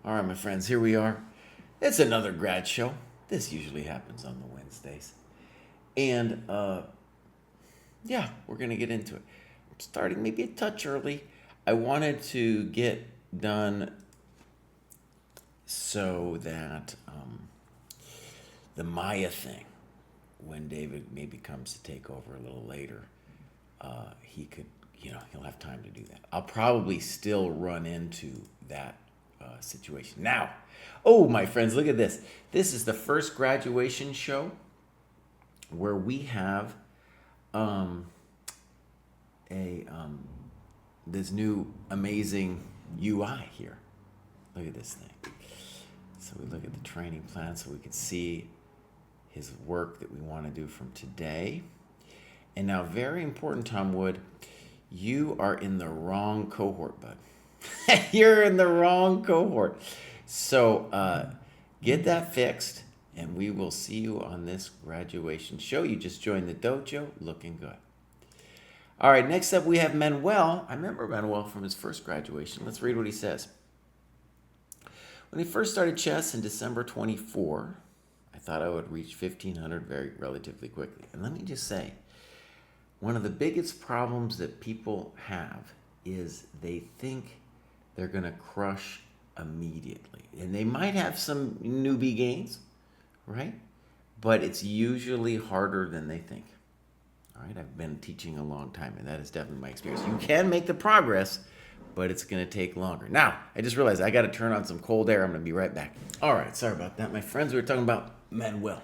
All right, my friends, here we are. It's another grad show. This usually happens on the Wednesdays. And yeah, we're going to get into it. I'm starting maybe a touch early. I wanted to get done so that the Maya thing, when David maybe comes to take over a little later, he could, he'll have time to do that. I'll probably still run into that situation. Now, oh, my friends, look at this. This is the first graduation show where we have this new amazing UI here. Look at this thing. So we look at the training plan so we can see his work that we want to do from today. And now, very important, Tom Wood, you are in the wrong cohort, bud. You're in the wrong cohort. So get that fixed, and we will see you on this graduation show. You just joined the dojo, looking good. All right, next up we have Manuel. I remember Manuel from his first graduation. Let's read what he says. When he first started chess in December 24, I thought I would reach 1,500 relatively quickly. And let me just say, one of the biggest problems that people have is they think they're going to crush immediately. And they might have some newbie gains, right? But it's usually harder than they think. All right, I've been teaching a long time, and that is definitely my experience. You can make the progress, but it's going to take longer. Now, I just realized I got to turn on some cold air. I'm going to be right back. All right, sorry about that, my friends. We were talking about Manuel.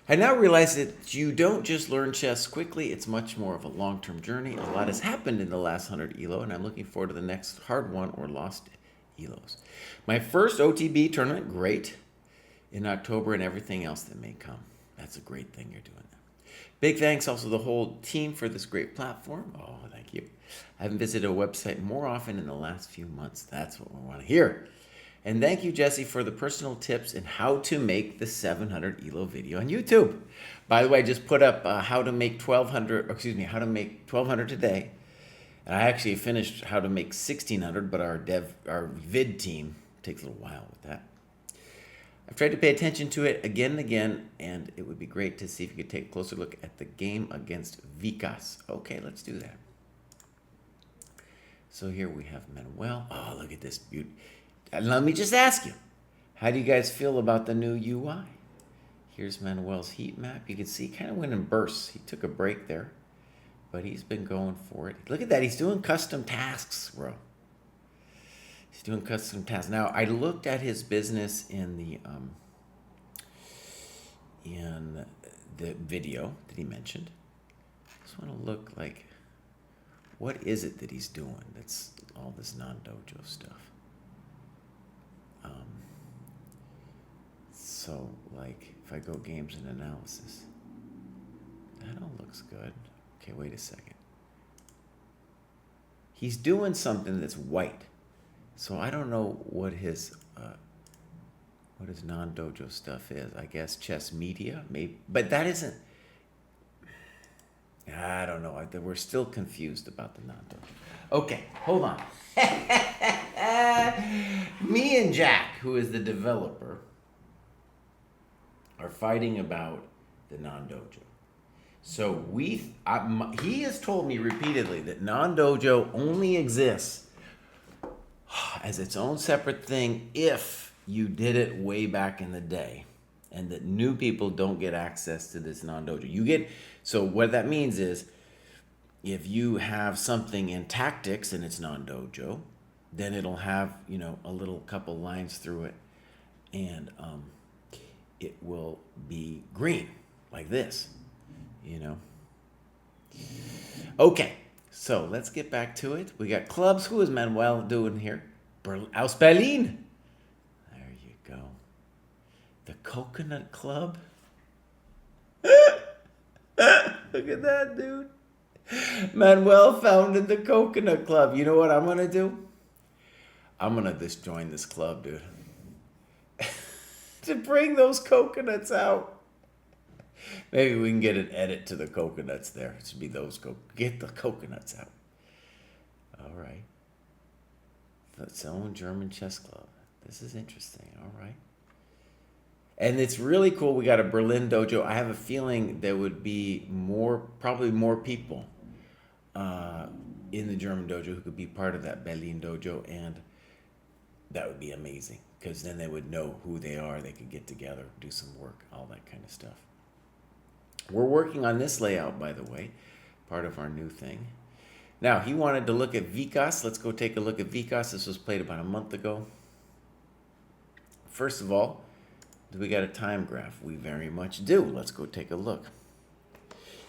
I now realize that you don't just learn chess quickly. It's much more of a long-term journey. A lot has happened in the last 100 ELO, and I'm looking forward to the next hard-won or lost ELOs. My first OTB tournament, great, in October, and everything else that may come. That's a great thing you're doing there. Big thanks also to the whole team for this great platform. Oh, thank you. I haven't visited a website more often in the last few months. That's what we want to hear. And thank you, Jesse, for the personal tips and how to make the 700 ELO video on YouTube. By the way, I just put up how to make 1,200 today. And I actually finished how to make 1,600, but our vid team takes a little while with that. I've tried to pay attention to it again and again, and it would be great to see if you could take a closer look at the game against Vikas. Okay, let's do that. So here we have Manuel. Oh, look at this beauty. And let me just ask you, how do you guys feel about the new UI? Here's Manuel's heat map. You can see he kind of went in bursts. He took a break there, but he's been going for it. Look at that. He's doing custom tasks, bro. He's doing custom tasks. Now, I looked at his business in the video that he mentioned. I just want to look like, what is it that he's doing that's all this non-dojo stuff? So, like, if I go games and analysis, that all looks good. Okay, wait a second. He's doing something that's white. So I don't know what his non-dojo stuff is. I guess chess media, maybe, but that isn't. I don't know. We're still confused about the non-dojo. Okay, hold on. Me and Jack, who is the developer, are fighting about the non-dojo. So he has told me repeatedly that non-dojo only exists as its own separate thing if you did it way back in the day, and that new people don't get access to this non-dojo. So what that means is, if you have something in tactics and it's non-dojo, then it'll have, a little couple lines through it, and it will be green, like this, Okay, so let's get back to it. We got clubs. Who is Manuel doing here? Aus Berlin. There you go. The Coconut Club. Look at that, dude. Manuel founded the Coconut Club. You know what I'm going to do? I'm going to just join this club, dude. To bring those coconuts out. Maybe we can get an edit to the coconuts there. It should be those get the coconuts out. All right. Its own German chess club. This is interesting. All right. And it's really cool. We got a Berlin dojo. I have a feeling there would be probably more people in the German dojo who could be part of that Berlin dojo, and that would be amazing because then they would know who they are. They could get together, do some work, all that kind of stuff. We're working on this layout, by the way, part of our new thing. Now, he wanted to look at Vikas. Let's go take a look at Vikas. This was played about a month ago. First of all, do we got a time graph? We very much do. Let's go take a look.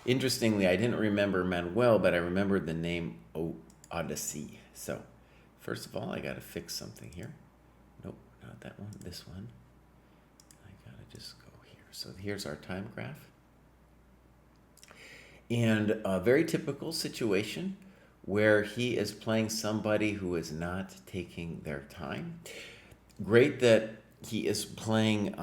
Interestingly, I didn't remember Manuel, but I remembered the name Odyssey. So, first of all, I got to fix something here. Nope, not that one. This one. I got to just go here. So here's our time graph. And a very typical situation where he is playing somebody who is not taking their time. Great that he is playing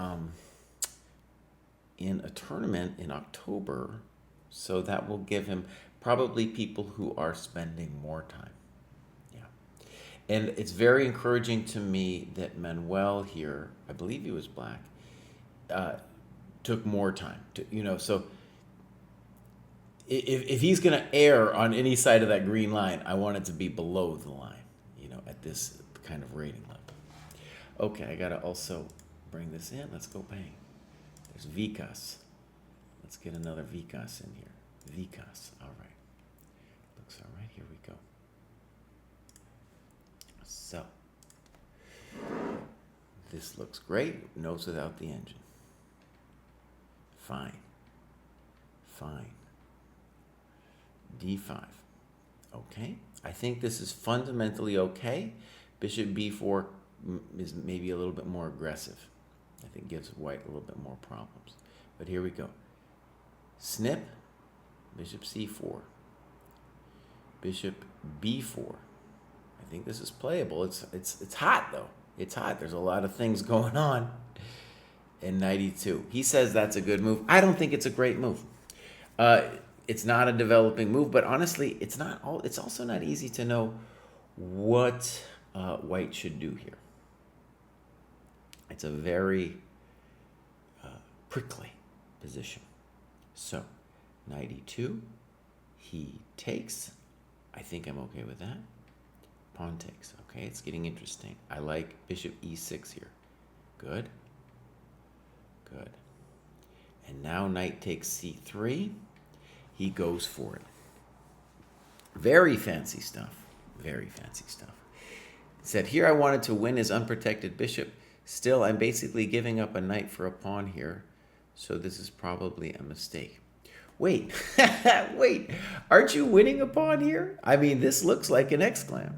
in a tournament in October, so that will give him probably people who are spending more time. Yeah. And it's very encouraging to me that Manuel here, I believe he was black, took more time. So if he's going to err on any side of that green line, I want it to be below the line, at this kind of rating level. Okay, I got to also bring this in. Let's go bang. There's Vikas. Let's get another Vikas in here. Vikas. All right. Looks all right. Here we go. So, this looks great. Notes without the engine. Fine. Fine. D5. Okay. I think this is fundamentally okay. Bishop B4 is maybe a little bit more aggressive. I think gives white a little bit more problems. But here we go. Snip, bishop C4, bishop B4. I think this is playable. It's hot though. It's hot. There's a lot of things going on. And knight E2. He says that's a good move. I don't think it's a great move. It's not a developing move, but honestly, it's also not easy to know what white should do here. It's a very prickly position. So, knight E2, he takes. I think I'm okay with that. Pawn takes. Okay, it's getting interesting. I like bishop E6 here. Good. Good. And now knight takes C3. He goes for it. Very fancy stuff. Very fancy stuff. It said, here I wanted to win his unprotected bishop. Still, I'm basically giving up a knight for a pawn here. So this is probably a mistake. Wait. Wait. Aren't you winning a pawn here? I mean, this looks like an exclam.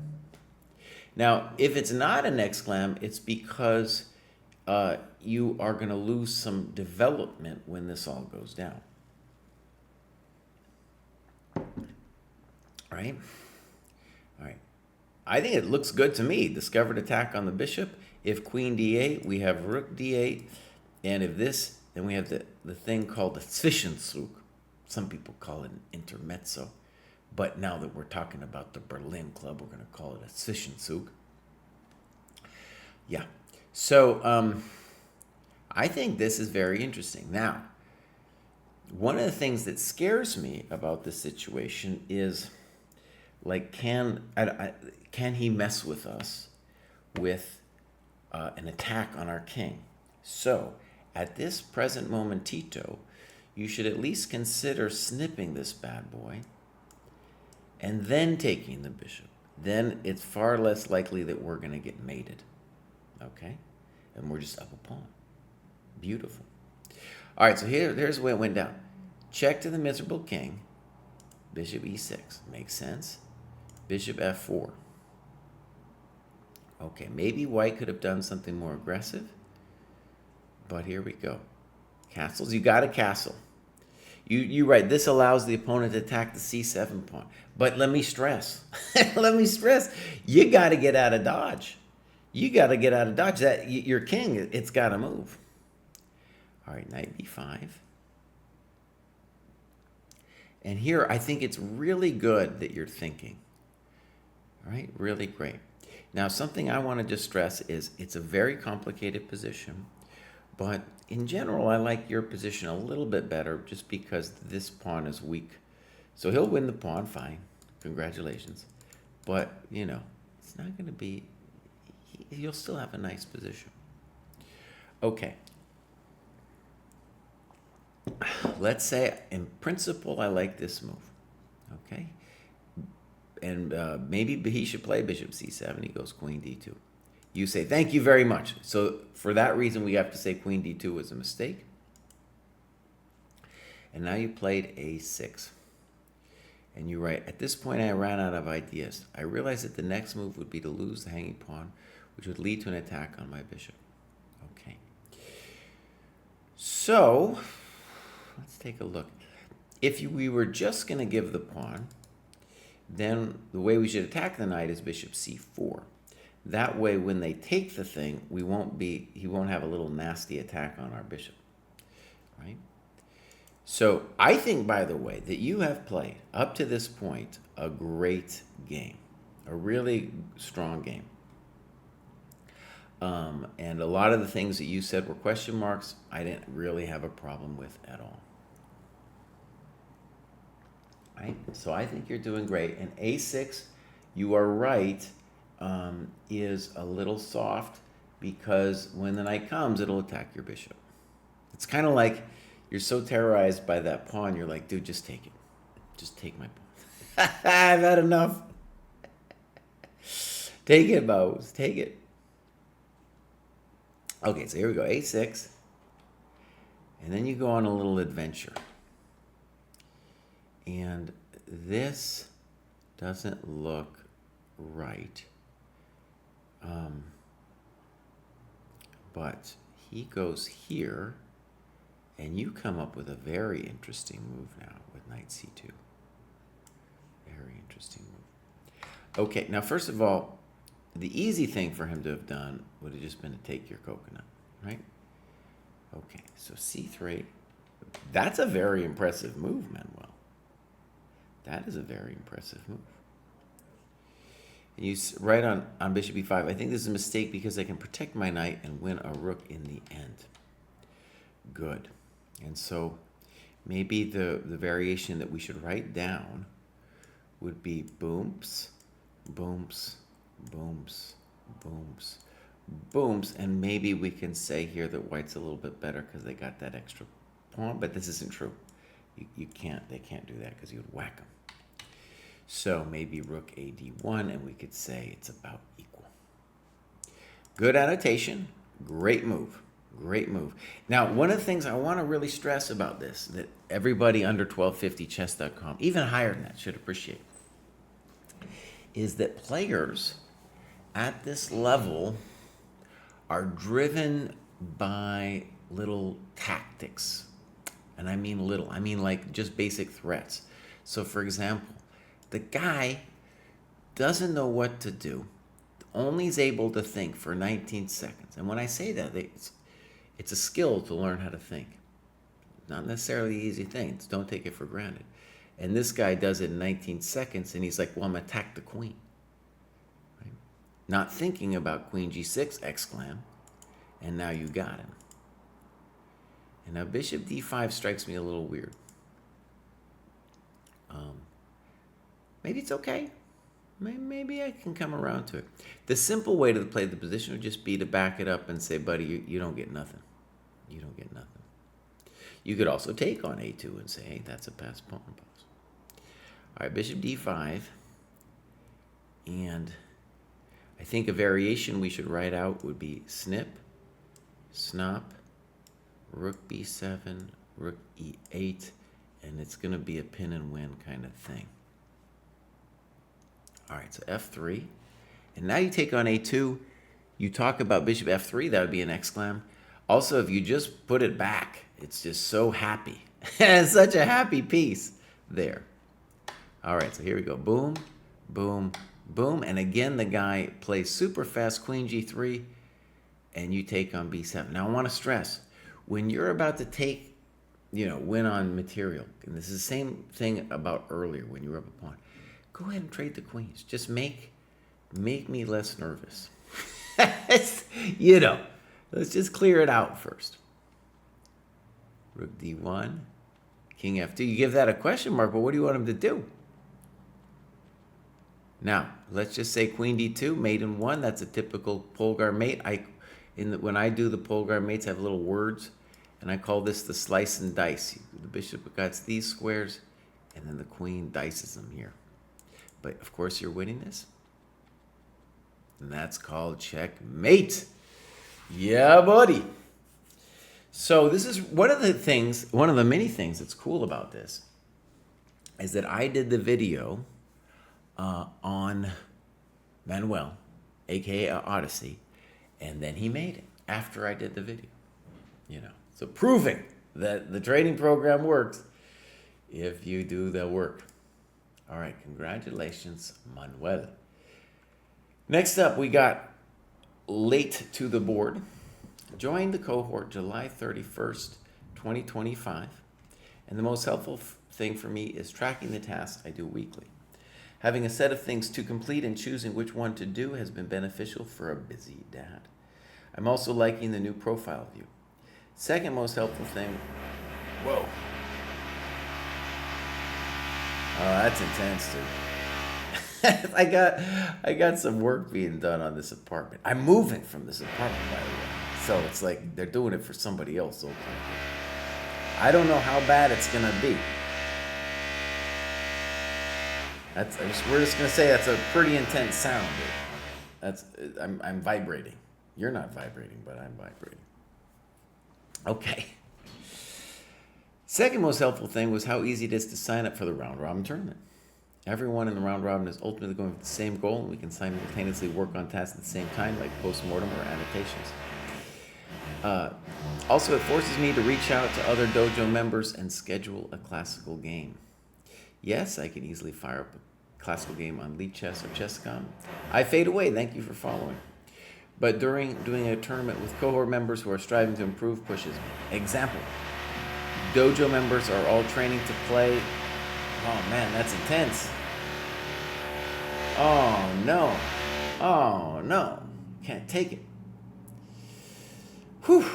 Now, if it's not an exclam, it's because you are going to lose some development when this all goes down. Right? All right. I think it looks good to me. Discovered attack on the bishop. If queen d8, we have rook d8. And if this, then we have the thing called the Zwischenzug. Some people call it an intermezzo. But now that we're talking about the Berlin club, we're going to call it a Zwischenzug. Yeah. So I think this is very interesting. Now, one of the things that scares me about this situation is, like, can he mess with us with an attack on our king? So, at this present momentito, you should at least consider snipping this bad boy and then taking the bishop. Then it's far less likely that we're going to get mated. Okay? And we're just up a pawn. Beautiful. All right, so here's the way it went down. Check to the miserable king. Bishop e6. Makes sense. Bishop f4. Okay, maybe white could have done something more aggressive. But here we go. Castles. You got a castle. You're right. This allows the opponent to attack the c7 pawn. But let me stress. Let me stress. You got to get out of dodge. You got to get out of dodge. Your king, it's got to move. All right, knight b5. And here, I think it's really good that you're thinking. All right, really great. Now, something I want to just stress is it's a very complicated position, but in general, I like your position a little bit better just because this pawn is weak. So he'll win the pawn, fine. Congratulations. But, it's not going to be, you'll still have a nice position. Okay. Let's say, in principle, I like this move. Okay. And maybe he should play bishop c7. He goes queen d2. You say, thank you very much. So for that reason, we have to say queen d2 was a mistake. And now you played a6. And you write, at this point, I ran out of ideas. I realized that the next move would be to lose the hanging pawn, which would lead to an attack on my bishop. Okay. So let's take a look. If we were just going to give the pawn, then the way we should attack the knight is bishop c4. That way, when they take the thing, he won't have a little nasty attack on our bishop, right? So I think, by the way, that you have played, up to this point, a great game, a really strong game. And a lot of the things that you said were question marks, I didn't really have a problem with at all. Right? So I think you're doing great. And a6, you are right, is a little soft because when the knight comes, it'll attack your bishop. It's kind of like you're so terrorized by that pawn, you're like, dude, just take it. Just take my pawn. I've had enough. Take it, Bose. Take it. Okay, so here we go, a6. And then you go on a little adventure. And this doesn't look right. But he goes here, and you come up with a very interesting move now with knight c2. Very interesting move. Okay, now first of all, the easy thing for him to have done would have just been to take your coconut, right? Okay, so c3. That's a very impressive move, Manuel. That is a very impressive move. And you write on bishop e5, I think this is a mistake because I can protect my knight and win a rook in the end. Good. And so maybe the variation that we should write down would be booms, booms, booms, booms, booms. And maybe we can say here that white's a little bit better because they got that extra pawn, but this isn't true. They can't do that because you would whack them. So maybe rook a d1, and we could say it's about equal. Good annotation. Great move. Great move. Now, one of the things I want to really stress about this, that everybody under 1250chess.com, even higher than that, should appreciate, is that players at this level are driven by little tactics. And I mean little. I mean like just basic threats. So, for example, the guy doesn't know what to do, only is able to think for 19 seconds. And when I say that, it's a skill to learn how to think. Not necessarily an easy thing. Don't take it for granted. And this guy does it in 19 seconds, and he's like, well, I'm going to attack the queen. Right? Not thinking about queen g6, exclam, and now you got him. And now bishop d5 strikes me a little weird. Maybe it's okay. Maybe I can come around to it. The simple way to play the position would just be to back it up and say, buddy, you don't get nothing. You don't get nothing. You could also take on a2 and say, hey, that's a passed pawn pose. All right, bishop d5. And I think a variation we should write out would be snip, snop, rook b7, rook e8, and it's going to be a pin and win kind of thing. All right, so f3. And now you take on a2. You talk about bishop f3, that would be an exclam. Also, if you just put it back, it's just so happy. It's such a happy piece there. All right, so here we go. Boom, boom, boom. And again, the guy plays super fast, queen g3, and you take on b7. Now, I want to stress, when you're about to take, win on material, and this is the same thing about earlier when you were up a pawn, go ahead and trade the queens. Just make make me less nervous. You know, let's just clear it out first. Rook d1, king f2. You give that a question mark, but what do you want him to do? Now, let's just say queen d2, mate in 1. That's a typical Polgar mate. When I do the Polgar mates, I have little words, and I call this the slice and dice. The bishop got these squares, and then the queen dices them here. But, of course, you're winning this. And that's called checkmate. Yeah, buddy. So this is one of the many things that's cool about this is that I did the video on Manuel, aka Odyssey, and then he made it after I did the video. You know, so proving that the training program works if you do the work. All right, congratulations, Manuel. Next up, we got late to the board. Joined the cohort July 31st, 2025. And the most helpful thing for me is tracking the tasks I do weekly. Having a set of things to complete and choosing which one to do has been beneficial for a busy dad. I'm also liking the new profile view. Second most helpful thing, whoa. Oh, that's intense, dude. I got some work being done on this apartment. I'm moving from this apartment, by the way. So it's like they're doing it for somebody else. I don't know how bad it's gonna be. We're just gonna say that's a pretty intense sound, dude. I'm vibrating. You're not vibrating, but I'm vibrating. Okay. Second most helpful thing was how easy it is to sign up for the round robin tournament. Everyone in the round robin is ultimately going for the same goal, and we can simultaneously work on tasks at the same time, like post-mortem or annotations. Also, it forces me to reach out to other dojo members and schedule a classical game. Yes, I can easily fire up a classical game on Lead Chess or Chess.com. I fade away, thank you for following. But during doing a tournament with cohort members who are striving to improve pushes me. Example, dojo members are all training to play. Oh man, that's intense. Oh no. Oh no. Can't take it. Whew.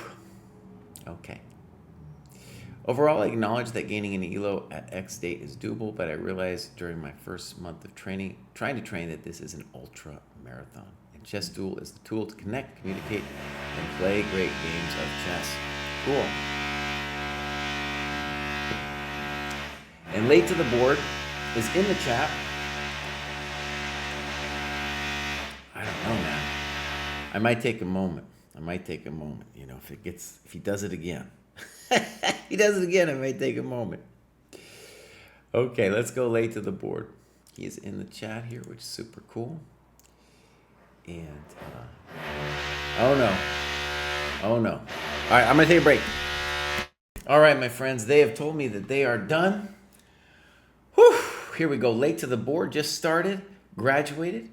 Okay. Overall, I acknowledge that gaining an ELO at X date is doable, but I realized during my first month of trying to train, that this is an ultra marathon. And Chess Duel is the tool to connect, communicate, and play great games of chess. Cool. And late to the board is in the chat. I don't know, man. I might take a moment. You know, if he does it again. He does it again, I may take a moment. Okay, let's go late to the board. He is in the chat here, which is super cool. And, oh no. All right, I'm going to take a break. All right, my friends, they have told me that they are done. Whew, here we go. Late to the board, just started, graduated,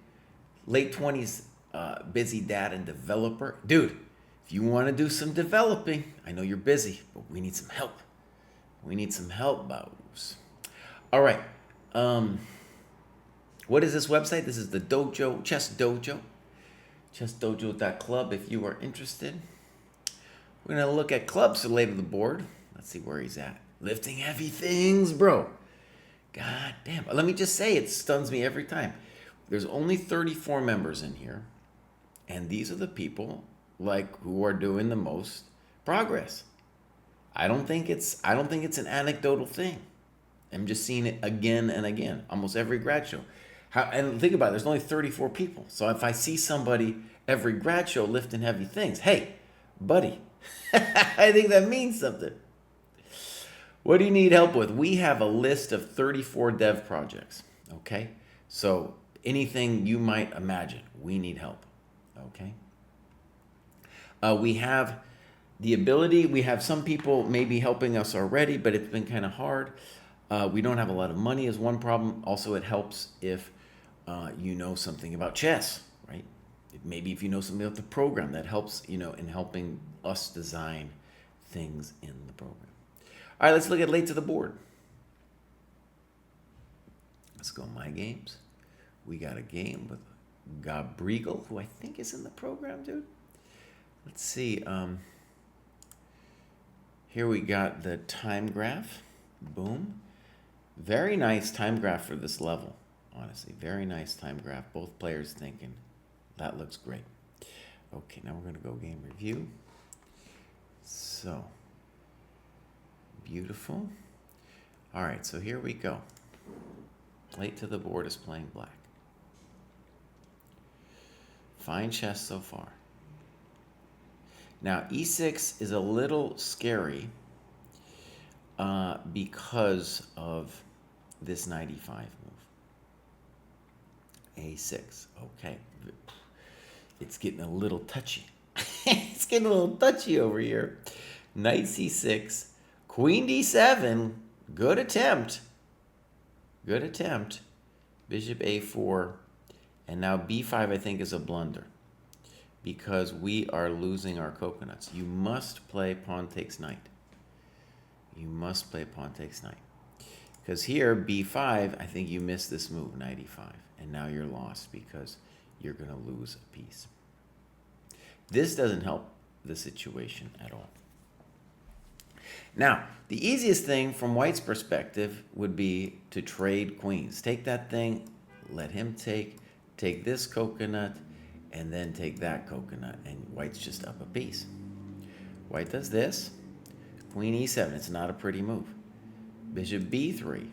late 20s, busy dad and developer. Dude, if you want to do some developing, I know you're busy, but we need some help. We need some help, bows. All right. What is this website? This is the Dojo, Chess Dojo. ChessDojo.club if you are interested. We're going to look at clubs for later the board. Let's see where he's at. Lifting heavy things, bro. God damn. Let me just say, it stuns me every time. There's only 34 members in here. And these are the people who are doing the most progress. I don't think it's an anecdotal thing. I'm just seeing it again and again, almost every grad show. And think about it, there's only 34 people. So if I see somebody every grad show lifting heavy things, hey, buddy, I think that means something. What do you need help with? We have a list of 34 dev projects, okay? So anything you might imagine, we need help, okay? We have the ability, we have some people maybe helping us already, but it's been kind of hard. We don't have a lot of money is one problem. Also, it helps if you know something about chess, right? Maybe if you know something about the program, that helps, in helping us design things in the program. All right, let's look at late to the board. Let's go my games. We got a game with Gabriel, who I think is in the program, dude. Let's see. Here we got the time graph. Boom. Very nice time graph for this level, honestly. Very nice time graph. Both players thinking, that looks great. Okay, now we're going to go game review. So, beautiful. All right, so here we go. Late to the board is playing black. Fine chess so far. Now, e6 is a little scary because of this knight e5 move. a6, okay. It's getting a little touchy. It's getting a little touchy over here. Knight c6, queen d7, good attempt. Good attempt. Bishop a4, and now b5 I think is a blunder because we are losing our coconuts. You must play pawn takes knight. You must play pawn takes knight. Because here, b5, I think you missed this move, knight e5. And now you're lost because you're going to lose a piece. This doesn't help the situation at all. Now, the easiest thing from White's perspective would be to trade queens. Take that thing, let him take this coconut, and then take that coconut, and White's just up a piece. White does this, queen e7, it's not a pretty move. Bishop b3.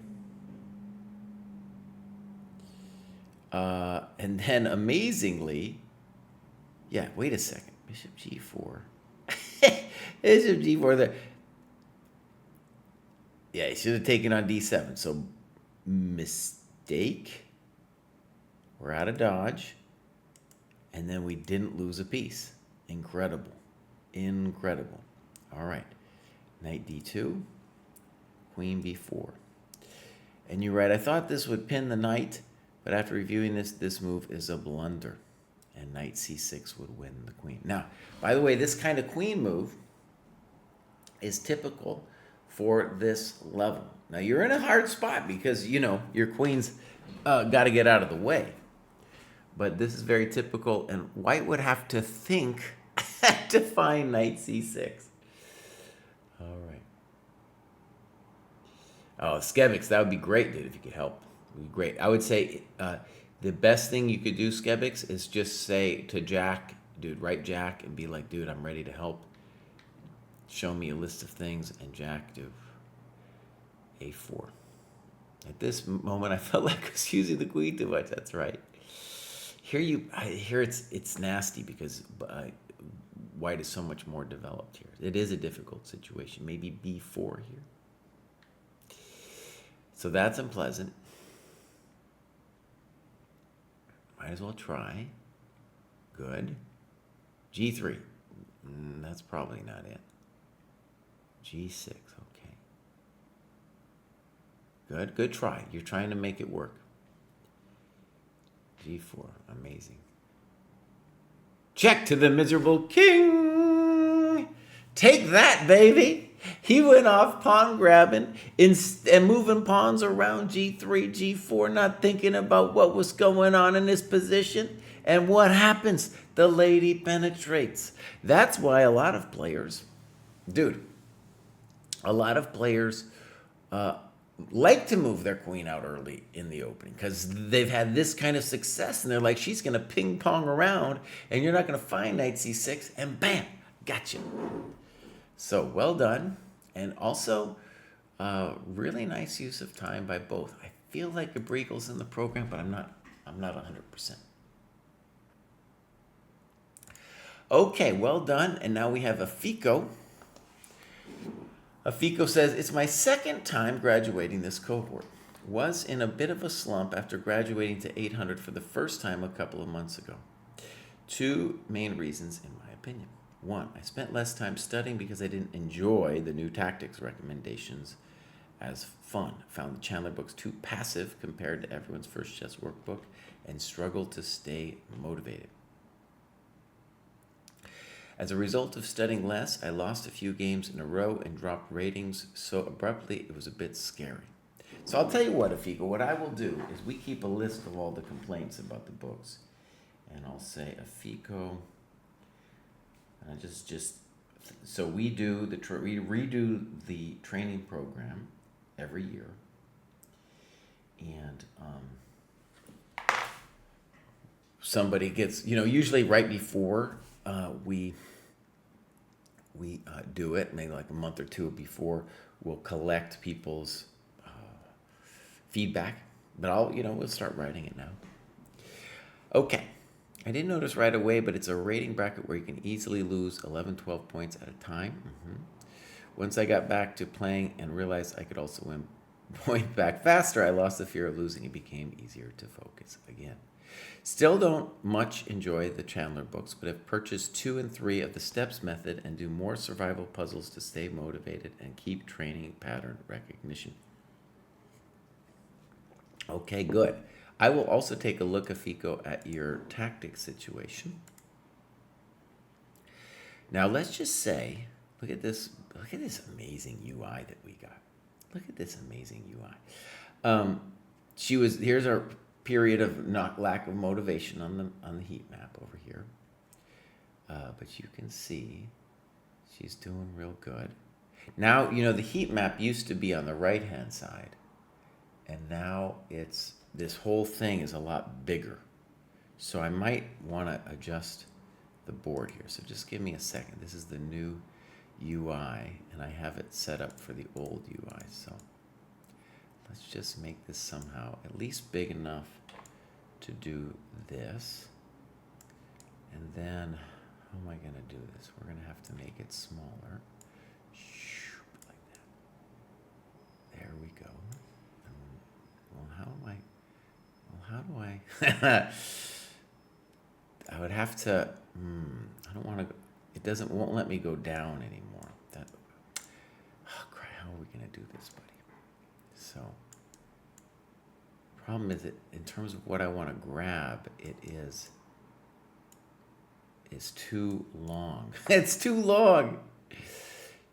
And then amazingly, yeah, wait a second, bishop g4. Bishop g4 there. Yeah, he should have taken on d7. So, mistake. We're out of dodge. And then we didn't lose a piece. Incredible. Incredible. All right. Knight d2. Queen b4. And you're right, I thought this would pin the knight, but after reviewing this move is a blunder. And knight c6 would win the queen. Now, by the way, this kind of queen move is typical for this level. Now, you're in a hard spot because, you know, your queen's got to get out of the way. But this is very typical, and White would have to think to find knight c6. All right. Oh, Skebix, that would be great, dude, if you could help. It would be great. I would say the best thing you could do, Skebix, is just say to Jack, dude, write Jack and be like, dude, I'm ready to help. Show me a list of things, and Jack, do a4. At this moment, I felt like I was using the queen too much. That's right. Here it's nasty because White is so much more developed here. It is a difficult situation. Maybe b4 here. So that's unpleasant. Might as well try. Good. g3. That's probably not it. g6, okay. Good try. You're trying to make it work. g4, amazing. Check to the miserable king. Take that, baby. He went off pawn grabbing and moving pawns around g3, g4, not thinking about what was going on in his position. And what happens? The lady penetrates. That's why a lot of players, like to move their queen out early in the opening because they've had this kind of success, and they're like, she's going to ping pong around, and you're not going to find knight c6, and bam, gotcha. So well done, and also really nice use of time by both. I feel like Gabriel's in the program, but I'm not 100%. Okay, well done, and now we have a Fico. Fico says, it's my second time graduating this cohort. Was in a bit of a slump after graduating to 800 for the first time a couple of months ago. Two main reasons, in my opinion. One, I spent less time studying because I didn't enjoy the new tactics recommendations as fun. Found the Chandler books too passive compared to everyone's first chess workbook and struggled to stay motivated. As a result of studying less, I lost a few games in a row and dropped ratings so abruptly it was a bit scary. So I'll tell you what, Afico, what I will do is we keep a list of all the complaints about the books. and I'll say Afiko. So we do we redo the training program every year, and somebody gets, usually right before we do it, maybe like a month or two before, we'll collect people's feedback. But we'll start writing it now. Okay. I didn't notice right away, but it's a rating bracket where you can easily lose 11, 12 points at a time. Once I got back to playing and realized I could also win point back faster, I lost the fear of losing. It became easier to focus again. Still don't much enjoy the Chandler books, but have purchased 2 and 3 of the steps method and do more survival puzzles to stay motivated and keep training pattern recognition. Okay, good. I will also take a look, Afiko, at your tactics situation. Now let's just say, look at this amazing UI that we got. Look at this amazing UI. Here's our period of lack of motivation on the heat map over here. But you can see she's doing real good. Now, the heat map used to be on the right-hand side, and now this whole thing is a lot bigger. So I might want to adjust the board here. So just give me a second. This is the new UI, and I have it set up for the old UI. So let's just make this somehow at least big enough to do this. And then, how am I going to do this? We're going to have to make it smaller. Like that. There we go. Well, how do I, I would have to, I don't want to, won't let me go down anymore. How are we going to do this, buddy? So, problem is that in terms of what I want to grab, it is too long. It's too long.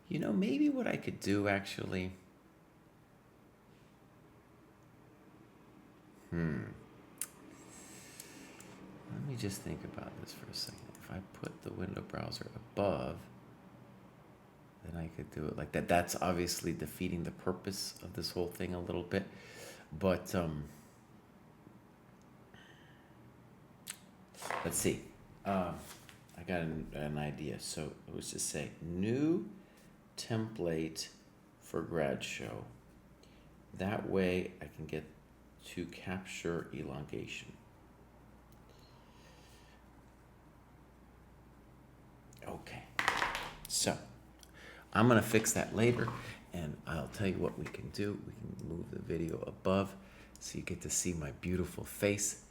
Maybe what I could do actually, let me just think about this for a second. If I put the window browser above, then I could do it like that. That's obviously defeating the purpose of this whole thing a little bit. But let's see. I got an idea. So let's just say new template for grad show. That way I can get to capture elongation. Okay, so I'm going to fix that later, and I'll tell you what we can do. We can move the video above so you get to see my beautiful face,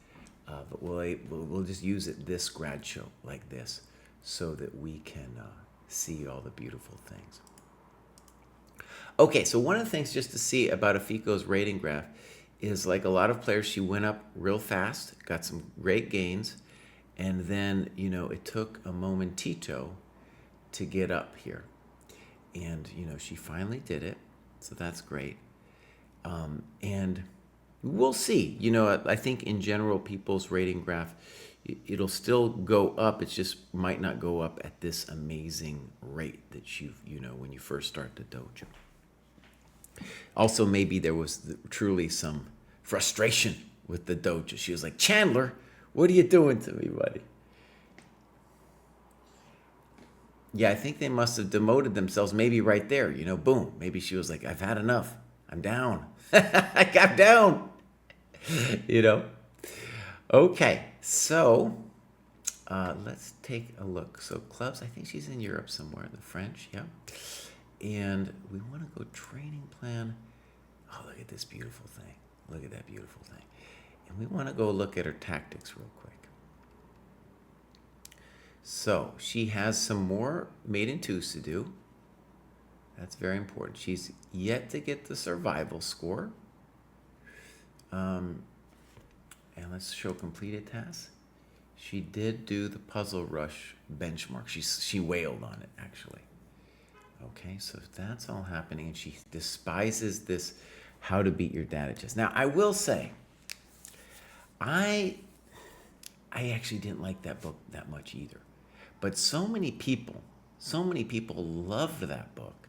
but we'll just use this grad show like this so that we can see all the beautiful things. Okay, so one of the things just to see about Afiko's rating graph is, like a lot of players, she went up real fast, got some great gains, and then, it took a momentito to get up here. And, she finally did it, so that's great. And we'll see. I think in general, people's rating graph, it'll still go up. It just might not go up at this amazing rate that when you first start the dojo. Also, maybe there was truly some frustration with the dojo. She was like, Chandler, what are you doing to me, buddy? Yeah, I think they must have demoted themselves maybe right there. Boom. Maybe she was like, I've had enough. I'm down. I got down. Okay, so let's take a look. So clubs, I think she's in Europe somewhere, the French, yeah. And we want to go training plan. Oh, look at this beautiful thing. Look at that beautiful thing. And we want to go look at her tactics real quick. So she has some more maiden twos to do. That's very important. She's yet to get the survival score. And let's show completed tasks. She did do the puzzle rush benchmark. She wailed on it, actually. Okay, so that's all happening, and she despises this how to beat your dad at chess. Now, I will say, I I actually didn't like that book that much either. But so many people loved that book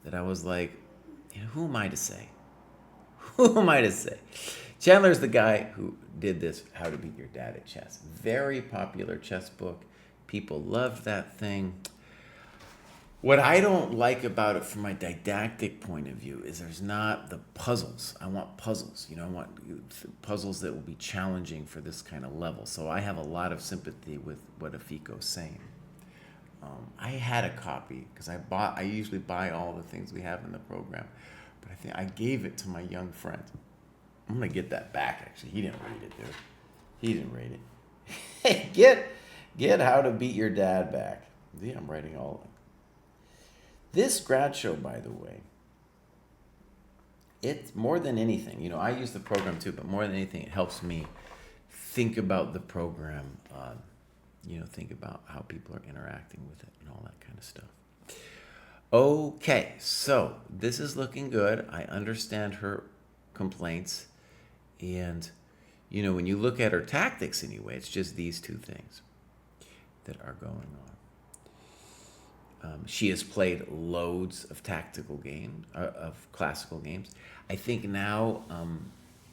that I was like, who am I to say? Who am I to say? Chandler's the guy who did this, How to Beat Your Dad at Chess. Very popular chess book. People loved that thing. What I don't like about it from my didactic point of view is there's not the puzzles. I want puzzles. I want puzzles that will be challenging for this kind of level. So I have a lot of sympathy with what Afiko's saying. I had a copy because I usually buy all the things we have in the program, but I think I gave it to my young friend. I'm gonna get that back. Actually, he didn't read it, dude. He didn't read it. Hey, get How to Beat Your Dad back. See, I'm writing all of them. This grad show, by the way, it's more than anything. I use the program too, but more than anything, it helps me think about the program. Think about how people are interacting with it and all that kind of stuff. Okay, so this is looking good. I understand her complaints. And, when you look at her tactics anyway, it's just these two things that are going on. She has played loads of tactical games, of classical games. I think now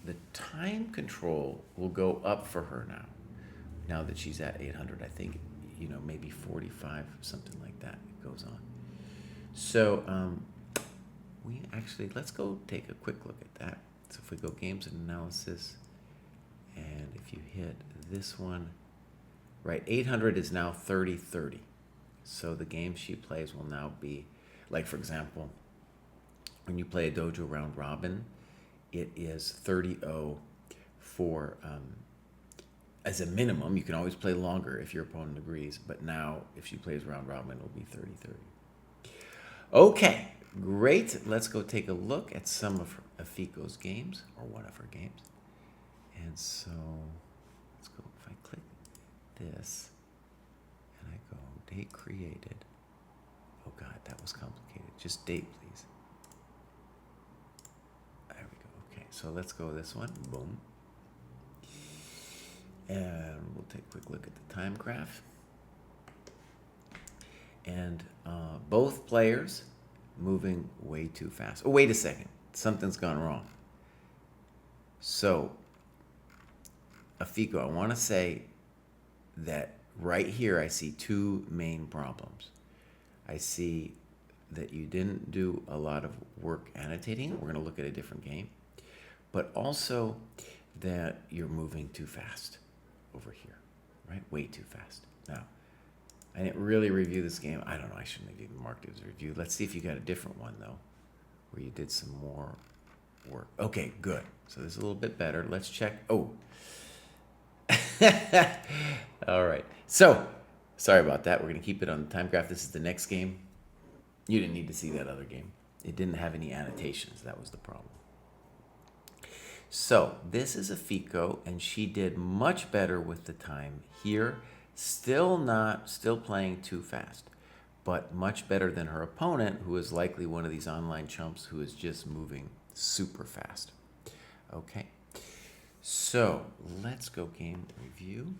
the time control will go up for her now that she's at 800. I think, maybe 45, something like that, it goes on. So let's go take a quick look at that. So if we go games and analysis, and if you hit this one, right, 800 is now 30-30. So the game she plays will now be, like for example, when you play a dojo round robin, it is 30-0 for, as a minimum. You can always play longer if your opponent agrees, but now if she plays round robin, it'll be 30-30. Okay, great. Let's go take a look at some of Afiko's games, or one of her games. And so, let's go, if I click this, and I go, date created. Oh God, that was complicated. Just date, please. There we go, okay. So let's go this one, boom. And we'll take a quick look at the time graph. And both players moving way too fast. Oh, wait a second. Something's gone wrong. So, Afiko, I want to say that right here I see two main problems. I see that you didn't do a lot of work annotating. We're going to look at a different game. But also that you're moving too fast over here, right? Way too fast. Now, I didn't really review this game. I don't know. I shouldn't have even marked it as a review. Let's see if you got a different one, though, where you did some more work. Okay, good. So this is a little bit better. Let's check. Oh. All right. So, sorry about that. We're going to keep it on the time graph. This is the next game. You didn't need to see that other game. It didn't have any annotations. That was the problem. So, this is Afiko, and she did much better with the time here. Still playing too fast, but much better than her opponent, who is likely one of these online chumps who is just moving super fast. Okay, so let's go game review.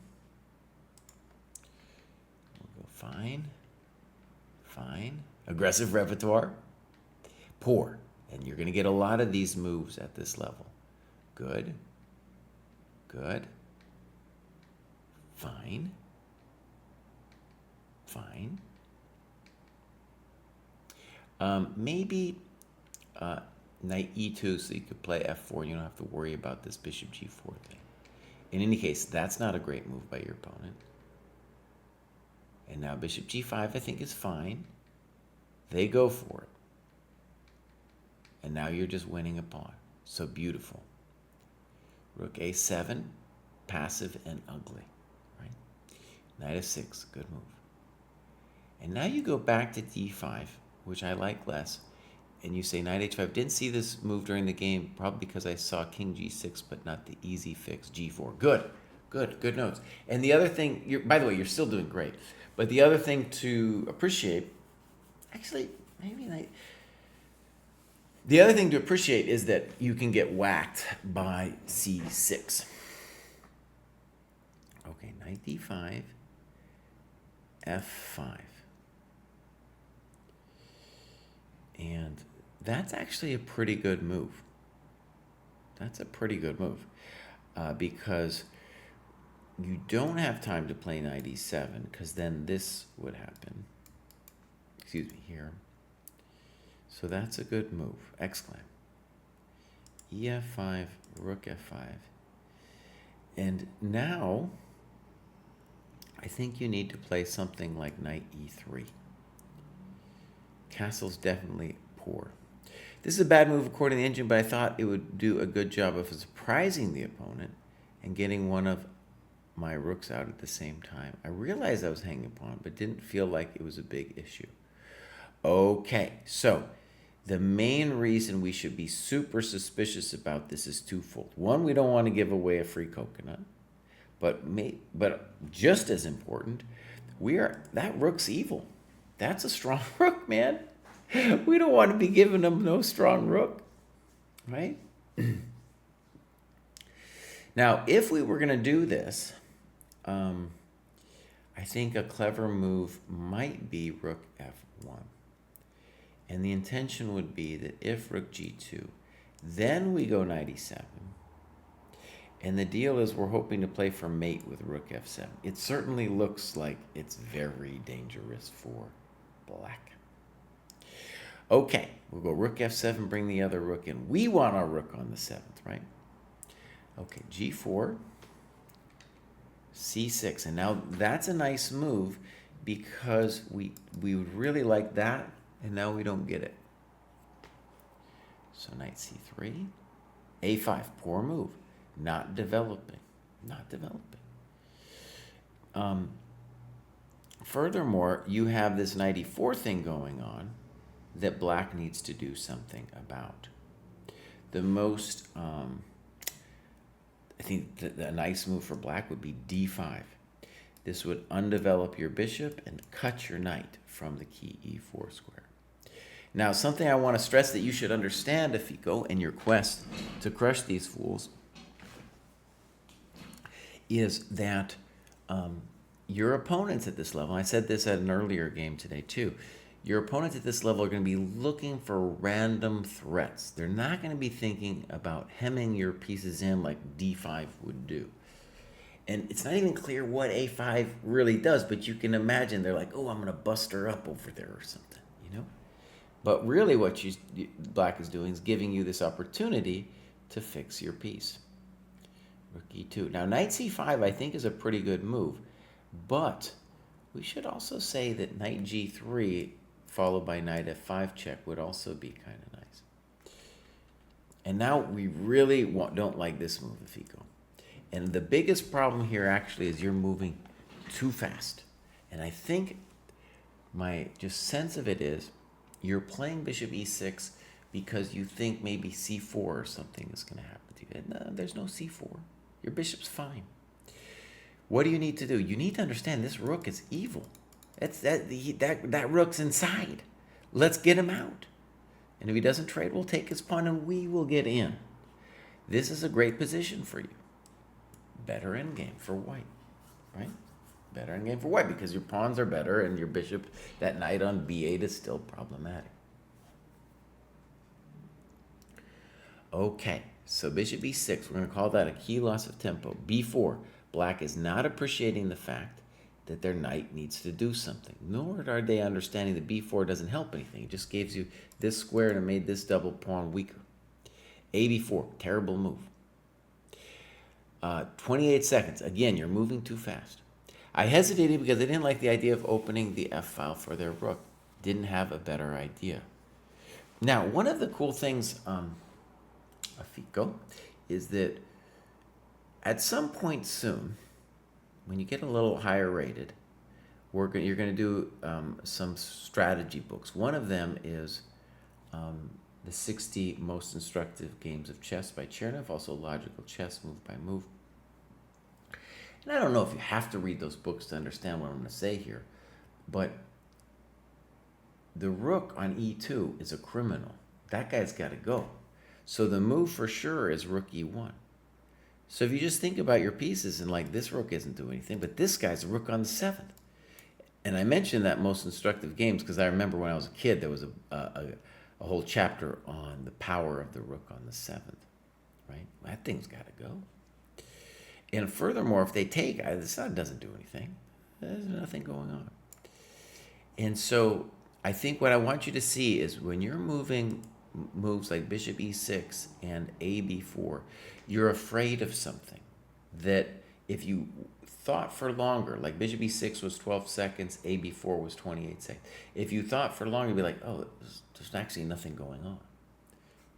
We'll go fine, aggressive repertoire, poor, and you're going to get a lot of these moves at this level. Good, fine. Maybe knight e2, so you could play f4. You don't have to worry about this bishop g4 thing. In any case, that's not a great move by your opponent. And now bishop g5, I think, is fine. They go for it. And now you're just winning a pawn. So beautiful. Rook a7, passive and ugly, right? Knight f6, good move. And now you go back to d5, which I like less, and you say knight h5. Didn't see this move during the game, probably because I saw king g6, but not the easy fix, g4. Good notes. And the other thing, by the way, you're still doing great, but the other thing to appreciate, actually, the other thing to appreciate is that you can get whacked by c6. Knight d5, f5. And that's actually a pretty good move. That's a pretty good move because you don't have time to play knight e7 because then this would happen. Excuse me, here. So that's a good move. Exclam. ef5, rook f5. And now I think you need to play something like knight e3. Castle's definitely poor. This is a bad move according to the engine, but I thought it would do a good job of surprising the opponent and getting one of my rooks out at the same time. I realized I was hanging a pawn, but didn't feel like it was a big issue. Okay, so the main reason we should be super suspicious about this is twofold. One, we don't want to give away a free coconut, but just as important, that rook's evil. That's a strong rook, man. We don't want to be giving them no strong rook, right? Now, if we were going to do this, I think a clever move might be rook f1. And the intention would be that if rook g2, then we go knight e7. And the deal is we're hoping to play for mate with rook f7. It certainly looks like it's very dangerous for black. Okay, we'll go rook f7, bring the other rook in. We want our rook on the 7th, right? Okay, g4, c6. And now that's a nice move because we would really like that, and now we don't get it. So knight c3, a5, poor move. Not developing. Furthermore, you have this knight e4 thing going on that black needs to do something about. The most, I think the nice move for black would be d5. This would undevelop your bishop and cut your knight from the key e4 square. Now, something I want to stress that you should understand if you go in your quest to crush these fools is that your opponents at this level, I said this at an earlier game today too, your opponents at this level are going to be looking for random threats. They're not going to be thinking about hemming your pieces in like d5 would do. And it's not even clear what a5 really does, but you can imagine they're like, oh, I'm going to bust her up over there or something, you know? But really what black is doing is giving you this opportunity to fix your piece. Rook e2. Now, knight c5, I think, is a pretty good move. But we should also say that knight g3 followed by knight f5 check would also be kind of nice. And now we really don't like this move, Afiko. And the biggest problem here actually is you're moving too fast. And I think my just sense of it is you're playing bishop e6 because you think maybe c4 or something is going to happen to you. And no, there's no c4. Your bishop's fine. What do you need to do? You need to understand this rook is evil. That rook's inside. Let's get him out. And if he doesn't trade, we'll take his pawn and we will get in. This is a great position for you. Better endgame for white, right? Better endgame for white because your pawns are better and your bishop, that knight on b8 is still problematic. Okay, so bishop e6, we're going to call that a key loss of tempo. b4, black is not appreciating the fact that their knight needs to do something, nor are they understanding that b4 doesn't help anything. It just gives you this square and it made this double pawn weaker. ab4, terrible move. 28 seconds. Again, you're moving too fast. I hesitated because I didn't like the idea of opening the f file for their rook. Didn't have a better idea. Now, one of the cool things, Afiko, is that at some point soon, when you get a little higher rated, you're going to do some strategy books. One of them is the 60 Most Instructive Games of Chess by Chernev, also Logical Chess, Move by Move. And I don't know if you have to read those books to understand what I'm going to say here, but the rook on e2 is a criminal. That guy's got to go. So the move for sure is rook e1. So if you just think about your pieces and like this rook isn't doing anything, but this guy's a rook on the 7th. And I mentioned that most instructive games because I remember when I was a kid, there was a whole chapter on the power of the rook on the 7th, right? That thing's got to go. And furthermore, if they take, the sun doesn't do anything. There's nothing going on. And so I think what I want you to see is when you're moving moves like bishop e6 and a b4, you're afraid of something that if you thought for longer, like bishop e6 was 12 seconds, a b4 was 28 seconds. If you thought for longer, you'd be like, oh, there's actually nothing going on,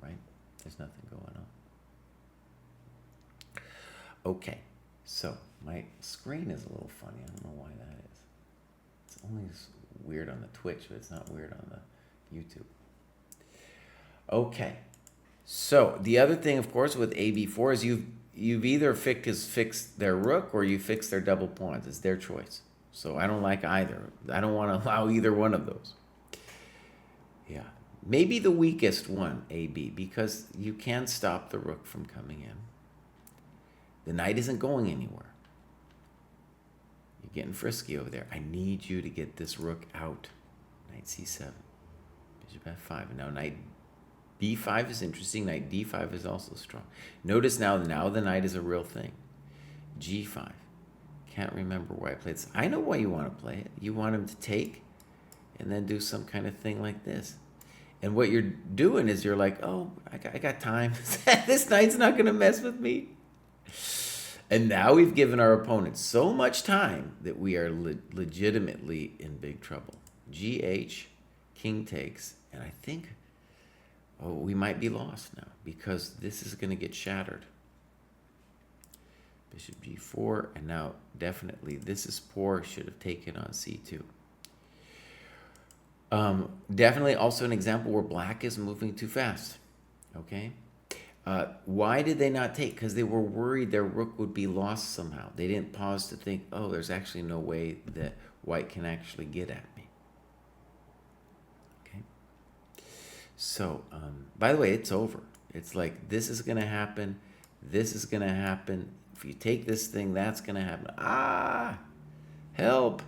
right? There's nothing going on. Okay, so my screen is a little funny. I don't know why that is. It's only weird on the Twitch, but it's not weird on the YouTube. Okay, so the other thing, of course, with AB4 is you've either fixed their rook or you fixed their double pawns. It's their choice. So I don't like either. I don't want to allow either one of those. Yeah, maybe the weakest one, AB, because you can stop the rook from coming in. The knight isn't going anywhere. You're getting frisky over there. I need you to get this rook out. Knight c7, bishop f5, and now knight b5 is interesting. Knight d5 is also strong. Notice now the knight is a real thing. g5. Can't remember why I played this. I know why you want to play it. You want him to take and then do some kind of thing like this. And what you're doing is you're like, oh, I got time. This knight's not going to mess with me. And now we've given our opponent so much time that we are legitimately in big trouble. GH, king takes, and I think, oh, we might be lost now because this is going to get shattered. Bishop g4, and now definitely this is poor, should have taken on c2. Definitely also an example where black is moving too fast, okay? Why did they not take? Because they were worried their rook would be lost somehow. They didn't pause to think, oh, there's actually no way that white can actually get at me. Okay. So, by the way, it's over. It's like, this is going to happen. This is going to happen. If you take this thing, that's going to happen. Ah, help.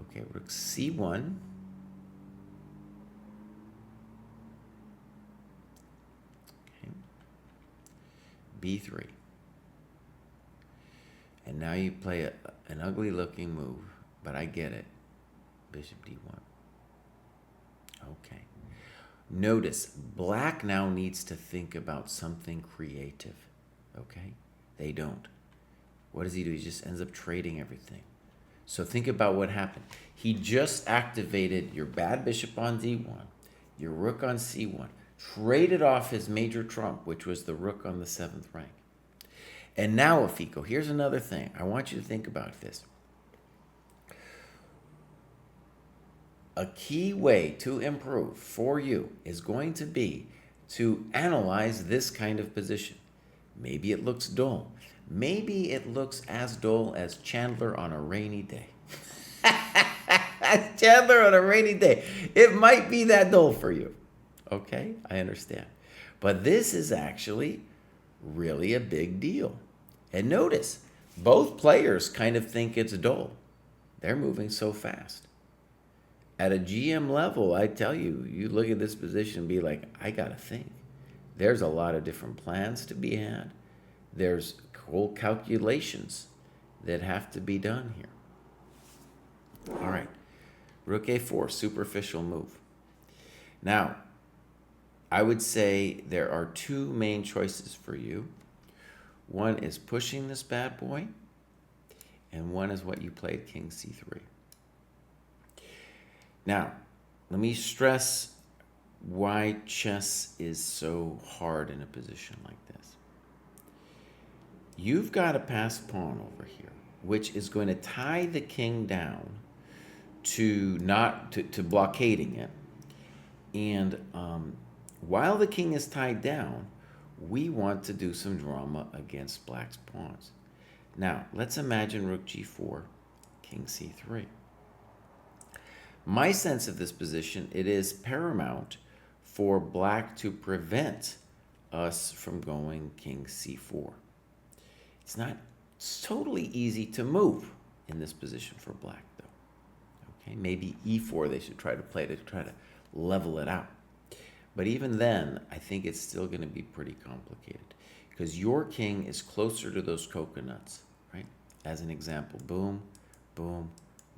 Okay, rook c1. b3. And now you play an ugly looking move, but I get it. Bishop d1. Okay. Notice, black now needs to think about something creative. Okay? They don't. What does he do? He just ends up trading everything. So think about what happened. He just activated your bad bishop on d1, your rook on c1, traded off his major trump, which was the rook on the 7th rank. And now, Afiko, here's another thing. I want you to think about this. A key way to improve for you is going to be to analyze this kind of position. Maybe it looks dull. Maybe it looks as dull as Chandler on a rainy day. Chandler on a rainy day. It might be that dull for you. Okay, I understand. But this is actually really a big deal. And notice, both players kind of think it's dull. They're moving so fast. At a GM level, I tell you, you look at this position and be like, I got to think. There's a lot of different plans to be had. There's whole calculations that have to be done here. All right, rook a4, superficial move. Now, I would say there are two main choices for you. One is pushing this bad boy, and one is what you played, king c3. Now, let me stress why chess is so hard in a position like this. You've got a passed pawn over here, which is going to tie the king down to blockading it. And while the king is tied down, we want to do some drama against black's pawns. Now, let's imagine rook g4, king c3. My sense of this position, it is paramount for black to prevent us from going king c4. It's not totally easy to move in this position for black, though. Okay, maybe e4 they should try to play to try to level it out. But even then, I think it's still going to be pretty complicated because your king is closer to those coconuts, right? As an example, boom, boom,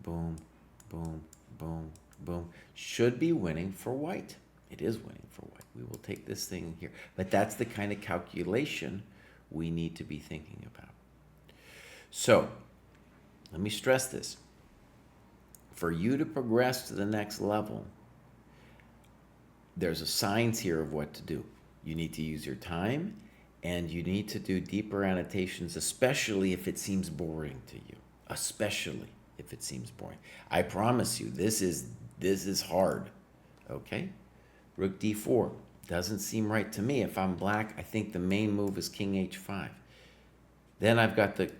boom, boom, boom, boom. Should be winning for white. It is winning for white. We will take this thing here. But that's the kind of calculation we need to be thinking about. So, let me stress this. For you to progress to the next level, there's a science here of what to do. You need to use your time, and you need to do deeper annotations, especially if it seems boring to you. Especially if it seems boring. I promise you, this is hard. Okay? Rook d4 doesn't seem right to me. If I'm black, I think the main move is king h5. Then I've got the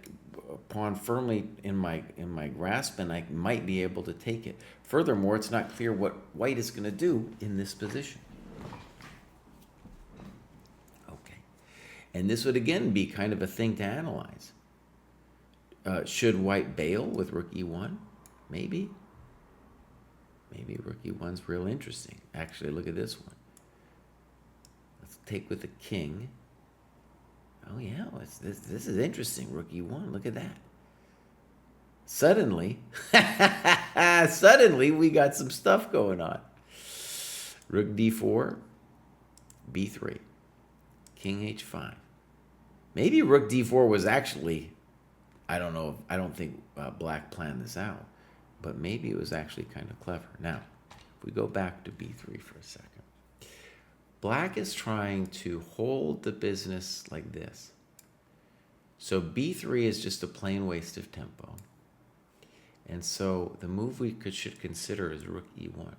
pawn firmly in my grasp, and I might be able to take it. Furthermore, it's not clear what white is going to do in this position. Okay. And this would again be kind of a thing to analyze. Should white bail with rook e1? Maybe. Maybe rook e1's real interesting. Actually, look at this one. Let's take with the king. Oh yeah, this is interesting. Rook e1, look at that. Suddenly, suddenly we got some stuff going on. Rook d4, b3, king h5. Maybe rook d4 was actually, I don't know, I don't think black planned this out, but maybe it was actually kind of clever. Now, if we go back to b3 for a second. Black is trying to hold the business like this. So b3 is just a plain waste of tempo. And so the move we should consider is rook e1.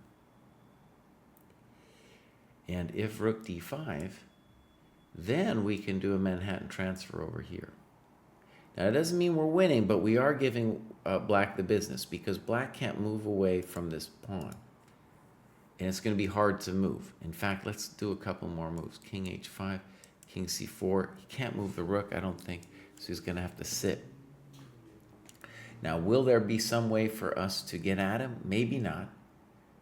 And if rook d5, then we can do a Manhattan transfer over here. Now, it doesn't mean we're winning, but we are giving black the business because black can't move away from this pawn. And it's going to be hard to move. In fact, let's do a couple more moves. King h5, king c4. He can't move the rook, I don't think, so he's going to have to sit. Now, will there be some way for us to get at him? Maybe not.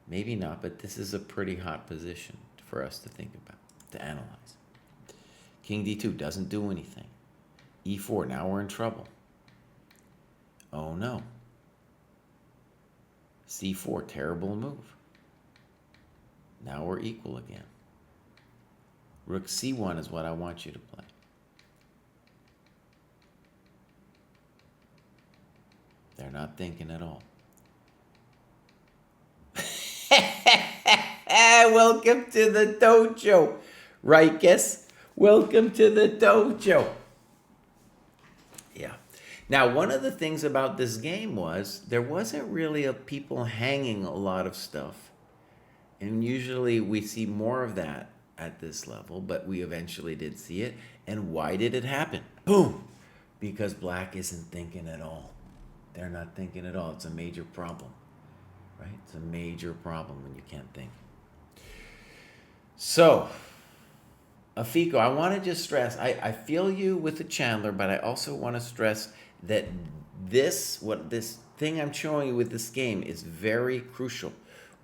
Maybe not, but this is a pretty hot position for us to think about, to analyze. King d2 doesn't do anything. e4, now we're in trouble. Oh no. c4, terrible move. Now we're equal again. Rook c1 is what I want you to play. They're not thinking at all. Welcome to the dojo. Right, guess? Welcome to the dojo. Yeah. Now, one of the things about this game was there wasn't really people hanging a lot of stuff. And usually we see more of that at this level, but we eventually did see it. And why did it happen? Boom! Because black isn't thinking at all. They're not thinking at all. It's a major problem, right? It's a major problem when you can't think. So, Afiko, I want to just stress, I feel you with the Chandler, but I also want to stress that this thing I'm showing you with this game is very crucial,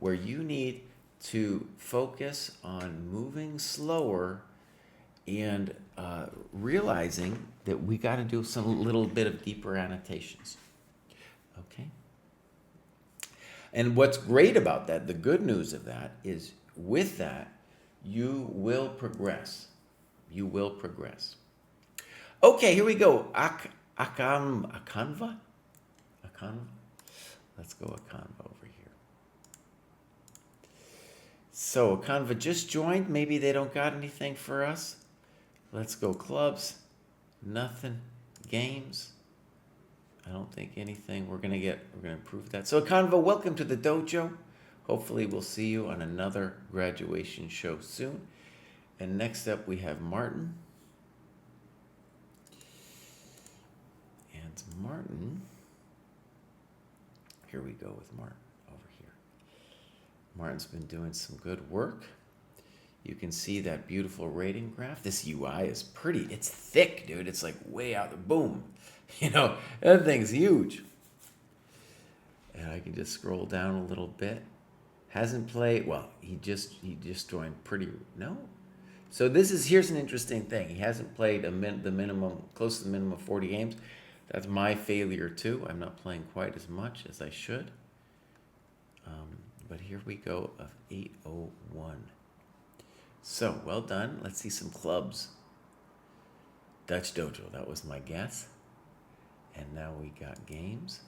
where you need to focus on moving slower and realizing that we got to do some little bit of deeper annotations. Okay? And what's great about that, the good news of that, is with that, you will progress. You will progress. Okay, here we go. Akanva? Akanva? Let's go Akanva over here. So Akanva just joined. Maybe they don't got anything for us. Let's go clubs. Nothing. Games. I don't think anything. We're gonna improve that. So Akanva, welcome to the dojo. Hopefully we'll see you on another graduation show soon. And next up we have Martin. And Martin, here we go with Martin over here. Martin's been doing some good work. You can see that beautiful rating graph. This UI is pretty. It's thick, dude. It's like way out there. Boom. You know, that thing's huge. And I can just scroll down a little bit. Hasn't played, well, he just joined pretty, no. So here's an interesting thing. He hasn't played the minimum, close to the minimum of 40 games. That's my failure too. I'm not playing quite as much as I should. But here we go of 801. So, well done. Let's see some clubs. Dutch Dojo, that was my guess. And now we got games.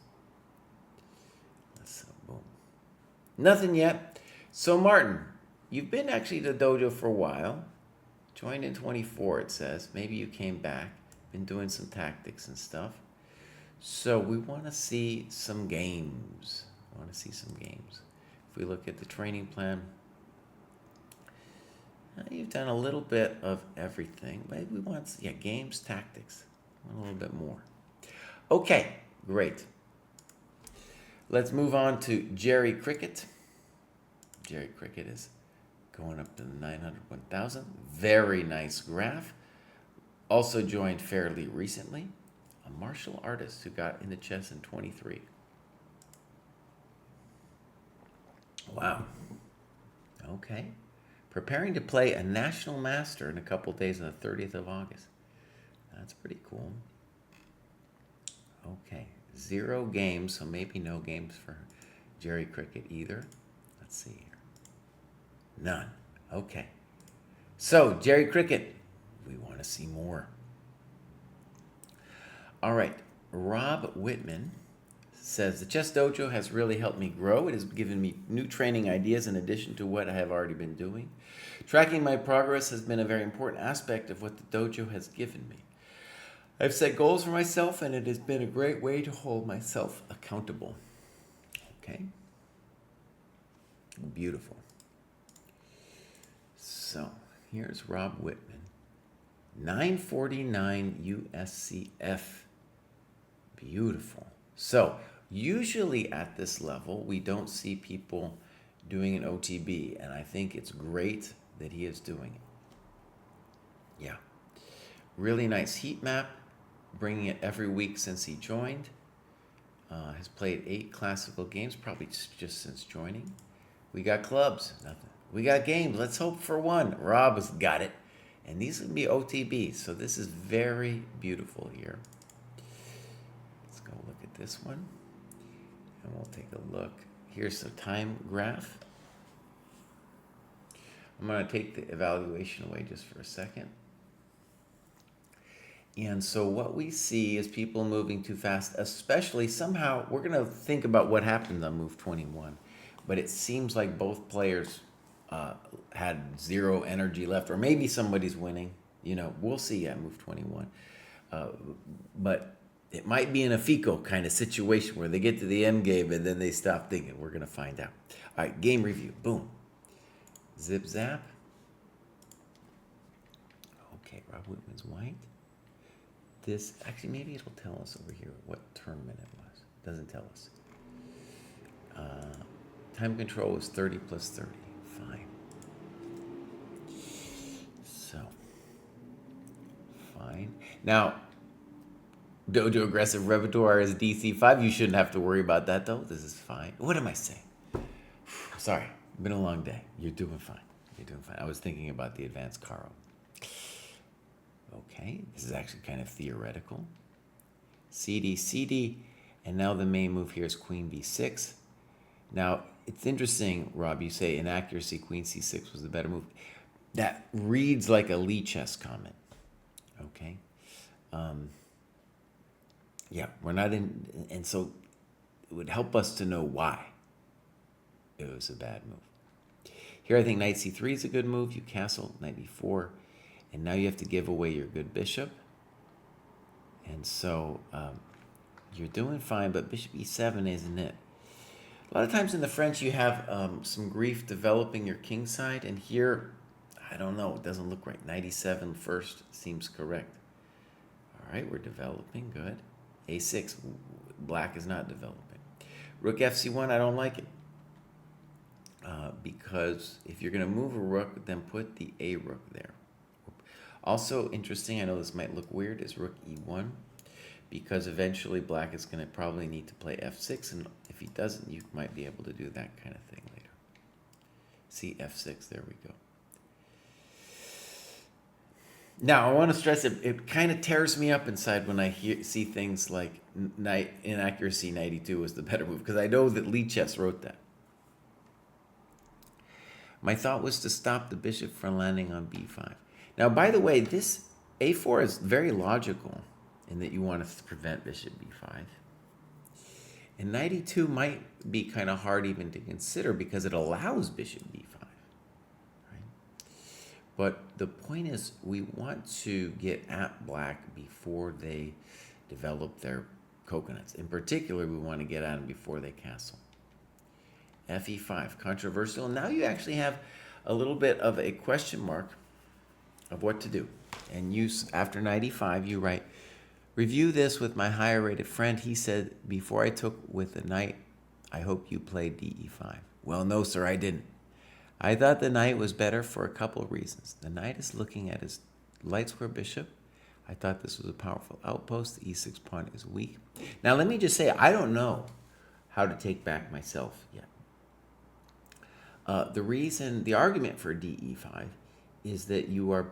Boom. Nothing yet. So, Martin, you've been actually to Dojo for a while. Joined in 24, it says. Maybe you came back. Been doing some tactics and stuff. So, we want to see some games. If we look at the training plan, you've done a little bit of everything. Maybe we want, games, tactics. A little bit more. Okay, great. Let's move on to Jerry Cricket. Jerry Cricket is going up to the 900, 1000. Very nice graph. Also joined fairly recently. A martial artist who got into chess in 23. Wow. Okay. Preparing to play a national master in a couple days on the 30th of August. That's pretty cool. Okay. 0 games, so maybe no games for Jerry Cricket either. Let's see here. None. Okay. So, Jerry Cricket, we want to see more. All right. Rob Whitman says, the Chess Dojo has really helped me grow. It has given me new training ideas in addition to what I have already been doing. Tracking my progress has been a very important aspect of what the dojo has given me. I've set goals for myself, and it has been a great way to hold myself accountable. Okay. Beautiful. So, here's Rob Whitman. 949 USCF. Beautiful. So, usually at this level, we don't see people doing an OTB, and I think it's great that he is doing it. Yeah. Really nice heat map, bringing it every week since he joined. Has played 8 classical games, probably just since joining. We got clubs, nothing. We got games, let's hope for one. Rob has got it. And these would be OTBs, so this is very beautiful here. Let's go look at this one. And we'll take a look. Here's the time graph. I'm going to take the evaluation away just for a second. And so what we see is people moving too fast, especially somehow, we're going to think about what happened on move 21. But it seems like both players had 0 energy left, or maybe somebody's winning. You know, we'll see at move 21. But it might be in a FICO kind of situation where they get to the end game and then they stop thinking. We're going to find out. All right, game review. Boom. Zip zap. Okay, Rob Whitman's white. This, actually, maybe it'll tell us over here what tournament it was. It doesn't tell us. Time control was 30 plus 30. Fine. So, fine. Now, Dojo Aggressive Repertoire is DC5. You shouldn't have to worry about that, though. This is fine. What am I saying? Sorry. Been a long day. You're doing fine. You're doing fine. I was thinking about the advanced Caro. Okay, this is actually kind of theoretical. CD, CD, and now the main move here is Queen B6. Now, it's interesting, Rob, you say inaccuracy, Queen C6 was the better move. That reads like a Lee chess comment. Okay? Yeah, we're not in, and so it would help us to know why it was a bad move. Here I think Knight C3 is a good move. You castle, Knight B4. And now you have to give away your good bishop. And so you're doing fine, but bishop e7 isn't it. A lot of times in the French you have some grief developing your king side. And here, I don't know, it doesn't look right. Knight e7 first seems correct. All right, we're developing, good. a6, black is not developing. Rook fc1, I don't like it. because if you're going to move a rook, then put the A rook there. Also interesting, I know this might look weird, is rook E1, because eventually black is going to probably need to play F6, and if he doesn't, you might be able to do that kind of thing later. See, F6, there we go. Now, I want to stress it kind of tears me up inside when I see things like knight inaccuracy 92 was the better move, because I know that Lee Chess wrote that. My thought was to stop the bishop from landing on b5. Now, by the way, this a4 is very logical in that you want to prevent bishop b5. And 92 might be kind of hard even to consider because it allows bishop b5. But the point is, we want to get at black before they develop their coconuts. In particular, we want to get at them before they castle. Fe5, controversial. Now you actually have a little bit of a question mark of what to do. And you, after 95, you write, review this with my higher rated friend. He said, before I took with the knight, I hope you played DE5. Well, no, sir, I didn't. I thought the knight was better for a couple of reasons. The knight is looking at his light square bishop. I thought this was a powerful outpost. The e6 pawn is weak. Now, let me just say, I don't know how to take back myself yet. The argument for DE5 is that you are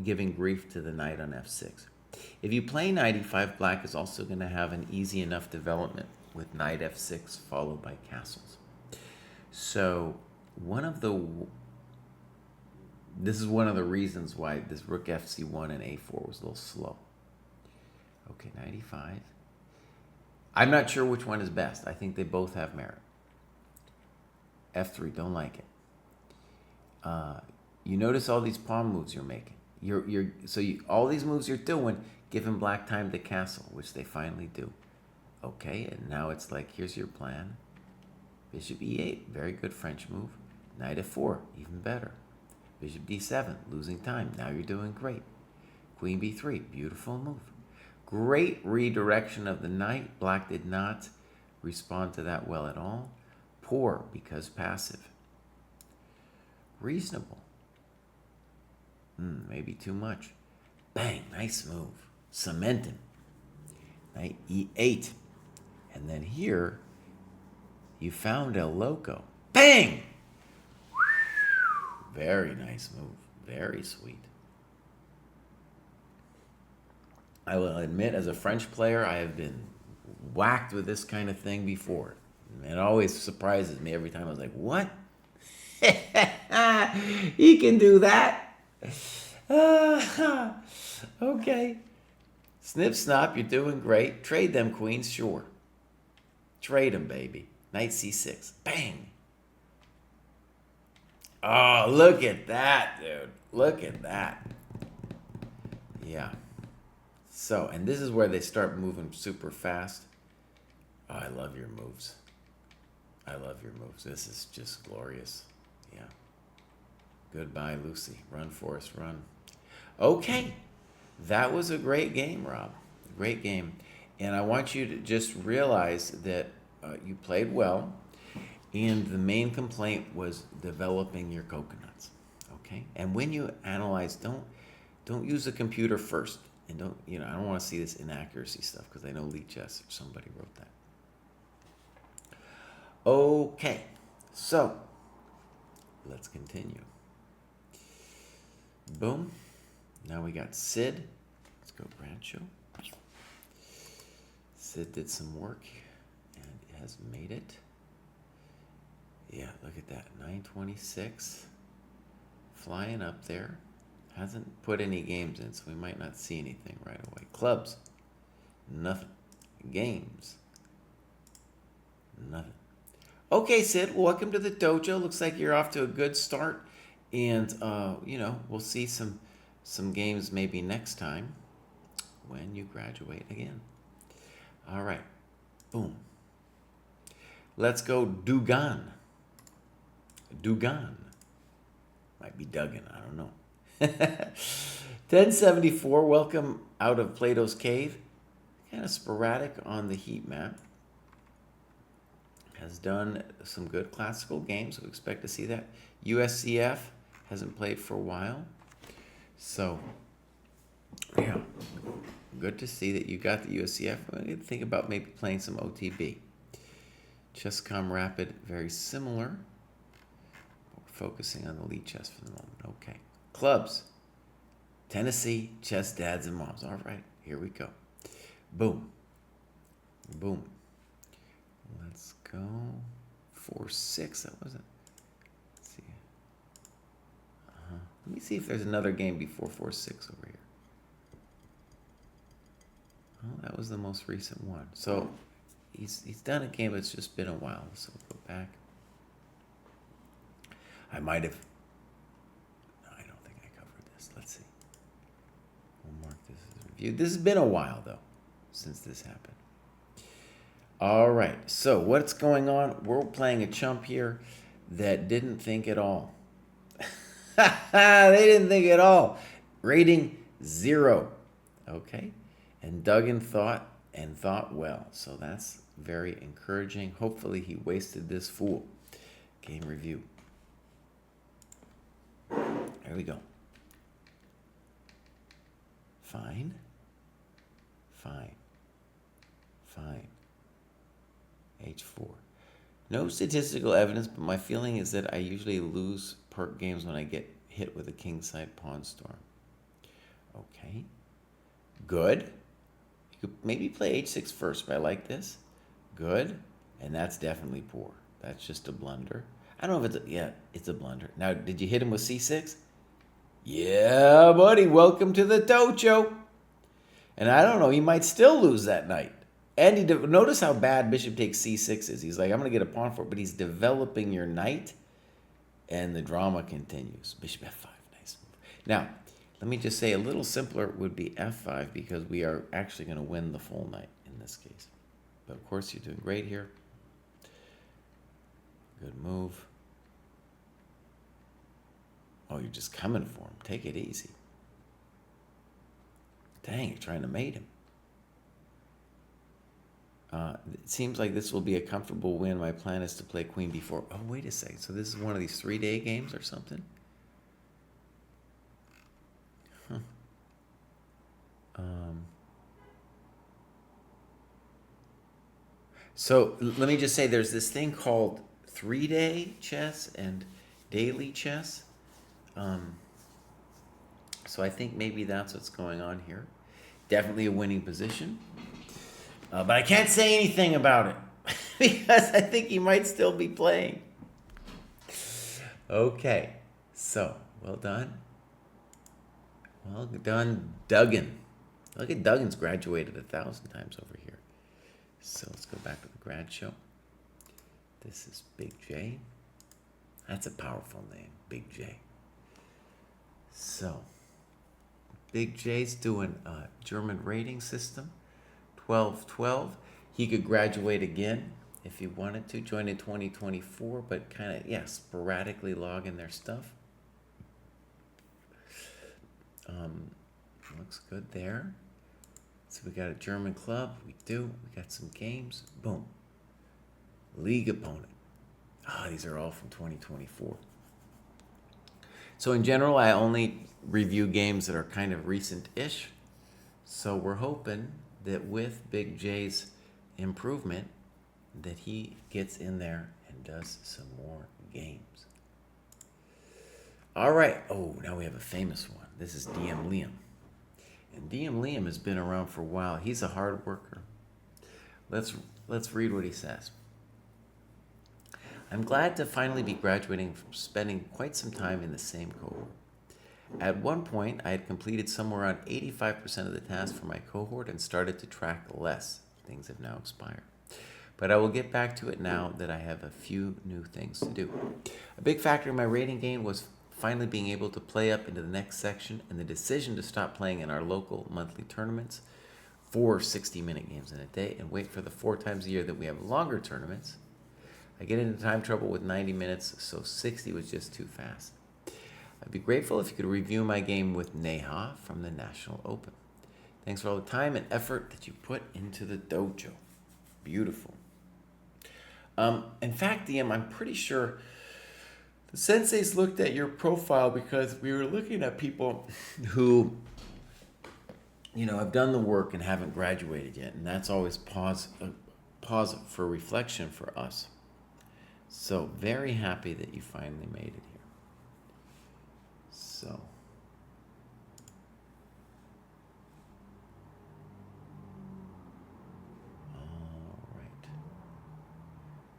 giving grief to the knight on F6. If you play knight E5, black is also going to have an easy enough development with knight F6 followed by castles. So, this is one of the reasons why this rook FC1 and A4 was a little slow. Okay, 95. I'm not sure which one is best. I think they both have merit. F3, don't like it. You notice all these pawn moves you're making. All these moves you're doing, giving black time to castle, which they finally do. Okay, and now it's like, here's your plan. Bishop E8, very good French move. Knight F4, even better. Bishop D7, losing time. Now you're doing great. Queen B3, beautiful move. Great redirection of the knight. Black did not respond to that well at all. Poor because passive. Reasonable. Maybe too much. Bang, nice move. Cement him. Knight E8. And then here, you found El Loco. Bang! Very nice move. Very sweet. I will admit, as a French player, I have been whacked with this kind of thing before. It always surprises me every time. I was like, what? He can do that? Okay. Snip, snop, you're doing great. Trade them queens, sure. Trade them, baby. Knight C6. Bang. Oh, look at that, dude. Look at that. Yeah. So, and this is where they start moving super fast. Oh, I love your moves. I love your moves. This is just glorious. Yeah. Goodbye, Lucy. Run, Forrest, run. Okay. That was a great game, Rob. Great game. And I want you to just realize that you played well. And the main complaint was developing your coconuts, okay? And when you analyze, don't use the computer first, and I don't want to see this inaccuracy stuff because I know Lee Chess or somebody wrote that. Okay, so let's continue. Boom. Now we got Sid. Let's go Rancho. Sid did some work and has made it. Yeah, look at that. 926. Flying up there. Hasn't put any games in, so we might not see anything right away. Clubs. Nothing. Games. Nothing. Okay, Sid, welcome to the dojo. Looks like you're off to a good start. And, we'll see some games maybe next time when you graduate again. All right. Boom. Let's go Dugan. Dugan. Might be Duggan, I don't know. 1074, welcome out of Plato's Cave. Kind of sporadic on the heat map. has done some good classical games. We expect to see that. USCF hasn't played for a while. So, yeah, good to see that you got the USCF. I need to think about maybe playing some OTB. Chess.com Rapid, very similar. We're focusing on the Elite Chess for the moment. Okay. Clubs. Tennessee, Chess Dads and Moms. All right, here we go. Boom. Boom. Let's go. 4-6, that was it. Let's see. Let me see if there's another game before 4-6 over here. Oh, that was the most recent one. So he's done a game, but it's just been a while. So we'll go back. I might have. No, I don't think I covered this. Let's see. We'll mark this as review. This has been a while, though, since this happened. All right. So what's going on? We're playing a chump here that didn't think at all. They didn't think at all. Rating 0. Okay. And Duggan thought and thought well. So that's very encouraging. Hopefully he wasted this fool. Game review. There we go. Fine. Fine. Fine. H4. No statistical evidence, but my feeling is that I usually lose perk games when I get hit with a kingside pawn storm. Okay. Good. You could maybe play H6 first, but I like this. Good. And that's definitely poor. That's just a blunder. I don't know if it's a blunder. Now, did you hit him with C6? Yeah, buddy. Welcome to the dojo. And I don't know. He might still lose that night. And notice how bad bishop takes C6 is. He's like, I'm going to get a pawn for it, but he's developing your knight, and the drama continues. Bishop F5, nice move. Now, let me just say a little simpler would be F5 because we are actually going to win the full knight in this case. But of course, you're doing great here. Good move. Oh, you're just coming for him. Take it easy. Dang, you're trying to mate him. It seems like this will be a comfortable win. My plan is to play queen b4. Oh, wait a second. So this is one of these 3-day games or something? Huh. So let me just say there's this thing called 3-day chess and daily chess. So I think maybe that's what's going on here. Definitely a winning position. But I can't say anything about it because I think he might still be playing. Okay, so well done. Well done, Duggan. Look at Duggan's graduated 1,000 times over here. So let's go back to the grad show. This is Big J. That's a powerful name, Big J. So, Big J's doing a German rating system. 12-12. He could graduate again if he wanted to, join in 2024, but kind of, sporadically log in their stuff. Looks good there. So we got a German club. We do. We got some games. Boom. League opponent. These are all from 2024. So in general, I only review games that are kind of recent-ish. So we're hoping that with Big J's improvement, that he gets in there and does some more games. All right. Oh, now we have a famous one. This is DM Liam. And DM Liam has been around for a while. He's a hard worker. Let's read what he says. I'm glad to finally be graduating from spending quite some time in the same cohort. At one point, I had completed somewhere around 85% of the tasks for my cohort and started to track less. Things have now expired. But I will get back to it now that I have a few new things to do. A big factor in my rating gain was finally being able to play up into the next section and the decision to stop playing in our local monthly tournaments, 4 60-minute games in a day, and wait for the 4 times a year that we have longer tournaments. I get into time trouble with 90 minutes, so 60 was just too fast. I'd be grateful if you could review my game with Neha from the National Open. Thanks for all the time and effort that you put into the dojo. Beautiful. In fact, DM, I'm pretty sure the senseis looked at your profile because we were looking at people who, have done the work and haven't graduated yet, and that's always pause for reflection for us. So very happy that you finally made it here. So. All right.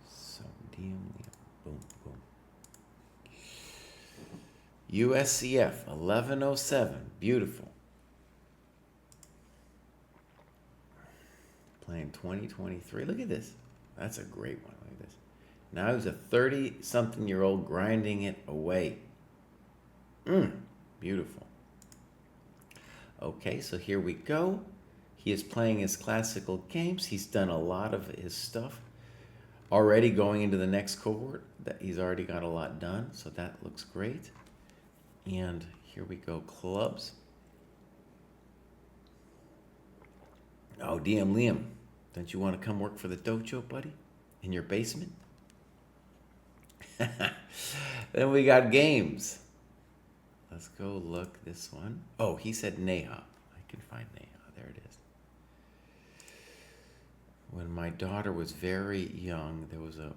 So DM Liam. Boom, boom. USCF 1107. Beautiful. Playing 2023. Look at this. That's a great one. Look at this. Now he's a 30-something-year-old grinding it away. Beautiful. Okay, so here we go. He is playing his classical games. He's done a lot of his stuff. Already going into the next cohort, that he's already got a lot done, so that looks great. And here we go, clubs. Oh, DM Liam, don't you want to come work for the dojo, buddy? In your basement? Then we got games. Let's go look this one. Oh, he said Neha. I can find Neha. There it is. When my daughter was very young, there was a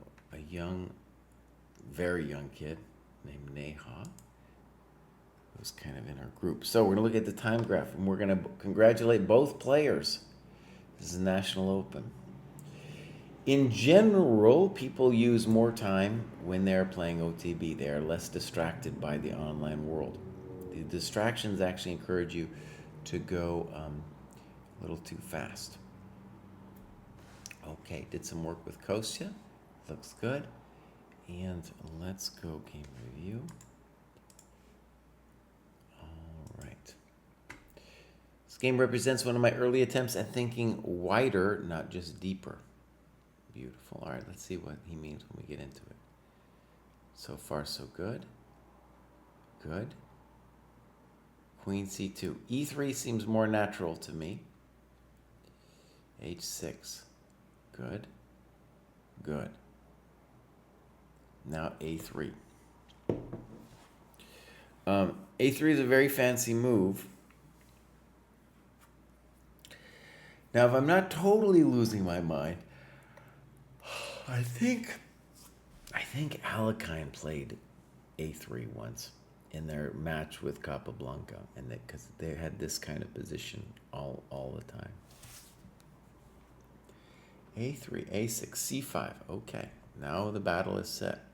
very young kid named Neha. It was kind of in our group. So we're going to look at the time graph, and we're going to congratulate both players. This is the National Open. In general, people use more time when they're playing OTB. They are less distracted by the online world. The distractions actually encourage you to go a little too fast. Okay, did some work with Kostya. Looks good. And let's go game review. All right. This game represents one of my early attempts at thinking wider, not just deeper. Beautiful. All right, let's see what he means when we get into it. So far, so good. Good. Queen C2. E3 seems more natural to me. H6. Good. Good. Now A3. A3 is a very fancy move. Now, if I'm not totally losing my mind, I think Alekhine played A3 once in their match with Capablanca, and because they had this kind of position all the time. A3, A6, C5. Okay, now the battle is set.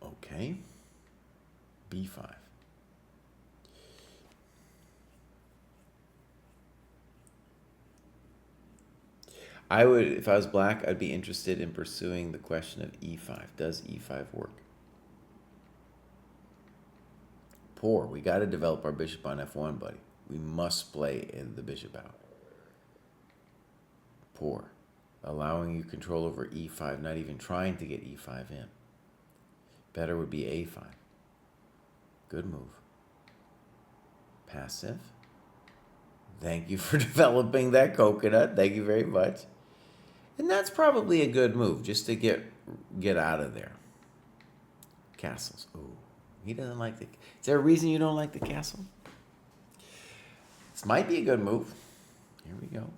Okay, B5. I would, if I was black, I'd be interested in pursuing the question of E5. Does E5 work? Poor. We got to develop our bishop on F1, buddy. We must play the bishop out. Poor. Allowing you control over E5, not even trying to get E5 in. Better would be A5. Good move. Passive. Thank you for developing that coconut. Thank you very much. And that's probably a good move, just to get out of there. Castles. Ooh, he doesn't like the... Is there a reason you don't like the castle? This might be a good move. Here we go.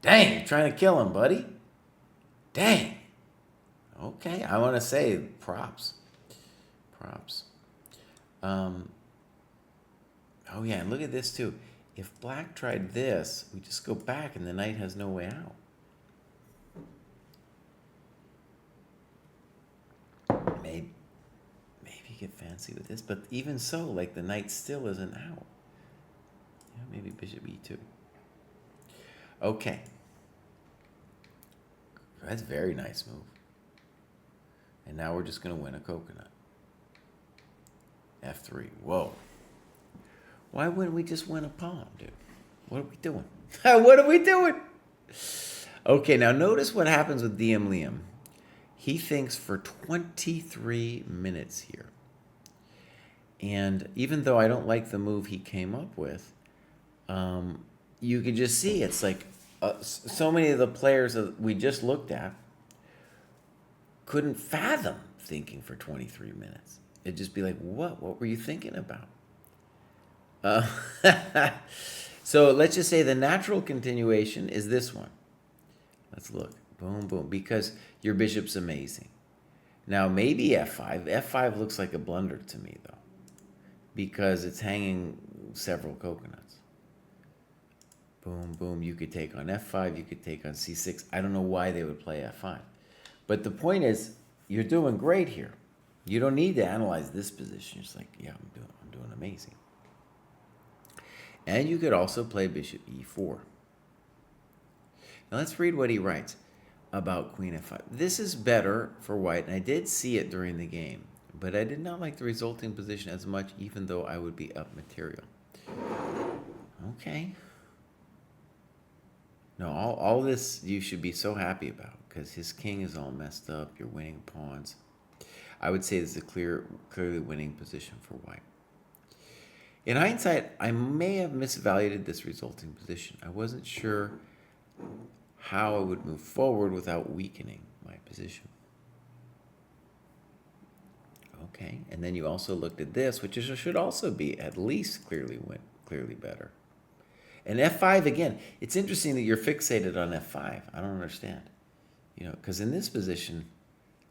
Dang, you're trying to kill him, buddy. Dang. Okay, I want to say props. Props. Oh yeah, and look at this too. If black tried this, we just go back and the knight has no way out. Maybe get fancy with this, but even so, like the knight still isn't out. Yeah, maybe bishop E2. Okay. That's a very nice move. And now we're just going to win a coconut. F3. Whoa. Why wouldn't we just win a pawn, dude? What are we doing? What are we doing? Okay, now notice what happens with DM Liam. He thinks for 23 minutes here. And even though I don't like the move he came up with, you can just see it's like so many of the players that we just looked at couldn't fathom thinking for 23 minutes. It'd just be like, what? What were you thinking about? So let's just say the natural continuation is this one. Let's look. Boom, boom. Because your bishop's amazing. Now, maybe f5. f5 looks like a blunder to me, though, because it's hanging several coconuts. Boom, boom. You could take on f5. You could take on c6. I don't know why they would play f5. But the point is, you're doing great here. You don't need to analyze this position. You're just like, yeah, I'm doing amazing. And you could also play bishop e4. Now let's read what he writes about queen f5. This is better for white, and I did see it during the game, but I did not like the resulting position as much, even though I would be up material. Okay. No, all this you should be so happy about, because his king is all messed up. You're winning pawns. I would say this is a clearly winning position for white. In hindsight, I may have misvalued this resulting position. I wasn't sure how I would move forward without weakening my position. Okay, and then you also looked at this, which should also be at least clearly better. And f5, again, it's interesting that you're fixated on f5. I don't understand. Because in this position,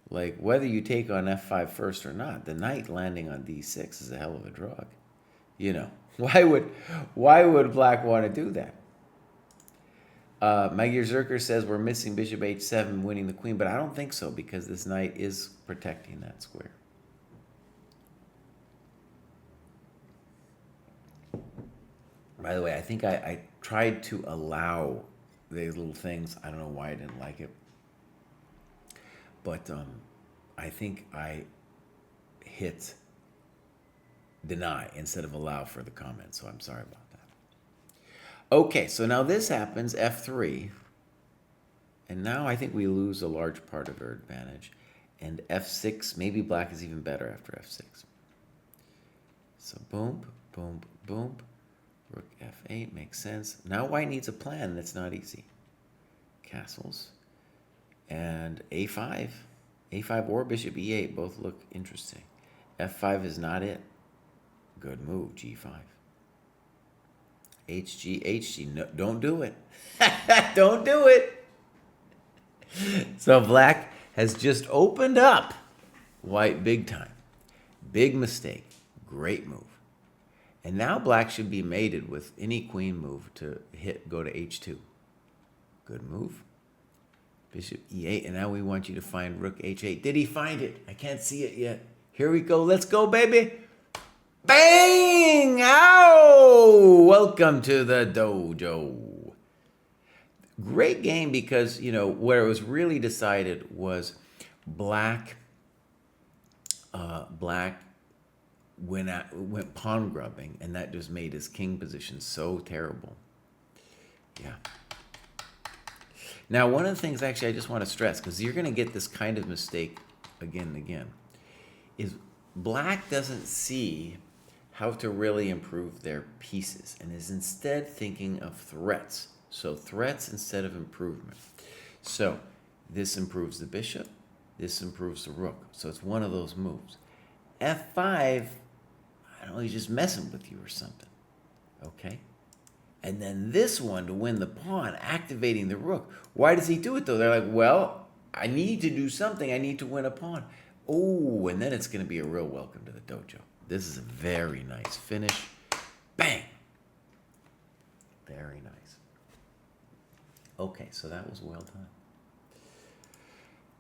like whether you take on f5 first or not, the knight landing on d6 is a hell of a drug. Why would black want to do that? Magyar Zerker says we're missing bishop h7, winning the queen, but I don't think so, because this knight is protecting that square. By the way, I think I tried to allow these little things. I don't know why I didn't like it. But I think I hit deny instead of allow for the comment, so I'm sorry about that. Okay, so now this happens, f3, and now I think we lose a large part of our advantage. And f6, maybe black is even better after f6. So boom, boom, boom. Rook f8 makes sense. Now white needs a plan that's not easy. Castles. And a5. a5 or bishop e8 both look interesting. f5 is not it. Good move, g5. hg, hg. No, don't do it. Don't do it. So black has just opened up white big time. Big mistake. Great move. And now black should be mated with any queen move to go to h2. Good move. Bishop e8, and now we want you to find rook h8. Did he find it? I can't see it yet. Here we go. Let's go, baby. Bang! Ow! Welcome to the dojo. Great game because, where it was really decided was black went pawn grubbing, and that just made his king position so terrible. Yeah. Now, one of the things actually I just want to stress, because you're going to get this kind of mistake again and again, is black doesn't see how to really improve their pieces and is instead thinking of threats. So threats instead of improvement. So this improves the bishop. This improves the rook. So it's one of those moves. f5, I don't know, he's just messing with you or something. Okay? And then this one to win the pawn, activating the rook. Why does he do it, though? They're like, well, I need to do something. I need to win a pawn. Oh, and then it's going to be a real welcome to the dojo. This is a very nice finish. Bang! Very nice. Okay, so that was well done.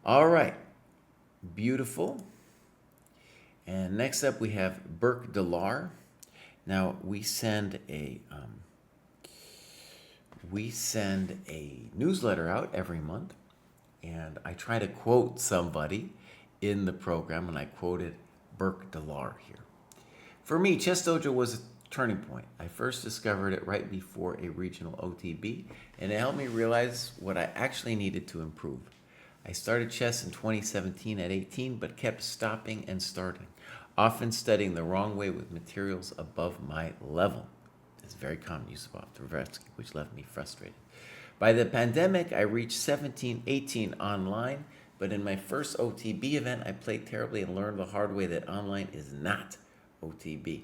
All right. Beautiful. And next up we have Burke Delar. Now we send a newsletter out every month, and I try to quote somebody in the program, and I quoted Burke Delar here. For me, Chess Dojo was a turning point. I first discovered it right before a regional OTB, and it helped me realize what I actually needed to improve. I started chess in 2017 at 18, but kept stopping and starting, often studying the wrong way with materials above my level. It's very common use of Kavutskiy, which left me frustrated. By the pandemic, I reached 17, 18 online, but in my first OTB event, I played terribly and learned the hard way that online is not OTB.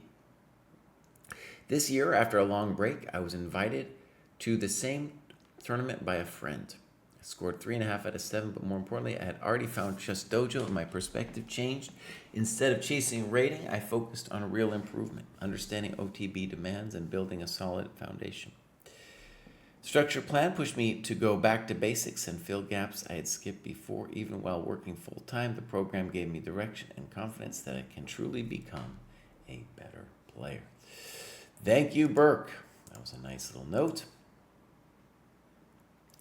This year, after a long break, I was invited to the same tournament by a friend. I scored 3.5 out of 7, but more importantly, I had already found ChessDojo and my perspective changed. Instead of chasing rating, I focused on real improvement, understanding OTB demands, and building a solid foundation. Structured plan pushed me to go back to basics and fill gaps I had skipped before. Even while working full-time, the program gave me direction and confidence that I can truly become a better player. Thank you, Burke. That was a nice little note.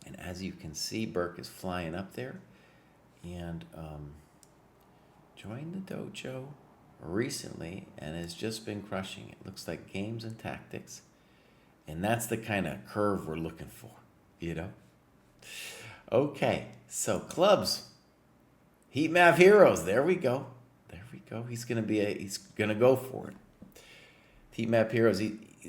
And as you can see, Burke is flying up there. And joined the dojo recently and has just been crushing it. Looks like games and tactics. And that's the kind of curve we're looking for, you know? Okay, so clubs. Heat map heroes. There we go. There we go. He's gonna go for it. Heat map heroes.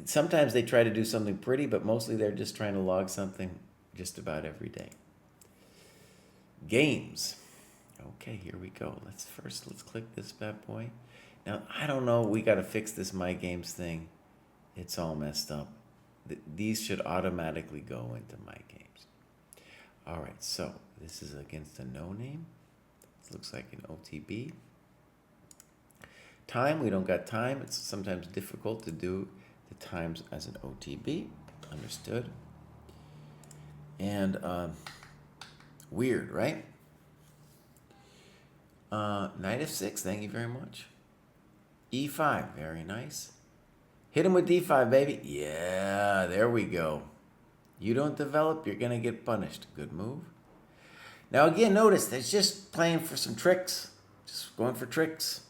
Sometimes they try to do something pretty, but mostly they're just trying to log something just about every day. Games. Okay, here we go. Let's click this bad boy. Now, I don't know. We got to fix this My Games thing. It's all messed up. These should automatically go into My Games. All right, so this is against a no-name. This looks like an OTB. Time, we don't got time. It's sometimes difficult to do the times as an OTB. Understood. And weird, right? Knight f6, thank you very much. E5, very nice. Hit him with d5, baby. Yeah, there we go. You don't develop, you're going to get punished. Good move. Now, again, notice that's just playing for some tricks. Just going for tricks.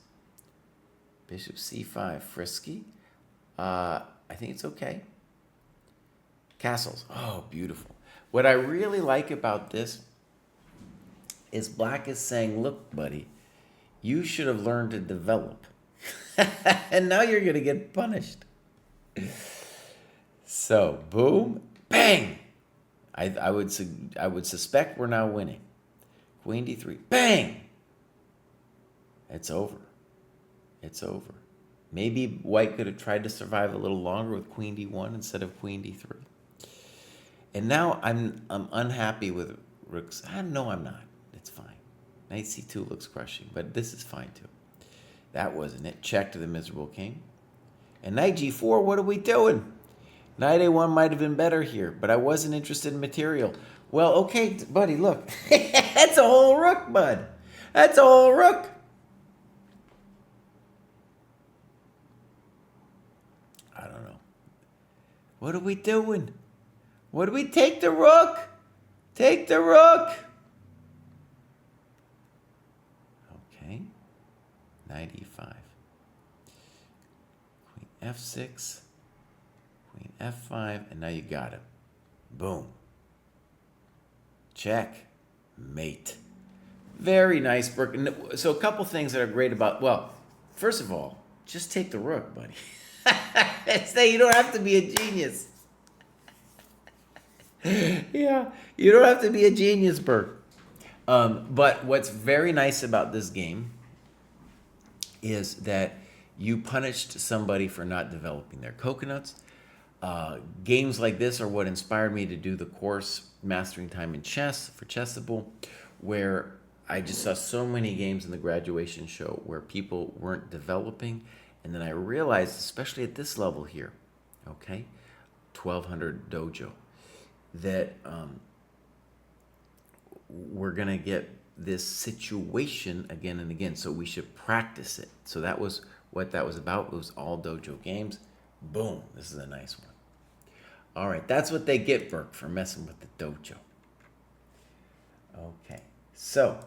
Bishop c5, frisky. I think it's okay. Castles. Oh, beautiful. What I really like about this is Black is saying, look, buddy, you should have learned to develop. And now you're going to get punished. So, boom, bang. I would suspect we're now winning. Queen d3, bang. It's over. It's over. Maybe White could have tried to survive a little longer with Queen d1 instead of Queen d3. And now I'm unhappy with rooks. No, I'm not. It's fine. Knight c2 looks crushing, but this is fine too. That wasn't it. Check to the miserable king. And knight g4, what are we doing? Knight a1 might have been better here, but I wasn't interested in material. Well, okay, buddy, look. That's a whole rook, bud. That's a whole rook. I don't know. What are we doing? What do we take the rook? Take the rook. Okay. Knight e5. Queen f6. Queen f5. And now you got it. Boom. Check. Mate. Very nice, Burke. So a couple things that are great about, well, first of all, just take the rook, buddy. You don't have to be a genius. Yeah, you don't have to be a genius, Burke. But what's very nice about this game is that you punished somebody for not developing their coconuts. Games like this are what inspired me to do the course Mastering Time in Chess for Chessable, where I just saw so many games in the graduation show where people weren't developing. And then I realized, especially at this level here, okay, 1200 dojo, that we're going to get this situation again and again. So we should practice it. So that was what that was about. It was all dojo games. Boom. This is a nice one. All right. That's what they get, Burke, for messing with the dojo. Okay. So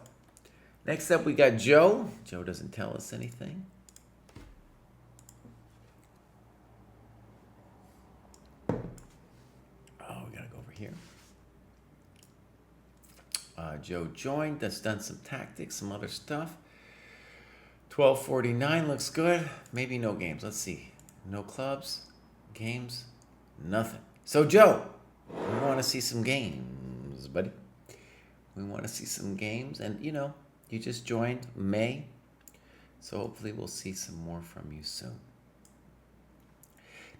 next up, we got Joe. Joe doesn't tell us anything. Here. Joe joined, that's done some tactics, some other stuff. 1249 looks good. Maybe no games. Let's see. No clubs, games, nothing. So Joe, We want to see some games, buddy. We want to see some games. And, you just joined May. So hopefully we'll see some more from you soon.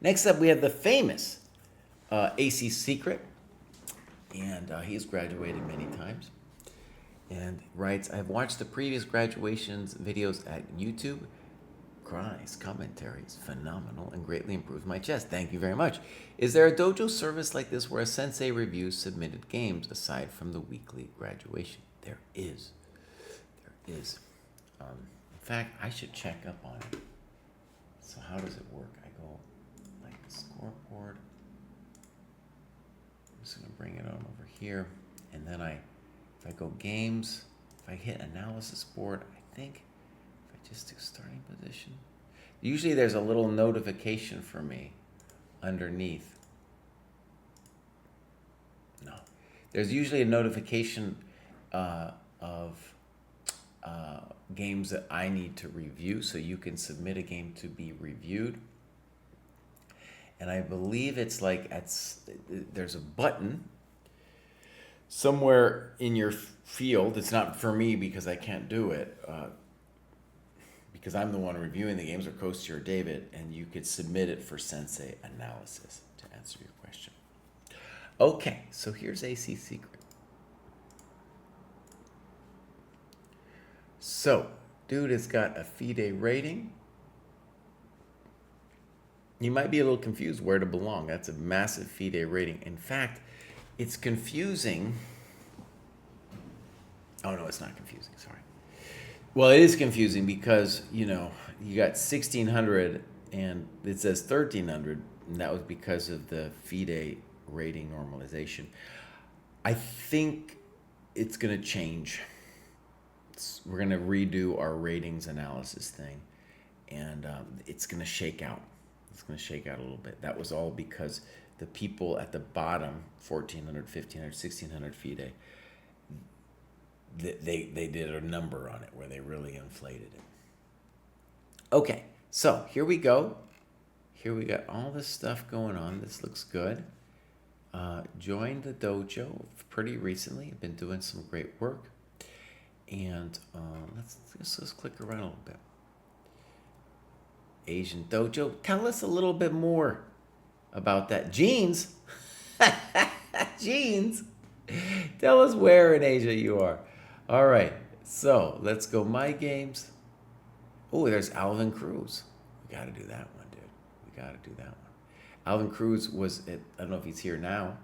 Next up, we have the famous AC Secret. And he's graduated many times. And writes, I've watched the previous graduations videos at YouTube. Krai's commentary is phenomenal and greatly improves my chess. Thank you very much. Is there a dojo service like this where a sensei reviews submitted games aside from the weekly graduation? There is. There is. In fact, I should check up on it. So how does it work? I go like the scoreboard. I'm just going to bring it on over here. And then if I go games, if I hit analysis board, I think just do starting position. Usually there's a little notification for me underneath. No. There's usually a notification of games that I need to review, so you can submit a game to be reviewed. And I believe it's like there's a button somewhere in your field. It's not for me because I can't do it. Because I'm the one reviewing the games, or Kostya or David, and you could submit it for sensei analysis to answer your question. Okay, so here's AC Secret. So, dude has got a FIDE rating. You might be a little confused where to belong. That's a massive FIDE rating. In fact, it's confusing. Oh, no, it's not confusing. Sorry. Well, it is confusing because, you got 1,600 and it says 1,300, and that was because of the FIDE rating normalization. I think it's going to change. We're going to redo our ratings analysis thing, and it's going to shake out. It's going to shake out a little bit. That was all because the people at the bottom, 1,400, 1,500, 1,600 FIDE, they did a number on it where they really inflated it. Okay, so here we go. Here we got all this stuff going on. This looks good. Joined the dojo pretty recently. I've been doing some great work. And let's click around a little bit. Asian dojo. Tell us a little bit more about that. Jeans. Jeans. Tell us where in Asia you are. All right, so let's go my games. Oh, there's Alvin Cruz. We got to do that one, dude. We got to do that one. Alvin Cruz was, I don't know if he's here now,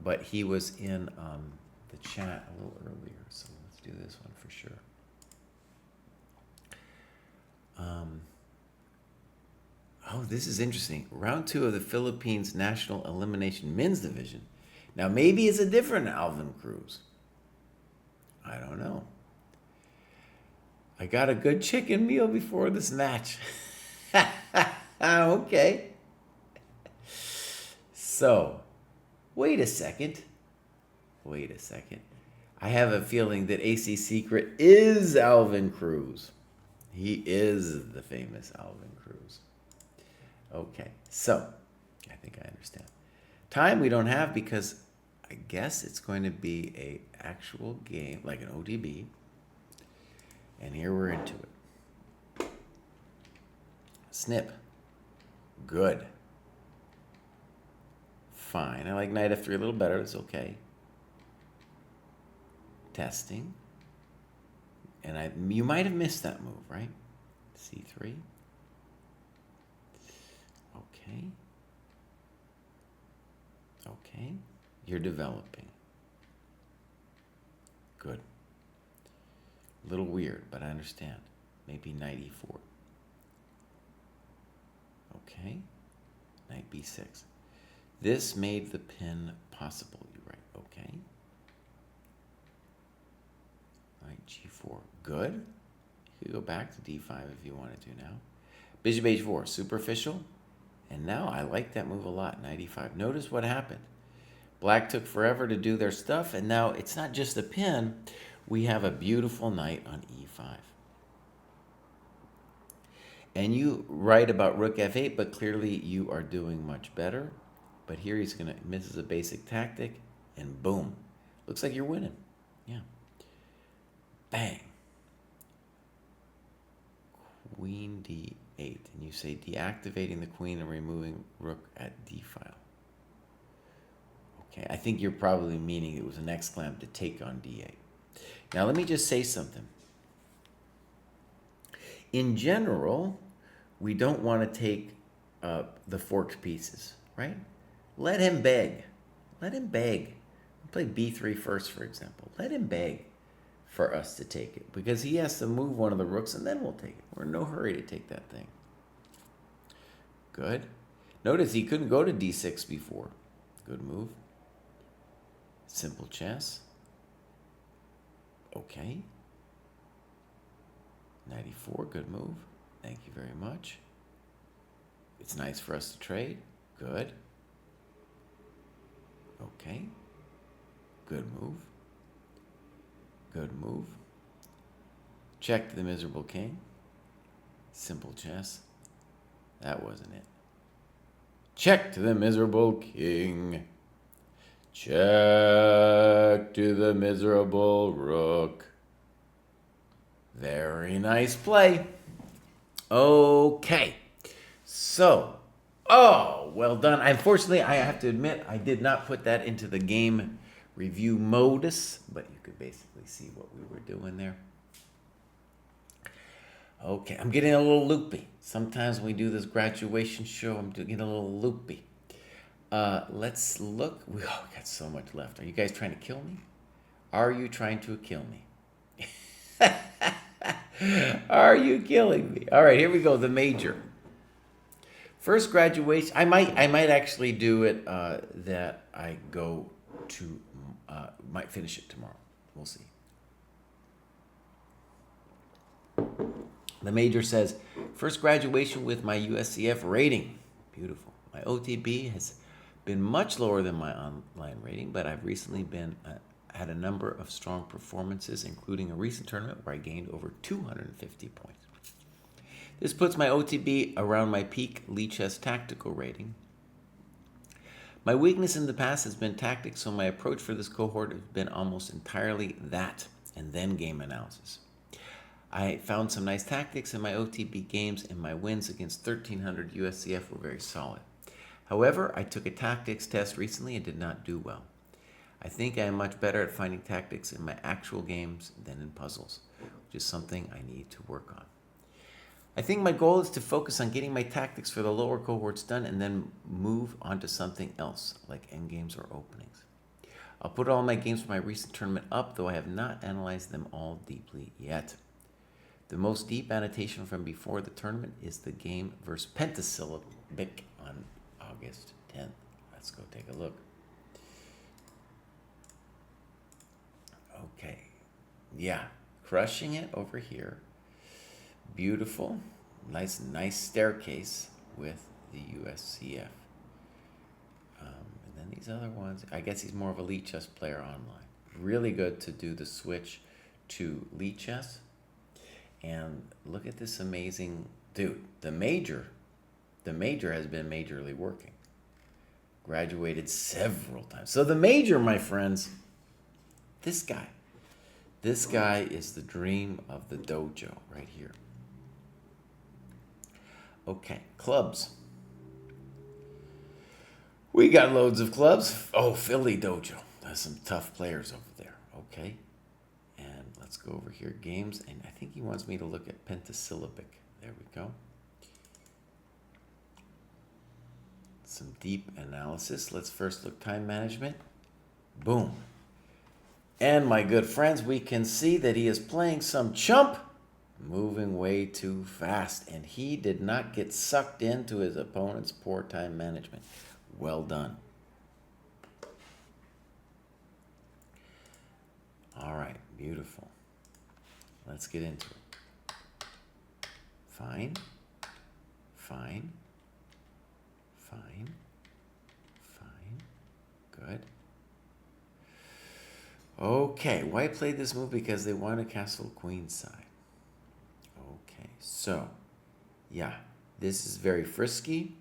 but he was in the chat a little earlier. So let's do this one for sure. Oh, this is interesting. Round 2 of the Philippines National Elimination Men's Division. Now, maybe it's a different Alvin Cruz. I don't know. I got a good chicken meal before this match. Okay. So, wait a second. I have a feeling that AC Secret is Alvin Cruz. He is the famous Alvin Cruz. Okay, so I think I understand. Time we don't have because I guess it's going to be a actual game, like an ODB. And here we're into it. Snip. Good. Fine. I like knight f3 a little better. It's okay. Testing. And you might have missed that move, right? c3. Okay. Okay. You're developing. Good. A little weird, but I understand. Maybe knight e4. Okay. Knight b6. This made the pin possible, you right? Okay. Knight g4. Good. You could go back to d5 if you wanted to now. Bishop h4. Superficial. And now I like that move a lot. Knight e5. Notice what happened. Black took forever to do their stuff, and now it's not just a pin. We have a beautiful knight on e5. And you write about rook f8, but clearly you are doing much better. But here he's going to misses a basic tactic, and boom. Looks like you're winning. Yeah. Bang. Queen d8. And you say deactivating the queen and removing rook at d file. Okay, I think you're probably meaning it was an exclam to take on d8. Now let me just say something. In general, we don't want to take the forked pieces, right? Let him beg. Let him beg. Play b3 first, for example. Let him beg for us to take it, because he has to move one of the rooks and then we'll take it. We're in no hurry to take that thing. Good. Notice he couldn't go to d6 before. Good move. Simple chess. Okay. 94, good move. Thank you very much. It's nice for us to trade. Good. Okay. Good move. Good move. Check to the miserable king. Simple chess. That wasn't it. Check to the miserable king. Check to the miserable rook. Very nice play. Okay. So, well done. Unfortunately, I have to admit, I did not put that into the game review modus, but you could basically see what we were doing there. Okay, I'm getting a little loopy. Sometimes when we do this graduation show, I'm getting a little loopy. Let's look. We got so much left. Are you guys trying to kill me? Are you trying to kill me? Are you killing me? All right, here we go. The major. First graduation. I might actually do it that I go to. Might finish it tomorrow. We'll see. The major says, first graduation with my USCF rating. Beautiful. My OTB has been much lower than my online rating, but I've recently had a number of strong performances, including a recent tournament where I gained over 250 points. This puts my OTB around my peak Lichess tactical rating. My weakness in the past has been tactics, so my approach for this cohort has been almost entirely that, and then game analysis. I found some nice tactics in my OTB games, and my wins against 1300 USCF were very solid. However, I took a tactics test recently and did not do well. I think I am much better at finding tactics in my actual games than in puzzles, which is something I need to work on. I think my goal is to focus on getting my tactics for the lower cohorts done and then move on to something else, like endgames or openings. I'll put all my games from my recent tournament up, though I have not analyzed them all deeply yet. The most deep annotation from before the tournament is the game versus Pentasyllabic on August 10th. Let's go take a look. Okay. Yeah, crushing it over here. Beautiful. Nice staircase with the USCF. And then these other ones, I guess he's more of a Lichess player online. Really good to do the switch to Lichess. And look at this amazing, dude, the major has been majorly working. Graduated several times. So the major, my friends, this guy is the dream of the dojo right here. Okay, clubs. We got loads of clubs. Oh, Philly Dojo. There's some tough players over there. Okay. And let's go over here. Games. And I think he wants me to look at Pentasyllabic. There we go. Some deep analysis. Let's first look time management. Boom. And my good friends, we can see that he is playing some chump. Moving way too fast, and he did not get sucked into his opponent's poor time management. Well done. All right, beautiful. Let's get into it. Fine. Good. Okay, white played this move because they wanted castle queenside. Okay, so, yeah, this is very frisky,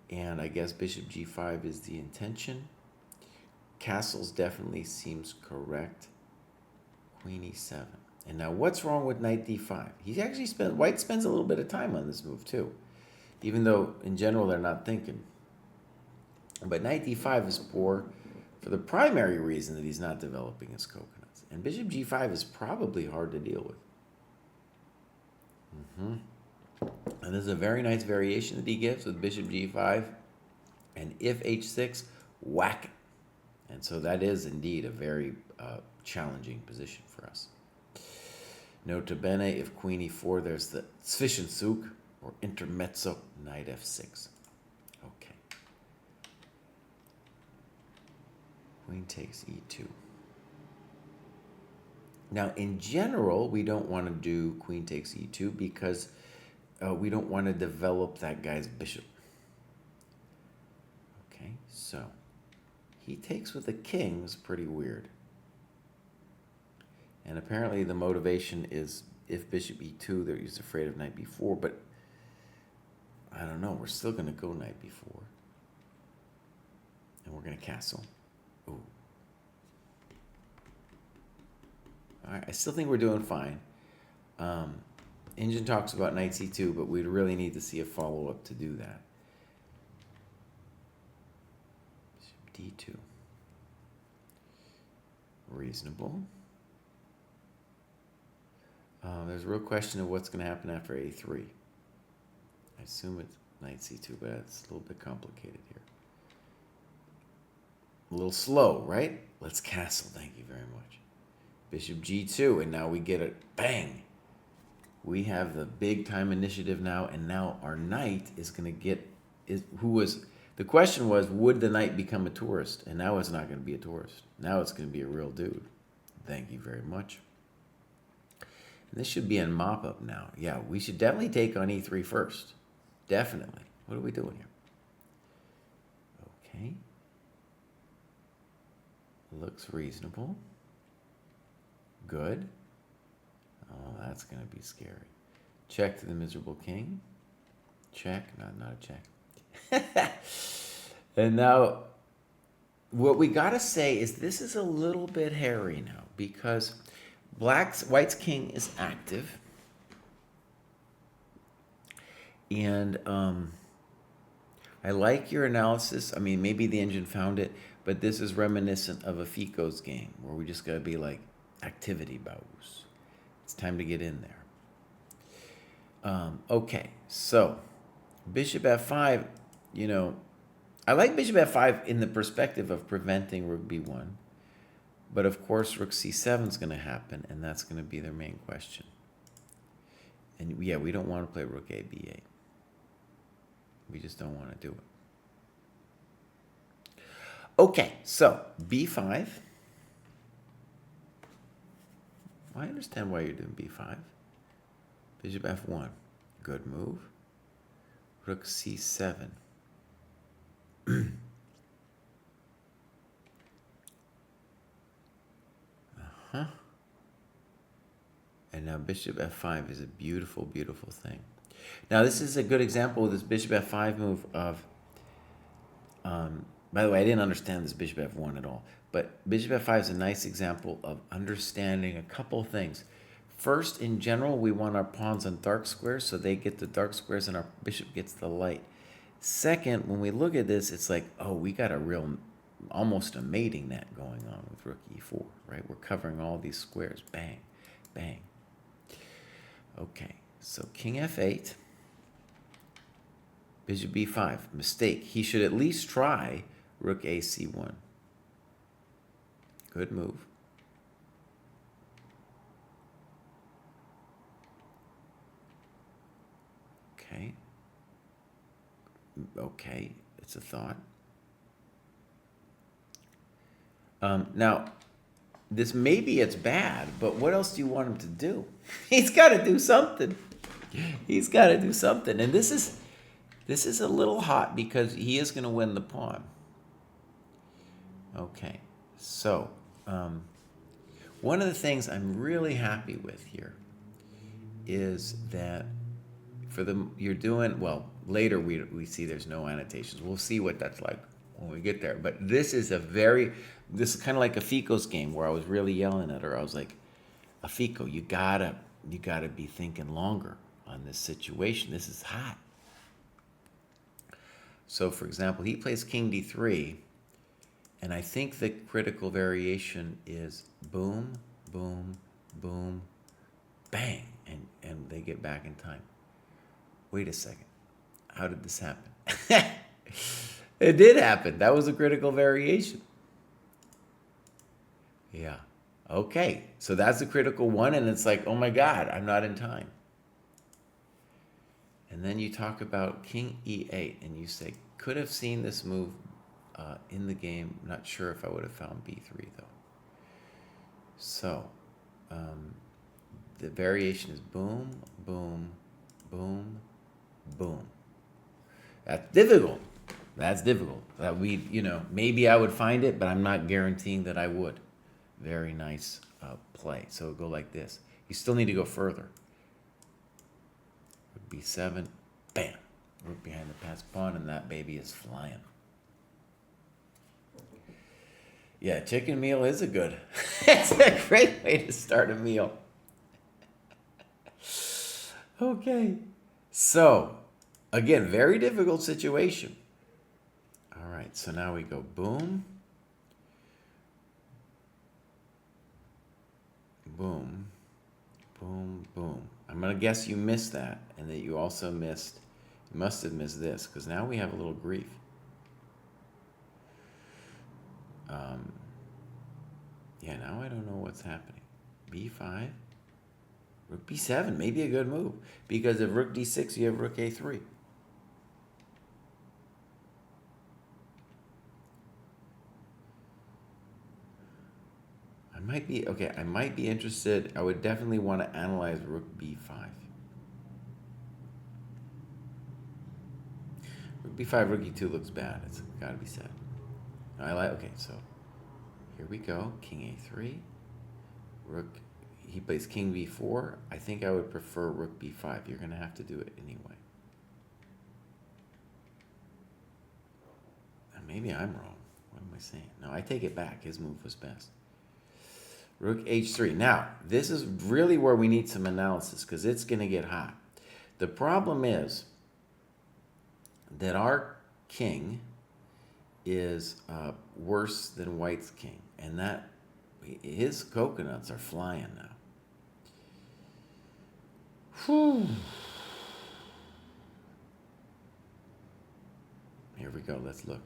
And I guess bishop g5 is the intention. Castles definitely seems correct. Queen e7. And now what's wrong with knight d5? White spends a little bit of time on this move too, even though in general they're not thinking. But knight d5 is poor for the primary reason that he's not developing his coconuts. And bishop g5 is probably hard to deal with. And there's a very nice variation that he gives with bishop g5. And if h6, whack it. And so that is indeed a very challenging position for us. Nota bene, if queen e4, there's the Zwischenzug, or intermezzo, knight f6. Okay. Queen takes e2. Now, in general, we don't want to do queen takes e2 because we don't want to develop that guy's bishop. Okay, so he takes with the king is pretty weird. And apparently the motivation is if bishop e2, he's afraid of knight b4, but I don't know. We're still going to go knight b4. And we're going to castle. Ooh. All right, I still think we're doing fine. Engine talks about knight c2, but we'd really need to see a follow-up to do that. Bishop d2. Reasonable. There's a real question of what's going to happen after a3. I assume it's knight c2, but it's a little bit complicated here. A little slow, right? Let's castle. Thank you very much. Bishop g2, and now we get it. Bang! We have the big time initiative now, and now our knight is going to get... The question was, would the knight become a tourist? And now it's not going to be a tourist. Now it's going to be a real dude. Thank you very much. And this should be in mop-up now. Yeah, we should definitely take on e3 first. Definitely. What are we doing here? Okay. Looks reasonable. Good. Oh, that's going to be scary. Check to the miserable king. Check. Not a check. And now, what we got to say is this is a little bit hairy now because White's king is active. And I like your analysis. I mean, maybe the engine found it, but this is reminiscent of a Fico's game where we just got to be like activity bows. It's time to get in there. Okay, so bishop f5, I like bishop f5 in the perspective of preventing rook b1. But of course, rook c7 is going to happen, and that's going to be their main question. And yeah, we don't want to play rook a, b8. We just don't want to do it. Okay, so b5. I understand why you're doing b5. Bishop f1. Good move. Rook c7. And now bishop f5 is a beautiful, beautiful thing. Now this is a good example of this bishop f5 move of, by the way, I didn't understand this bishop f1 at all, but bishop f5 is a nice example of understanding a couple things. First, in general, we want our pawns on dark squares, so they get the dark squares and our bishop gets the light. Second, when we look at this, it's like, oh, we got a real, almost a mating net going on with rook e4, right? We're covering all these squares. Bang, bang. Okay, so king f8, bishop b5. Mistake. He should at least try rook a c1. Good move. Okay. Okay, it's a thought. Now, maybe it's bad, but what else do you want him to do? He's got to do something. He's got to do something. And this is a little hot because he is going to win the pawn. Okay, so one of the things I'm really happy with here is that for the, you're doing, well, later we see there's no annotations. We'll see what that's like when we get there. But this is this is kind of like a Fico's game where I was really yelling at her. I was like, Fico, you gotta be thinking longer on this situation. This is hot. So for example, he plays king d3, and I think the critical variation is boom, boom, boom, bang, and they get back in time. Wait a second. How did this happen? It did happen. That was a critical variation. Yeah. Okay. So that's a critical one, and it's like, oh my God, I'm not in time. And then you talk about king e8, and you say, could have seen this move in the game. Not sure if I would have found b3, though. So the variation is boom, boom, boom, boom. That's difficult. That's difficult. That maybe I would find it, but I'm not guaranteeing that I would. Very nice play. So go like this. You still need to go further. Rook b7, bam. Rook behind the passed pawn, and that baby is flying. Yeah, chicken meal is a good. It's a great way to start a meal. Okay. So, again, very difficult situation. All right, so now we go boom, boom, boom, boom. I'm going to guess you missed that, and that you also must have missed this, because now we have a little grief. Yeah, now I don't know what's happening. b5, rook b7, maybe a good move, because if rook d6, you have rook a3. I might be interested. I would definitely want to analyze rook b5. Rook b5, rook e2 looks bad. It's got to be said. Okay, so here we go. King a3. Rook, he plays king b4. I think I would prefer rook b5. You're going to have to do it anyway. And maybe I'm wrong. What am I saying? No, I take it back. His move was best. Rook h3. Now, this is really where we need some analysis, because it's going to get hot. The problem is that our king is worse than white's king, and that his coconuts are flying now. Whew. Here we go. Let's look.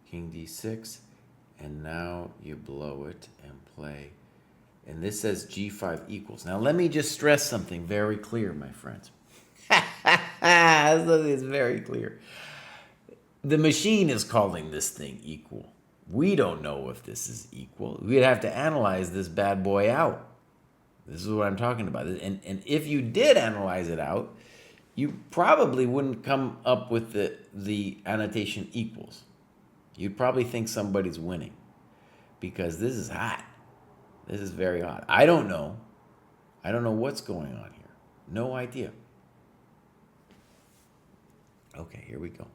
King d6. And now you blow it and play. And this says g5 equals. Now let me just stress something very clear, my friends. This is very clear. The machine is calling this thing equal. We don't know if this is equal. We'd have to analyze this bad boy out. This is what I'm talking about. And if you did analyze it out, you probably wouldn't come up with the annotation equals. You'd probably think somebody's winning, because this is hot. This is very hot. I don't know. I don't know what's going on here. No idea. Okay, here we go.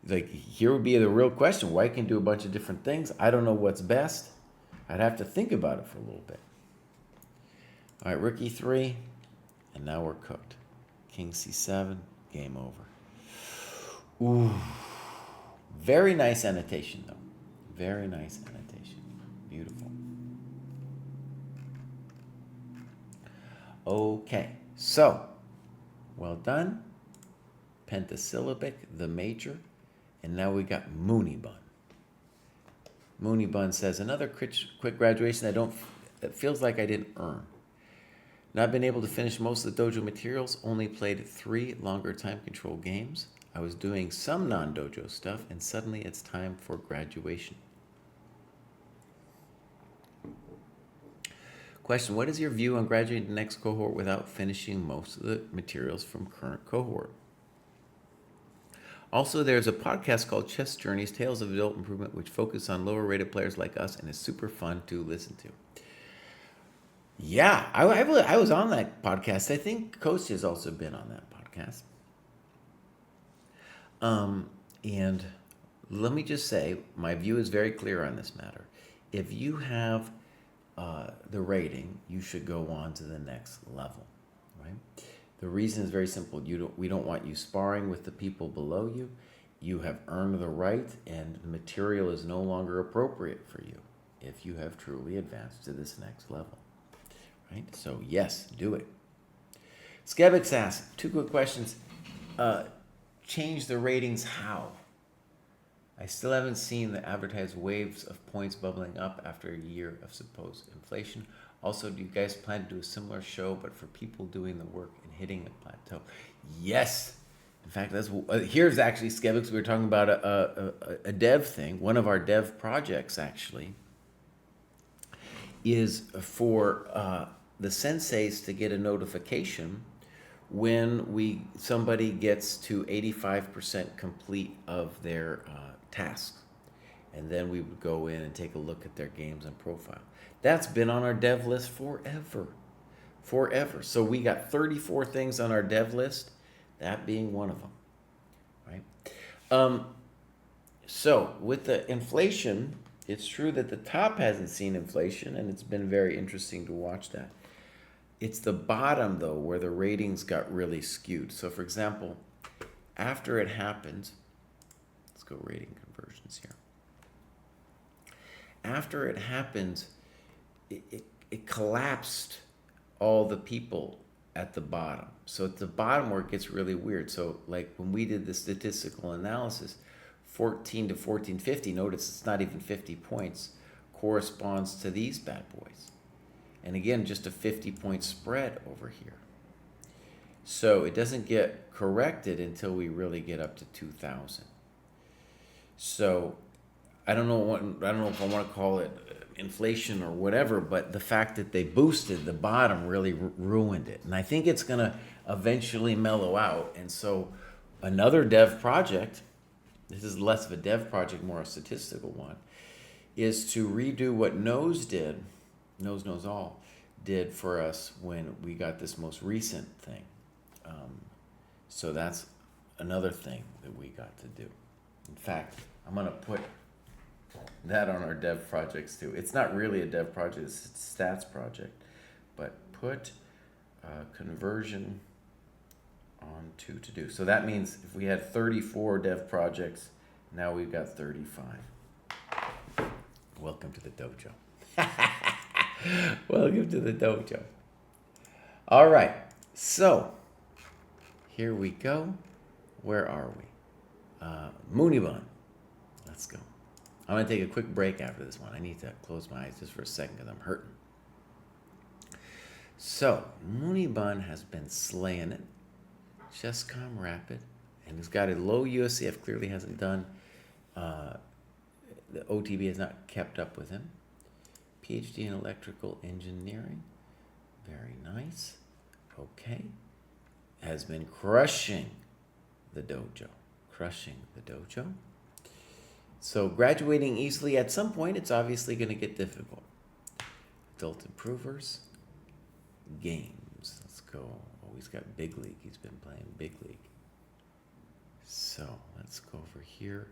Like, here would be the real question. White can do a bunch of different things. I don't know what's best. I'd have to think about it for a little bit. All right, rook e3, and now we're cooked. King c7, game over. Ooh. Very nice annotation, though. Very nice annotation. Beautiful. Okay, so, well done. Pentasyllabic, the major. And now we got Mooney Bun. Mooney Bun says, another quick graduation that feels like I didn't earn. Not been able to finish most of the dojo materials, only played 3 longer time control games. I was doing some non-dojo stuff, and suddenly it's time for graduation. Question, what is your view on graduating the next cohort without finishing most of the materials from current cohort? Also, there's a podcast called Chess Journeys, Tales of Adult Improvement, which focus on lower-rated players like us and is super fun to listen to. Yeah, I was on that podcast. I think Kostya has also been on that podcast. And let me just say, my view is very clear on this matter. If you have the rating, you should go on to the next level, right? The reason is very simple. We don't want you sparring with the people below you. You have earned the right, and the material is no longer appropriate for you if you have truly advanced to this next level, right? So yes, do it. Skevix asks, two quick questions. Change the ratings how? I still haven't seen the advertised waves of points bubbling up after a year of supposed inflation. Also, do you guys plan to do a similar show, but for people doing the work and hitting a plateau? Yes. In fact, that's here's actually Skevix. We were talking about a dev thing. One of our dev projects actually is for the senseis to get a notification when somebody gets to 85% complete of their tasks. And then we would go in and take a look at their games and profile. That's been on our dev list forever. So we got 34 things on our dev list, that being one of them, right? So with the inflation, it's true that the top hasn't seen inflation, and it's been very interesting to watch that. It's the bottom, though, where the ratings got really skewed. So, for example, after it happened, let's go rating conversions here. After it happened, it collapsed all the people at the bottom. So at the bottom where it gets really weird. So like when we did the statistical analysis, 14 to 1450, notice it's not even 50 points, corresponds to these bad boys. And again, just a 50-point spread over here. So it doesn't get corrected until we really get up to 2000. So I don't know if I want to call it inflation or whatever, but the fact that they boosted the bottom really ruined it. And I think it's going to eventually mellow out. And so another dev project, this is less of a dev project, more a statistical one, is to redo what Knows Knows All did for us when we got this most recent thing. So that's another thing that we got to do. In fact, I'm going to put that on our dev projects too. It's not really a dev project, it's a stats project, but put conversion on to do. So that means if we had 34 dev projects, now we've got 35. Welcome to the dojo. Welcome to the dojo. All right, so here we go. Where are we? Moonibun. Let's go. I'm going to take a quick break after this one. I need to close my eyes just for a second because I'm hurting. So, Moonibun has been slaying it. Chesscom Rapid. And he's got a low USCF. Clearly hasn't done. The OTB has not kept up with him. PhD in electrical engineering. Very nice. Okay. Has been crushing the dojo. So graduating easily, at some point, it's obviously going to get difficult. Adult Improvers. Games. Let's go. Oh, he's got Big League. He's been playing Big League. So let's go over here.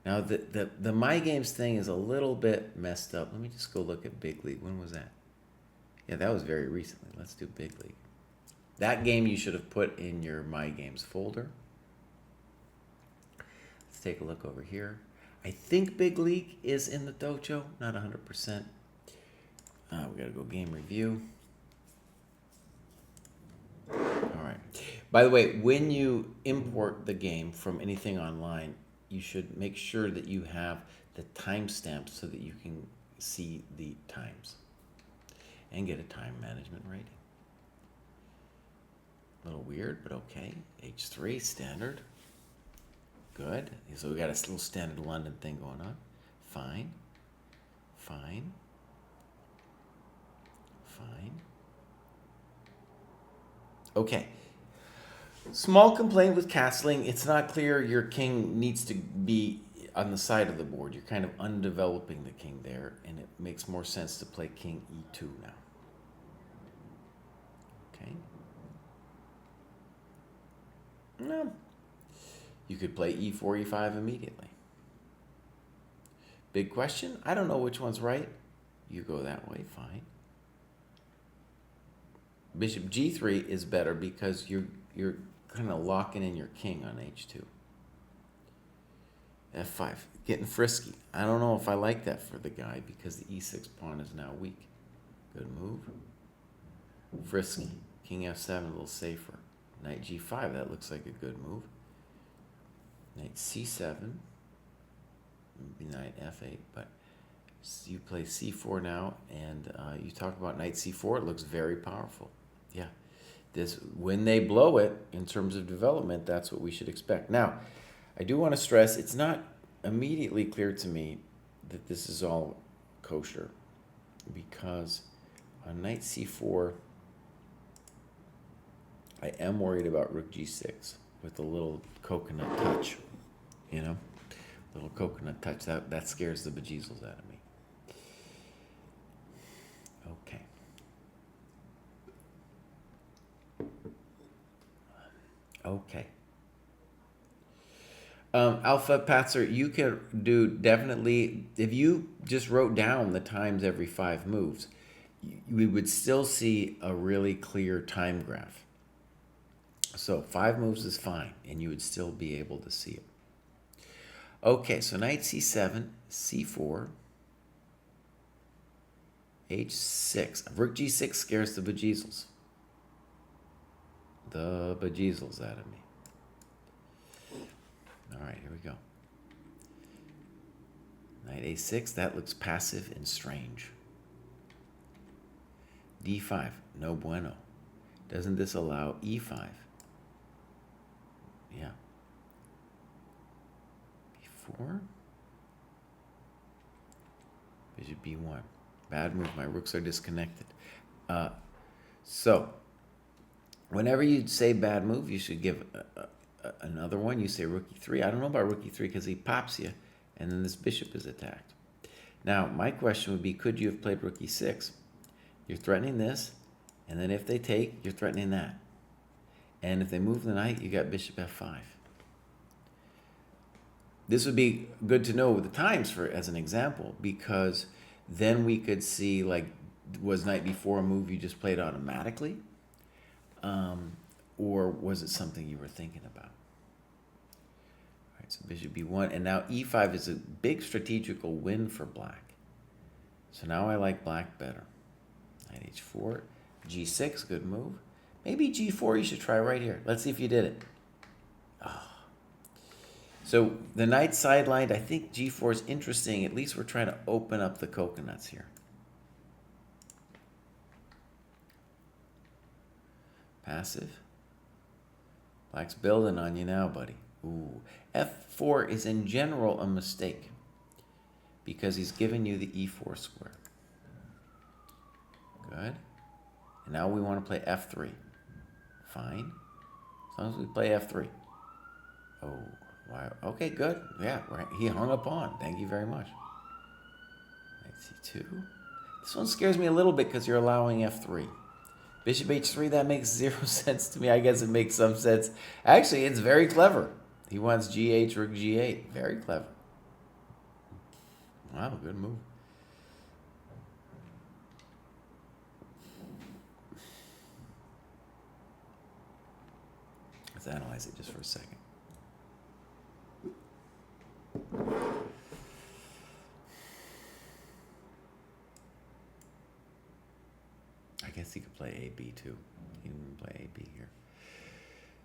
Now, the My Games thing is a little bit messed up. Let me just go look at Big League. When was that? Yeah, that was very recently. Let's do Big League. That game you should have put in your My Games folder. Let's take a look over here. I think Big League is in the dojo, not 100%. We gotta go game review. All right. By the way, when you import the game from anything online, you should make sure that you have the timestamps so that you can see the times and get a time management rating. A little weird, but okay. H3 standard. Good. So we got a little standard London thing going on. Fine. Okay. Small complaint with castling. It's not clear your king needs to be on the side of the board. You're kind of undeveloping the king there, and it makes more sense to play king e2 now. No. You could play e4, e5 immediately. Big question? I don't know which one's right. You go that way, fine. Bishop g3 is better because you're kind of locking in your king on h2. f5, getting frisky. I don't know if I like that for the guy because the e6 pawn is now weak. Good move. Frisky. King f7, a little safer. Knight g5, that looks like a good move. Knight c7. Maybe knight f8, but you play c4 now, and you talk about knight c4. It looks very powerful. Yeah, when they blow it in terms of development, that's what we should expect. Now, I do want to stress it's not immediately clear to me that this is all kosher, because on knight c4, I am worried about rook g6 with a little coconut touch, you know? Little coconut touch, that scares the bejesus out of me. Okay. Okay. Alpha Patzer, you can do definitely, if you just wrote down the times every 5 moves, we would still see a really clear time graph. So 5 moves is fine, and you would still be able to see it. Okay, so knight c7, c4, h6. Rook g6 scares the bejesus. The bejesus out of me. All right, here we go. Knight a6, that looks passive and strange. d5, no bueno. Doesn't this allow e5? Yeah. b4. Bishop b1. Bad move, my rooks are disconnected. So, whenever you say bad move, you should give another one. You say rook e3. I don't know about rook e3 because he pops you, and then this bishop is attacked. Now, my question would be, could you have played rook e6? You're threatening this, and then if they take, you're threatening that. And if they move the knight, you got bishop f5. This would be good to know the times for as an example, because then we could see, like, was knight b4 a move you just played automatically? Or was it something you were thinking about? All right, so bishop b1, and now e5 is a big strategical win for black. So now I like black better. Knight h4, g6, good move. Maybe g4 you should try right here. Let's see if you did it. Oh. So the knight sidelined. I think g4 is interesting. At least we're trying to open up the coconuts here. Passive. Black's building on you now, buddy. Ooh. f4 is in general a mistake because he's giving you the e4 square. Good. And now we want to play f3. Fine. As long as we play f3. Oh, wow. Okay, good. Yeah, right. He hung a pawn. Thank you very much. Knight c2. This one scares me a little bit because you're allowing f3. Bishop h3, that makes 0 sense to me. I guess it makes some sense. Actually, it's very clever. He wants g8, rook g8. Very clever. Wow, good move. Let's analyze it just for a second. I guess he could play AB too. He didn't play AB here.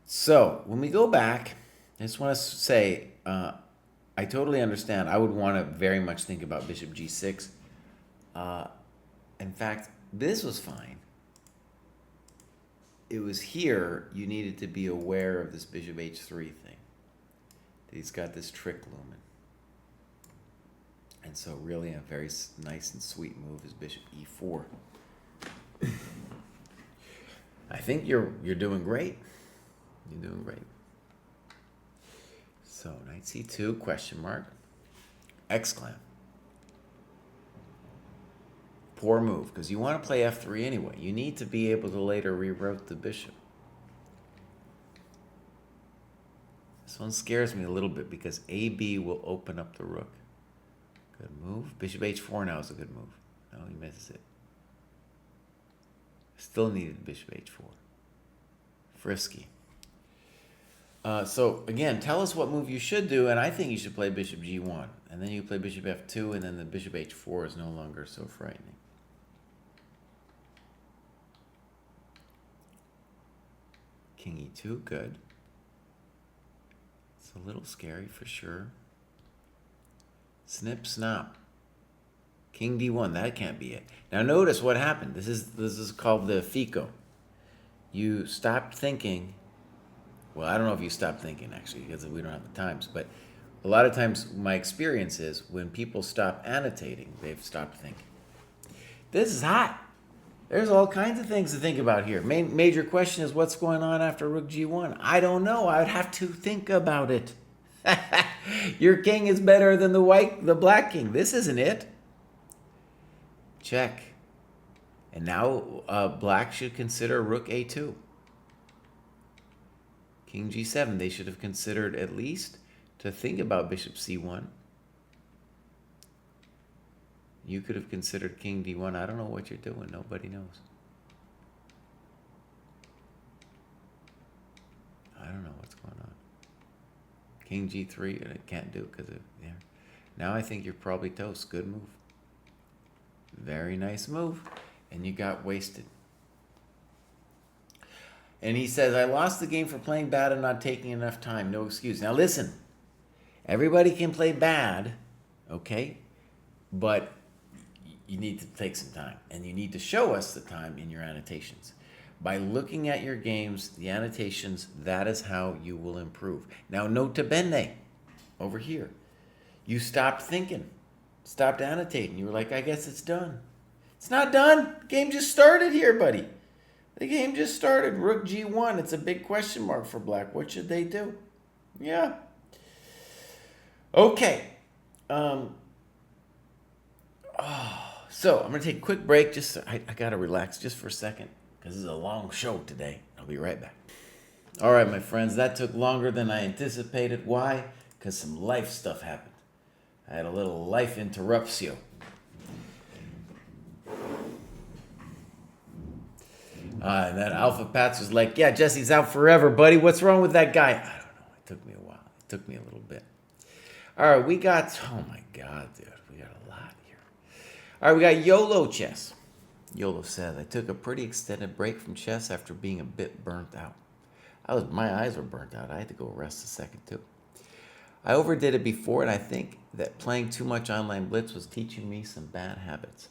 So when we go back, I just want to say, I totally understand. I would want to very much think about bishop g6. In fact, this was fine. It was here you needed to be aware of this bishop h3 thing. He's got this trick looming. And so really a very nice and sweet move is bishop e4. I think you're doing great. You're doing great. So knight c2, question mark, exclam. Poor move, because you want to play f3 anyway. You need to be able to later reroute the bishop. This one scares me a little bit because AB will open up the rook. Good move. Bishop h4 now is a good move. No, he misses it. Still needed bishop h4. Frisky. So again, tell us what move you should do, and I think you should play bishop g1. And then you play bishop f2, and then the bishop h4 is no longer so frightening. King e2, good. It's a little scary for sure. Snip, snap. King d1, that can't be it. Now notice what happened. This is called the FICO. You stopped thinking. Well, I don't know if you stopped thinking, actually, because we don't have the times. But a lot of times, my experience is when people stop annotating, they've stopped thinking. This is hot. There's all kinds of things to think about here. Major question is what's going on after rook g1? I don't know. I would have to think about it. Your king is better than the black king. This isn't it. Check. And now black should consider rook a2. King g7, they should have considered at least to think about bishop c1. You could have considered king d1. I don't know what you're doing. Nobody knows. I don't know what's going on. King g3, and I can't do it because of there. Now I think you're probably toast. Good move. Very nice move. And you got wasted. And he says, I lost the game for playing bad and not taking enough time. No excuse. Now listen, everybody can play bad, okay? But you need to take some time. And you need to show us the time in your annotations. By looking at your games, the annotations, that is how you will improve. Now, nota bene, over here. You stopped thinking, stopped annotating. You were like, I guess it's done. It's not done. The game just started here, buddy. The game just started. Rook g1. It's a big question mark for black. What should they do? Yeah. Okay. So I'm going to take a quick break. I got to relax just for a second because this is a long show today. I'll be right back. All right, my friends. That took longer than I anticipated. Why? Because some life stuff happened. I had a little life interruptio. And that Alpha Pats was like, yeah, Jesse's out forever, buddy. What's wrong with that guy? I don't know. It took me a while. It took me a little bit. All right, we got, oh my God, dude. We got a lot here. All right, we got YOLO Chess. YOLO says, I took a pretty extended break from chess after being a bit burnt out. My eyes were burnt out. I had to go rest a second, too. I overdid it before, and I think that playing too much online blitz was teaching me some bad habits.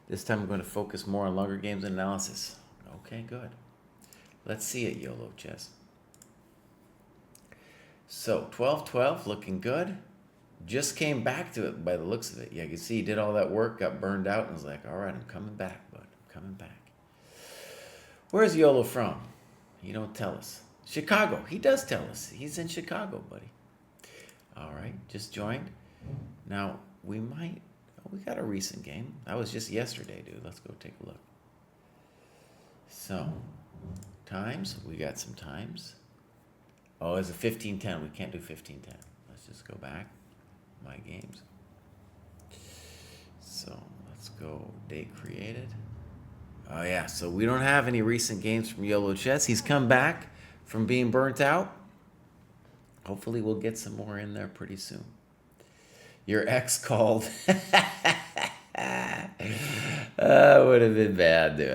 This time I'm going to focus more on longer games and analysis. Okay, good. Let's see it, YOLO Chess. So, 12-12, looking good. Just came back to it by the looks of it. Yeah, you can see he did all that work, got burned out, and was like, all right, I'm coming back, bud. I'm coming back. Where's YOLO from? You don't tell us. Chicago. He does tell us. He's in Chicago, buddy. All right, just joined. Now, we got a recent game. That was just yesterday, dude. Let's go take a look. So, times. We got some times. Oh, it's a 15-10. We can't do 15-10. Let's just go back. My games. So, let's go date created. Oh, yeah. So, we don't have any recent games from YOLO Chess. He's come back from being burnt out. Hopefully, we'll get some more in there pretty soon. Your ex called. That would have been bad, dude.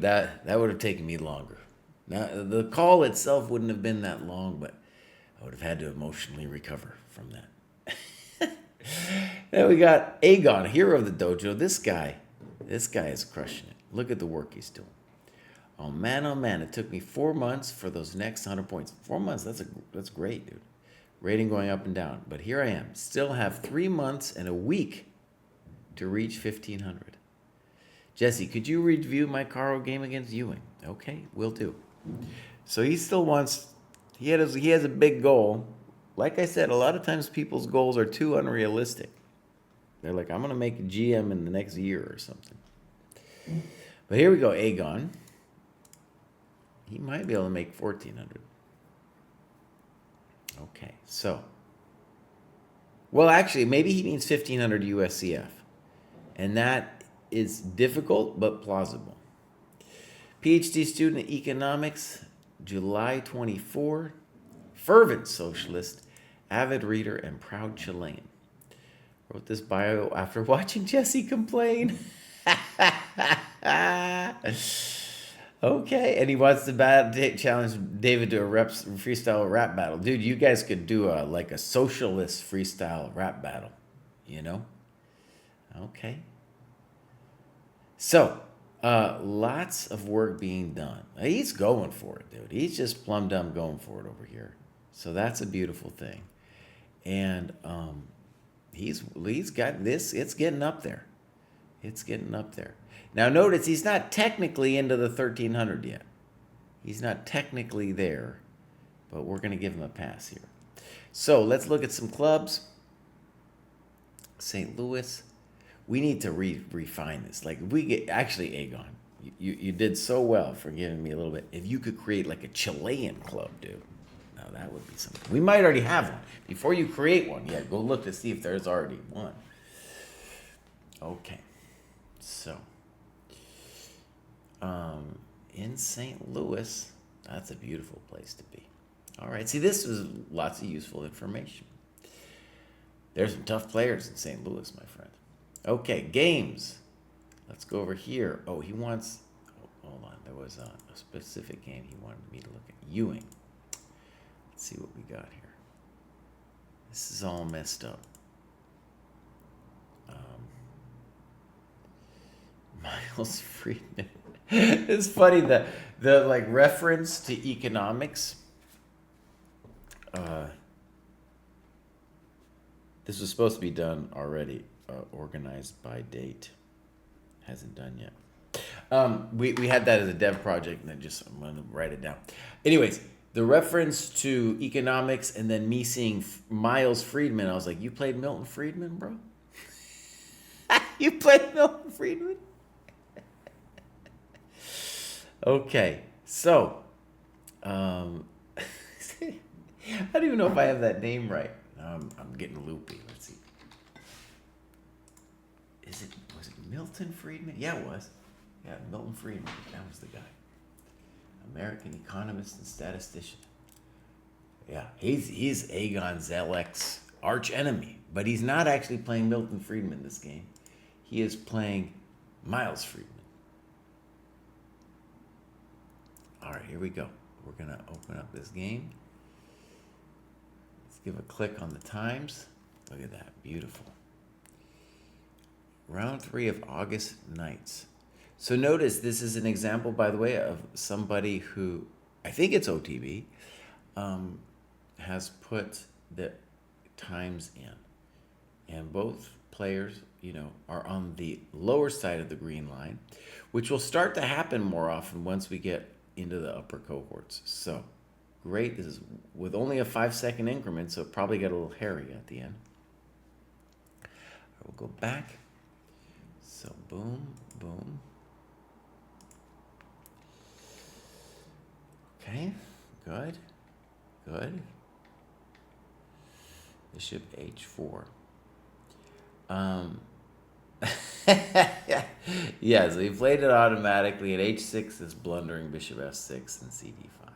That would have taken me longer. Now, the call itself wouldn't have been that long, but I would have had to emotionally recover from that. Then we got Aegon, hero of the dojo. This guy is crushing it. Look at the work he's doing. Oh man, it took me 4 months for those next 100 points. 4 months, that's great, dude. Rating going up and down. But here I am. Still have 3 months and a week to reach 1,500. Jesse, could you review my Caro game against Ewing? Okay, will do. So he still wants, he has a big goal. Like I said, a lot of times people's goals are too unrealistic. They're like, I'm going to make a GM in the next year or something. But here we go, Aegon. He might be able to make 1,400. Okay, so, well, actually, maybe he means 1500 USCF. And that is difficult but plausible. PhD student in economics, July 24, fervent socialist, avid reader, and proud Chilean. Wrote this bio after watching Jesse complain. Okay, and he wants to challenge David to a freestyle rap battle. Dude, you guys could do a socialist freestyle rap battle, you know? Okay. So, lots of work being done. He's going for it, dude. He's just plumb dumb going for it over here. So that's a beautiful thing. And he's got this. It's getting up there. It's getting up there. Now notice he's not technically into the 1300 yet. He's not technically there, but we're going to give him a pass here. So let's look at some clubs. St. Louis. We need to refine this. Like if we get, actually, Aegon, you did so well for giving me a little bit. If you could create like a Chilean club, dude. Now that would be something. We might already have one. Before you create one, yeah, go look to see if there's already one. Okay. So, in St. Louis, that's a beautiful place to be. All right. See, this was lots of useful information. There's some tough players in St. Louis, my friend. Okay, games. Let's go over here. Oh, he wants... Oh, hold on. There was a specific game he wanted me to look at. Ewing. Let's see what we got here. This is all messed up. Miles Friedman. It's funny that the like reference to economics. This was supposed to be done already. Organized by date. Hasn't done yet. We had that as a dev project, and then I'm going to write it down. Anyways, the reference to economics and then me seeing Miles Friedman, I was like, you played Milton Friedman, bro? You played Milton Friedman? Okay, so, I don't even know if I have that name right. I'm getting loopy. Let's see. Was it Milton Friedman? Yeah, it was. Yeah, Milton Friedman. That was the guy. American economist and statistician. Yeah, he's Aegon Zelek's arch enemy, but he's not actually playing Milton Friedman this game. He is playing Miles Friedman. All right, here we go. We're gonna open up this game. Let's give a click on the times. Look at that, beautiful. Round 3 of August Nights. So notice this is an example, by the way, of somebody who, I think it's OTB, has put the times in. And both players, are on the lower side of the green line, which will start to happen more often once we get into the upper cohorts. So, great. This is with only a 5-second increment, so it probably got a little hairy at the end. We'll go back. So, boom, boom. Okay, good, good. Bishop h4. Yeah, so he played it automatically, and h6 is blundering bishop f6 and cd5.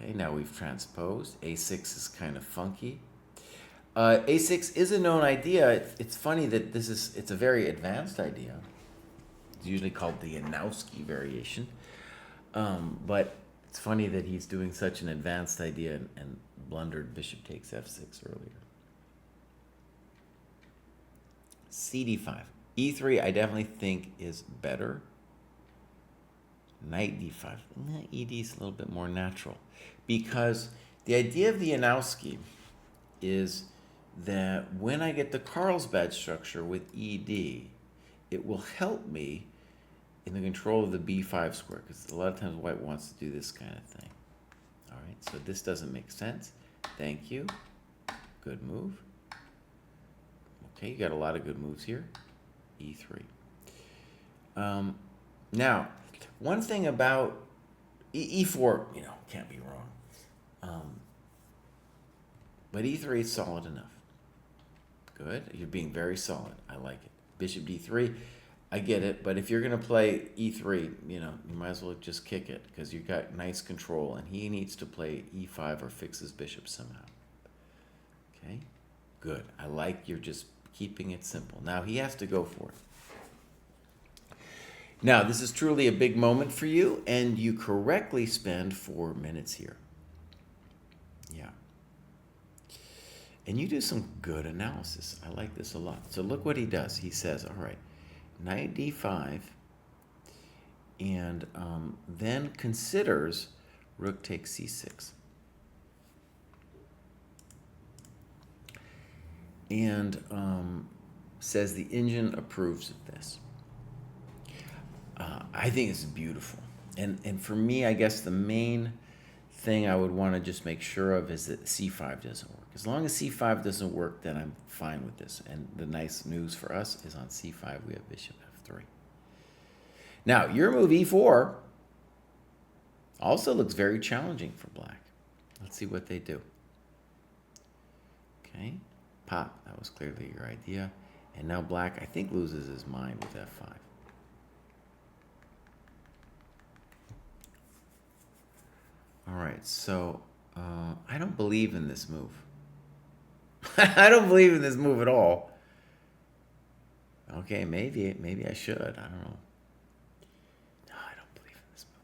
Okay, now we've transposed. a6 is kind of funky. a6 is a known idea. It's funny that it's a very advanced idea. It's usually called the Janowski variation. But it's funny that he's doing such an advanced idea and blundered bishop takes f6 earlier. cd5. e3 I definitely think is better. Knight d5. Ed is a little bit more natural. Because the idea of the Janowski is that when I get the Carlsbad structure with ed, it will help me in the control of the b5 square, because a lot of times white wants to do this kind of thing. All right, so this doesn't make sense. Thank you. Good move. Okay, you got a lot of good moves here. e3. Now, one thing about e4, can't be wrong. But e3 is solid enough. Good. You're being very solid. I like it. Bishop d3. I get it, but if you're going to play e3, you might as well just kick it because you've got nice control, and he needs to play e5 or fix his bishop somehow. Okay? Good. I like you're just keeping it simple. Now he has to go for it. Now, this is truly a big moment for you, and you correctly spend 4 minutes here. Yeah. And you do some good analysis. I like this a lot. So look what he does. He says, all right, knight d5, and then considers rook takes c6. And says the engine approves of this. I think it's beautiful. And for me, I guess the main thing I would want to just make sure of is that c5 doesn't work. As long as c5 doesn't work, then I'm fine with this. And the nice news for us is on c5 we have bishop f3. Now, your move e4 also looks very challenging for black. Let's see what they do. Okay, pop. That was clearly your idea. And now black, I think, loses his mind with f5. All right, so I don't believe in this move. I don't believe in this move at all. Okay, maybe I should. I don't know. No, I don't believe in this move,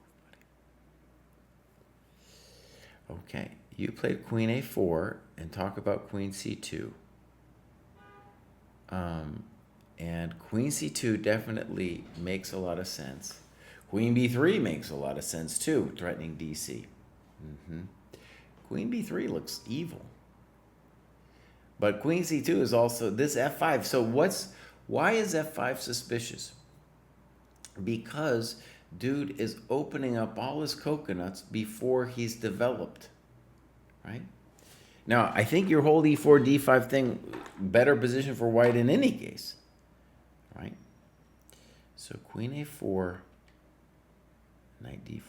buddy. Okay, you played queen a4 and talk about queen c2. And queen c2 definitely makes a lot of sense. Queen b3 makes a lot of sense too, threatening dc. Queen b3 looks evil. But queen c2 is also this f5. So why is f5 suspicious? Because dude is opening up all his coconuts before he's developed, right? Now, I think your whole e4, d5 thing, better position for white in any case, right? So queen a4, knight d4.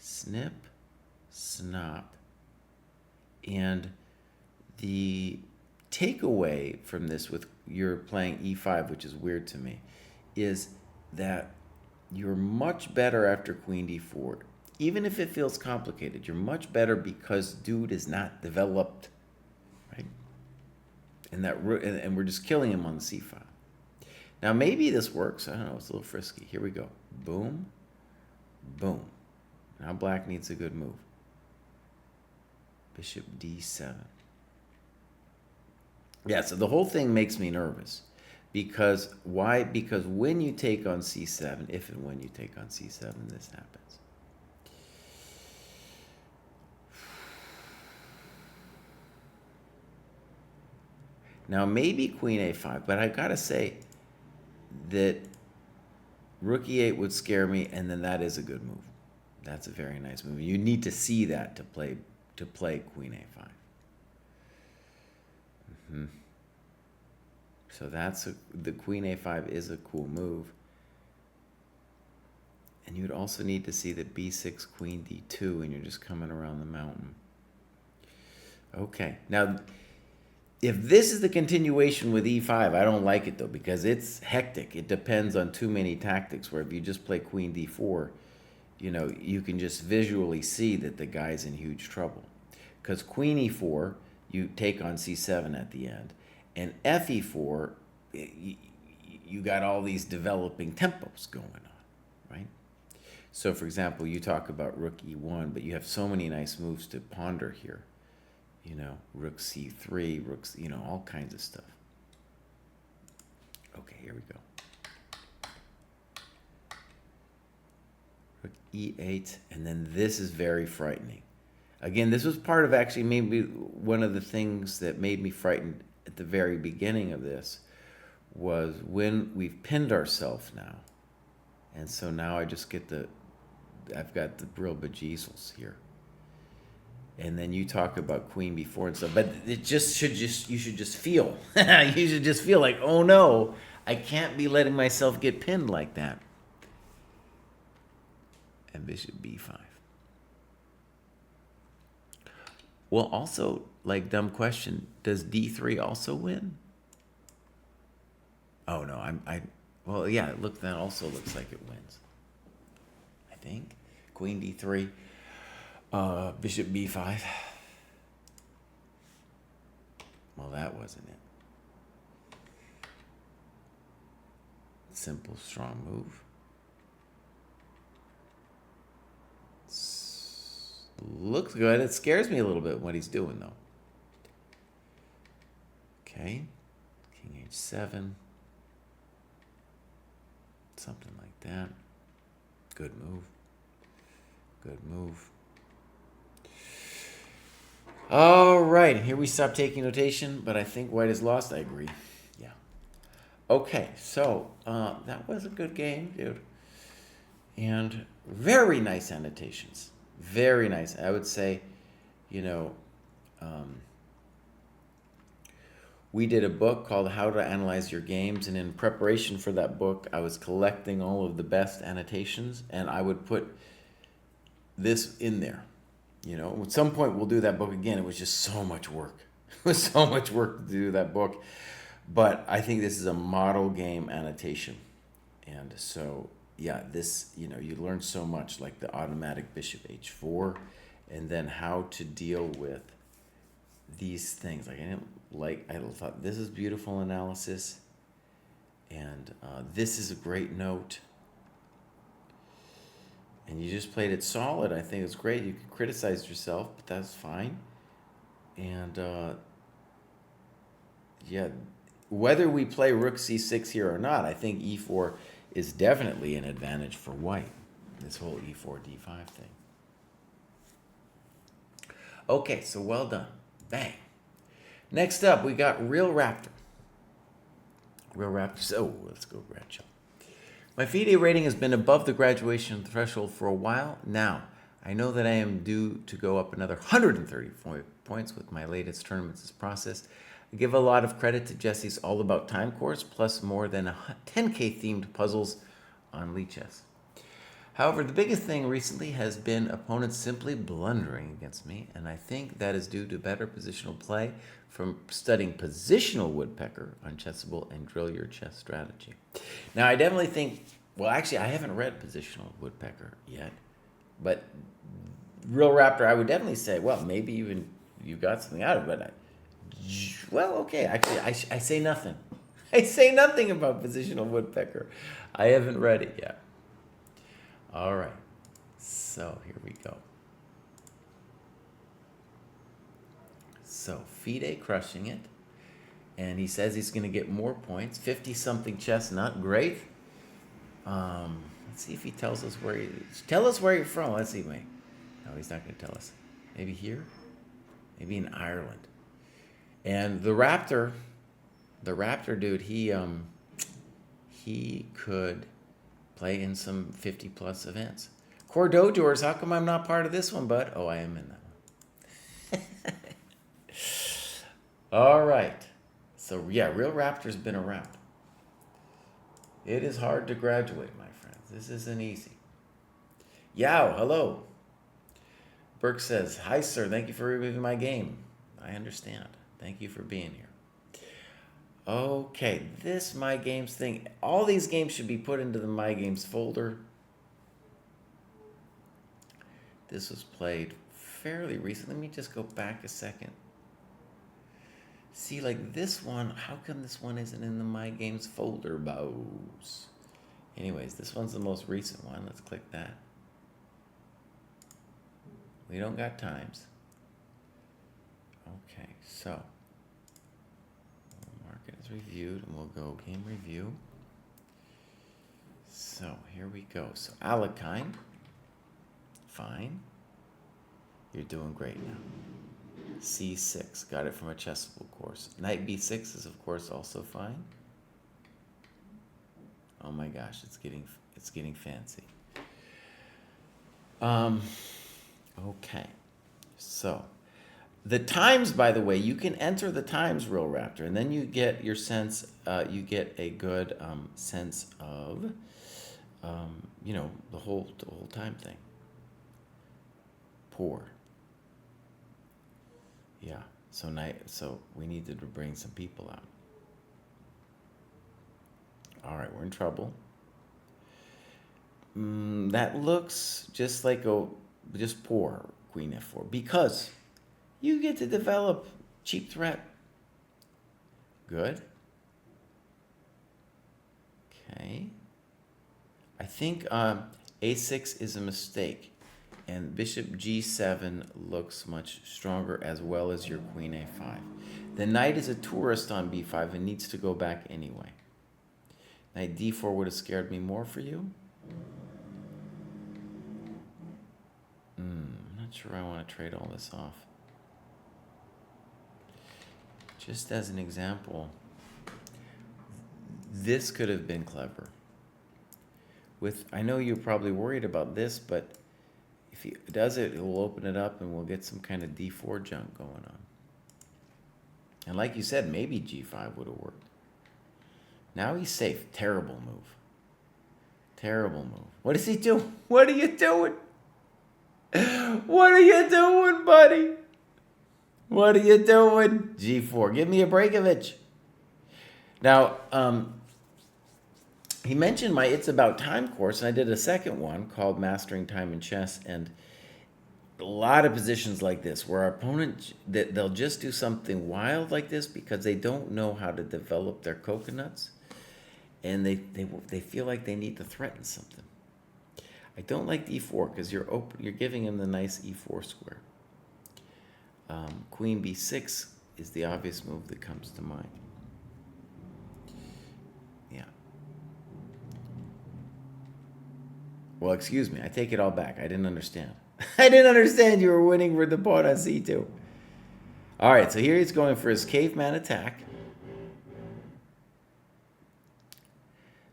Snip, snop, and the takeaway from this with you're playing e5, which is weird to me, is that you're much better after queen d4. Even if it feels complicated, you're much better because dude is not developed, right? And we're just killing him on the c file. Now maybe this works. I don't know. It's a little frisky. Here we go. Boom, boom. Now black needs a good move. Bishop d7. Yeah, so the whole thing makes me nervous. Because why? Because when you take on c7, if and when you take on c7, this happens. Now maybe queen a5, but I gotta say that rook e8 would scare me, and then that is a good move. That's a very nice move. You need to see that to play queen a5. So the queen a5 is a cool move. And you'd also need to see that b6, queen d2, and you're just coming around the mountain. Okay, now if this is the continuation with e5, I don't like it though, because it's hectic. It depends on too many tactics, where if you just play queen d4, you can just visually see that the guy's in huge trouble. Because queen e4, you take on c7 at the end. And fe4, you got all these developing tempos going on, right? So, for example, you talk about rook e1, but you have so many nice moves to ponder here. Rook c3, rooks, all kinds of stuff. Okay, here we go. Rook e8, and then this is very frightening. Again, this was part of actually maybe one of the things that made me frightened at the very beginning of this, was when we've pinned ourselves now. And so now I just get I've got the real bejesus here. And then you talk about queen b4 and stuff, but you should just feel, you should just feel like, oh no, I can't be letting myself get pinned like that. And bishop b5. Well, also, like, dumb question, does D3 also win? Oh, no, well, yeah, look, that also looks like it wins. I think. Queen D3, Bishop B5. Well, that wasn't it. Simple, strong move. Looks good. It scares me a little bit what he's doing, though. Okay. King H7. Something like that. Good move. Good move. All right. Here we stop taking notation, but I think white is lost. I agree. Yeah. Okay. So that was a good game, dude. And very nice annotations. Very nice. I would say, you know, we did a book called How to Analyze Your Games, and in preparation for that book, I was collecting all of the best annotations, and I would put this in there. You know, at some point we'll do that book again. It was just so much work. It was so much work to do that book. But I think this is a model game annotation. And so, yeah, this, you know, you learn so much, like the automatic bishop h4, and then how to deal with these things. I thought this is beautiful analysis, and this is a great note. And you just played it solid. I think it's great. You could criticize yourself, but that's fine. And yeah, whether we play rook c6 here or not, I think e4 is definitely an advantage for white. This whole e4 d5 thing. Okay, so well done. Bang. Next up, we got Real Raptor. Real Raptor. Oh, let's go grad. My FIDE rating has been above the graduation threshold for a while now. I know that I am due to go up another 130 points with my latest tournaments process. I give a lot of credit to Jesse's All About Time course, plus more than 10K themed puzzles on Lichess. However, the biggest thing recently has been opponents simply blundering against me, and I think that is due to better positional play from studying positional woodpecker on Chessable and Drill Your Chess Strategy. Now, I definitely think, well, actually, I haven't read positional woodpecker yet, but Real Raptor, I would definitely say, well, maybe even you got something out of it. Well, okay, actually, I say nothing. I say nothing about positional woodpecker. I haven't read it yet. All right, so here we go. So FIDE crushing it, and he says he's going to get more points. 50-something chess, not great. Let's see if he tells us where he is. Tell us where you're from. Let's see, mate. No, he's not going to tell us. Maybe here? Maybe in Ireland. And the Raptor dude, he could play in some 50-plus events. Core Dojors, how come I'm not part of this one, bud? Oh, I am in that one. All right. So, yeah, Real Raptor's been around. It is hard to graduate, my friends. This isn't easy. Yao, hello. Burke says, hi, sir. Thank you for reviewing my game. I understand. Thank you for being here. Okay, this My Games thing. All these games should be put into the My Games folder. This was played fairly recently. Let me just go back a second. See, like this one, how come this one isn't in the My Games folder, bows? Anyways, this one's the most recent one. Let's click that. We don't got times. Okay, so we'll mark it as reviewed, and we'll go game review. So here we go. So Alekine, fine. You're doing great now. C6, got it from a Chessable course. Knight B6 is of course also fine. Oh my gosh, it's getting fancy. Okay, so the times, by the way, you can enter the times, Real Raptor, and then you get your sense. You get a good sense of, you know, the whole time thing. Poor. Yeah. So we needed to bring some people out. All right, we're in trouble. That looks just like just poor queen f4 because you get to develop cheap threat. Good. Okay. I think a6 is a mistake, and bishop g7 looks much stronger as well as your queen a5. The knight is a tourist on b5 and needs to go back anyway. Knight d4 would have scared me more for you. I'm not sure I want to trade all this off. Just as an example, this could have been clever. I know you're probably worried about this, but if he does it, it will open it up and we'll get some kind of d4 junk going on. And like you said, maybe g5 would have worked. Now he's safe. Terrible move. Terrible move. What is he doing? What are you doing? What are you doing, buddy? What are you doing? G4. Give me a Breakovich. Now, he mentioned my It's About Time course, and I did a second one called Mastering Time in Chess, and a lot of positions like this where our opponent, they'll just do something wild like this because they don't know how to develop their coconuts, and they feel like they need to threaten something. I don't like d4 because you're giving him the nice e4 square. Queen b6 is the obvious move that comes to mind. Yeah. Well, excuse me. I take it all back. I didn't understand. I didn't understand you were winning with the pawn on c2. All right, so here he's going for his caveman attack.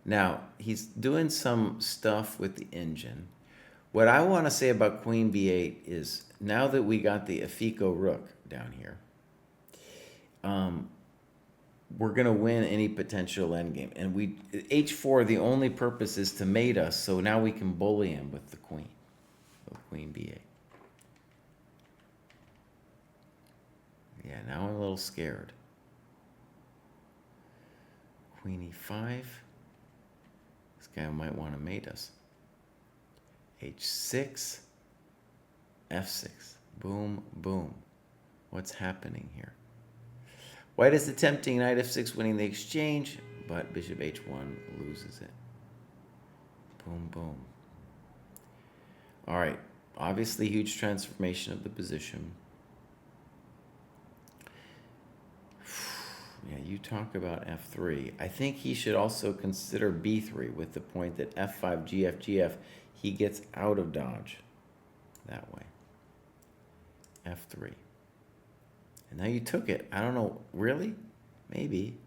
Now, he's doing some stuff with the engine. What I want to say about queen b8 is, now that we got the Afiko rook down here, we're going to win any potential endgame. And h4, the only purpose is to mate us, so now we can bully him with the queen. So queen b8. Yeah, now I'm a little scared. Queen e5. This guy might want to mate us. h6, f6. Boom, boom. What's happening here? White is attempting knight f6, winning the exchange, but bishop h1 loses it. Boom, boom. All right. Obviously, huge transformation of the position. Yeah, you talk about f3. I think he should also consider b3 with the point that f5, gf, gf, he gets out of dodge that way. f3. And now you took it. I don't know. Really? Maybe.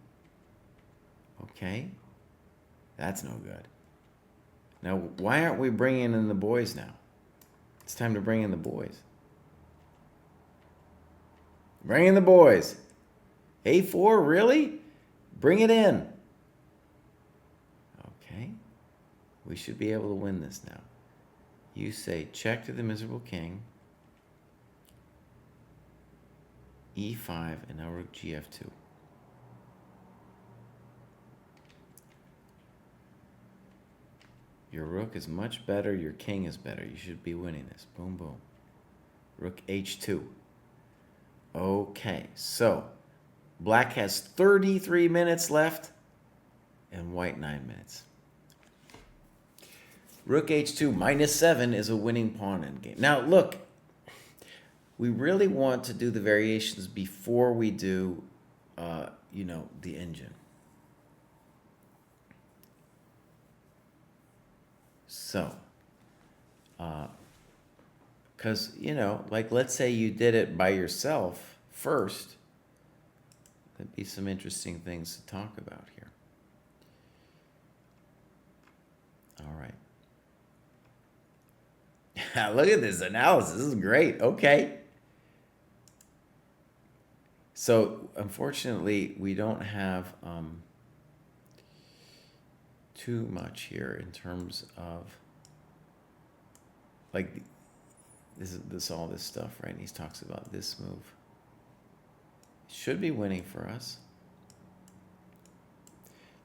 Okay. That's no good. Now, why aren't we bringing in the boys now? It's time to bring in the boys. Bring in the boys. A4, really? Bring it in. Okay. We should be able to win this now. You say check to the miserable king. E5, and now rook gf2. Your rook is much better. Your king is better. You should be winning this. Boom, boom. Rook h2. Okay, so black has 33 minutes left and white 9 minutes. Rook h2 -7 is a winning pawn in game. Now, look, we really want to do the variations before we do, the engine. So, because, like, let's say you did it by yourself first. There'd be some interesting things to talk about here. All right. Look at this analysis. This is great. Okay. So, unfortunately, we don't have too much here in terms of, like, all this stuff, right? And he talks about this move. Should be winning for us.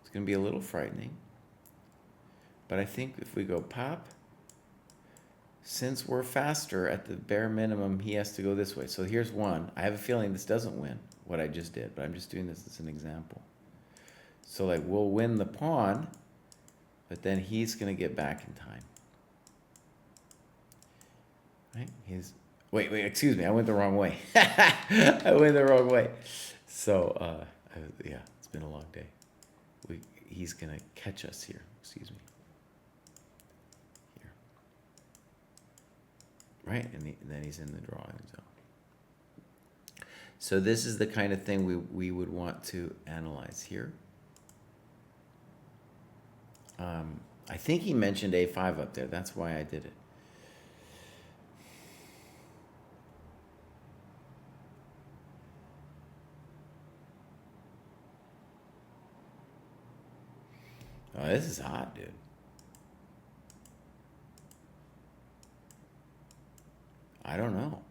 It's going to be a little frightening. But I think if we go pop, since we're faster at the bare minimum, he has to go this way. So here's one. I have a feeling this doesn't win what I just did, but I'm just doing this as an example. So like we'll win the pawn, but then he's going to get back in time. Right? Wait, excuse me. I went the wrong way. I went the wrong way. So, yeah, it's been a long day. He's going to catch us here. Excuse me. Here. Right? And then he's in the drawing zone. So this is the kind of thing we would want to analyze here. I think he mentioned A5 up there. That's why I did it. Oh, this is hot, dude. I don't know.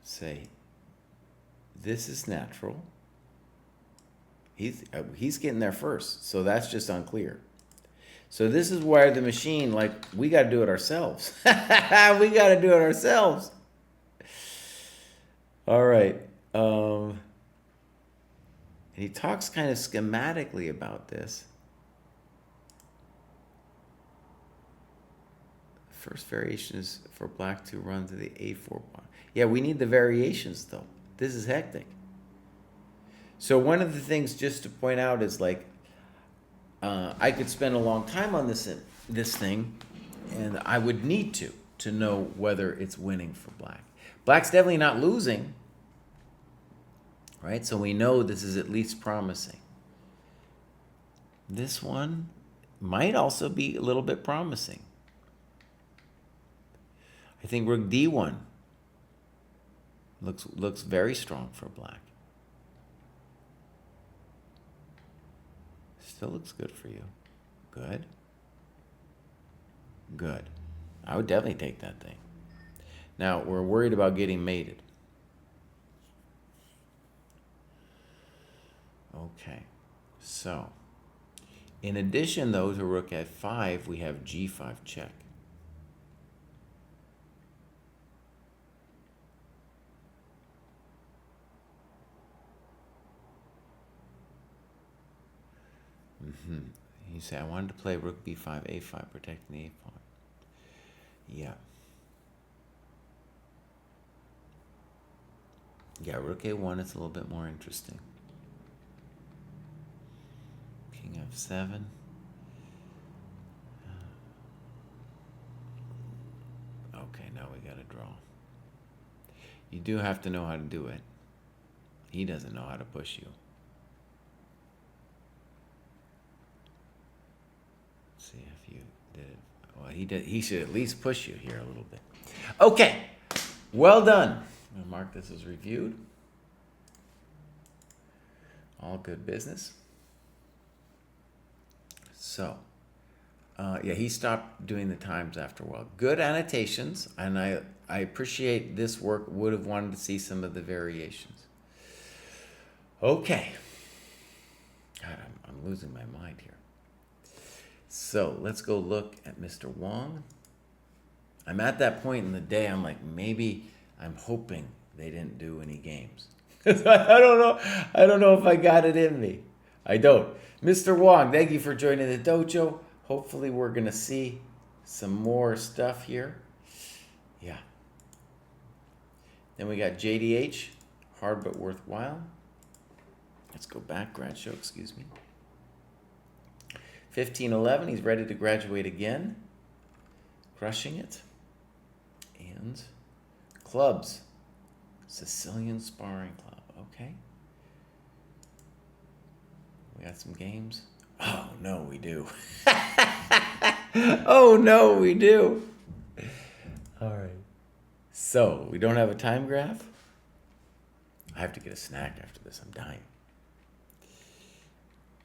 Say, this is natural. He's getting there first, so that's just unclear. So this is where the machine, like, we got to do it ourselves. We got to do it ourselves. All right. And he talks kind of schematically about this. The first variation is for black to run to the A4 pawn. Yeah, we need the variations, though. This is hectic. So one of the things just to point out is like, I could spend a long time on this thing, and I would need to know whether it's winning for black. Black's definitely not losing, right? So we know this is at least promising. This one might also be a little bit promising. I think rook D1 looks very strong for black. Still looks good for you. Good. Good. I would definitely take that thing. Now, we're worried about getting mated. Okay. So, in addition, though, to rook F5, we have G5 check. You say, I wanted to play rook B5, A5, protecting the A pawn. Yeah. Yeah, rook A1 is a little bit more interesting. King F7. Okay, now we got to draw. You do have to know how to do it. He doesn't know how to push you. See if you did it. Well, he did. He should at least push you here a little bit. Okay, well done. I'm gonna mark this as reviewed. All good business. So, yeah, he stopped doing the times after a while. Good annotations, and I appreciate this work. Would have wanted to see some of the variations. Okay. God, I'm losing my mind here. So let's go look at Mr. Wong. I'm at that point in the day, I'm like, maybe I'm hoping they didn't do any games. I don't know if I got it in me. I don't. Mr. Wong, thank you for joining the dojo. Hopefully we're going to see some more stuff here. Yeah. Then we got JDH, hard but worthwhile. Let's go back, grad show, excuse me. 1511, he's ready to graduate again. Crushing it. And clubs. Sicilian Sparring Club. Okay. We got some games. Oh, no, we do. Oh, no, we do. All right. So, we don't have a time graph. I have to get a snack after this. I'm dying.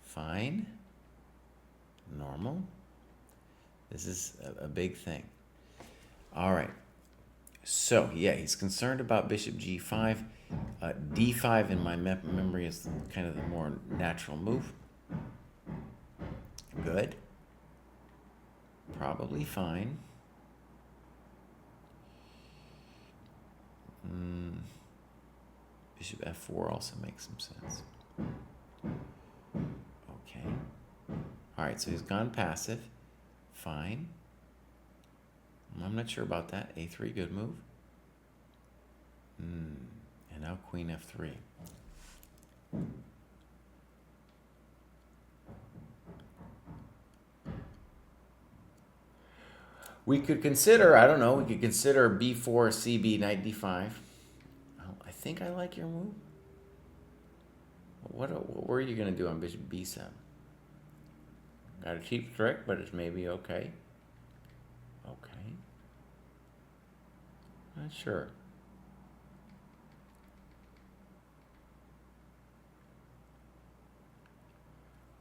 Fine. Normal. This is a big thing. All right. So, yeah, he's concerned about bishop g5. D5 in my memory is kind of the more natural move. Good. Probably fine. Bishop f4 also makes some sense. Okay. All right, so he's gone passive. Fine. I'm not sure about that. a3, good move. And now queen f3. We could consider, I don't know, we could consider b4, cb, knight d5. I think I like your move. What were you going to do on bishop b7? Got a cheap trick, but it's maybe okay. Okay. Not sure.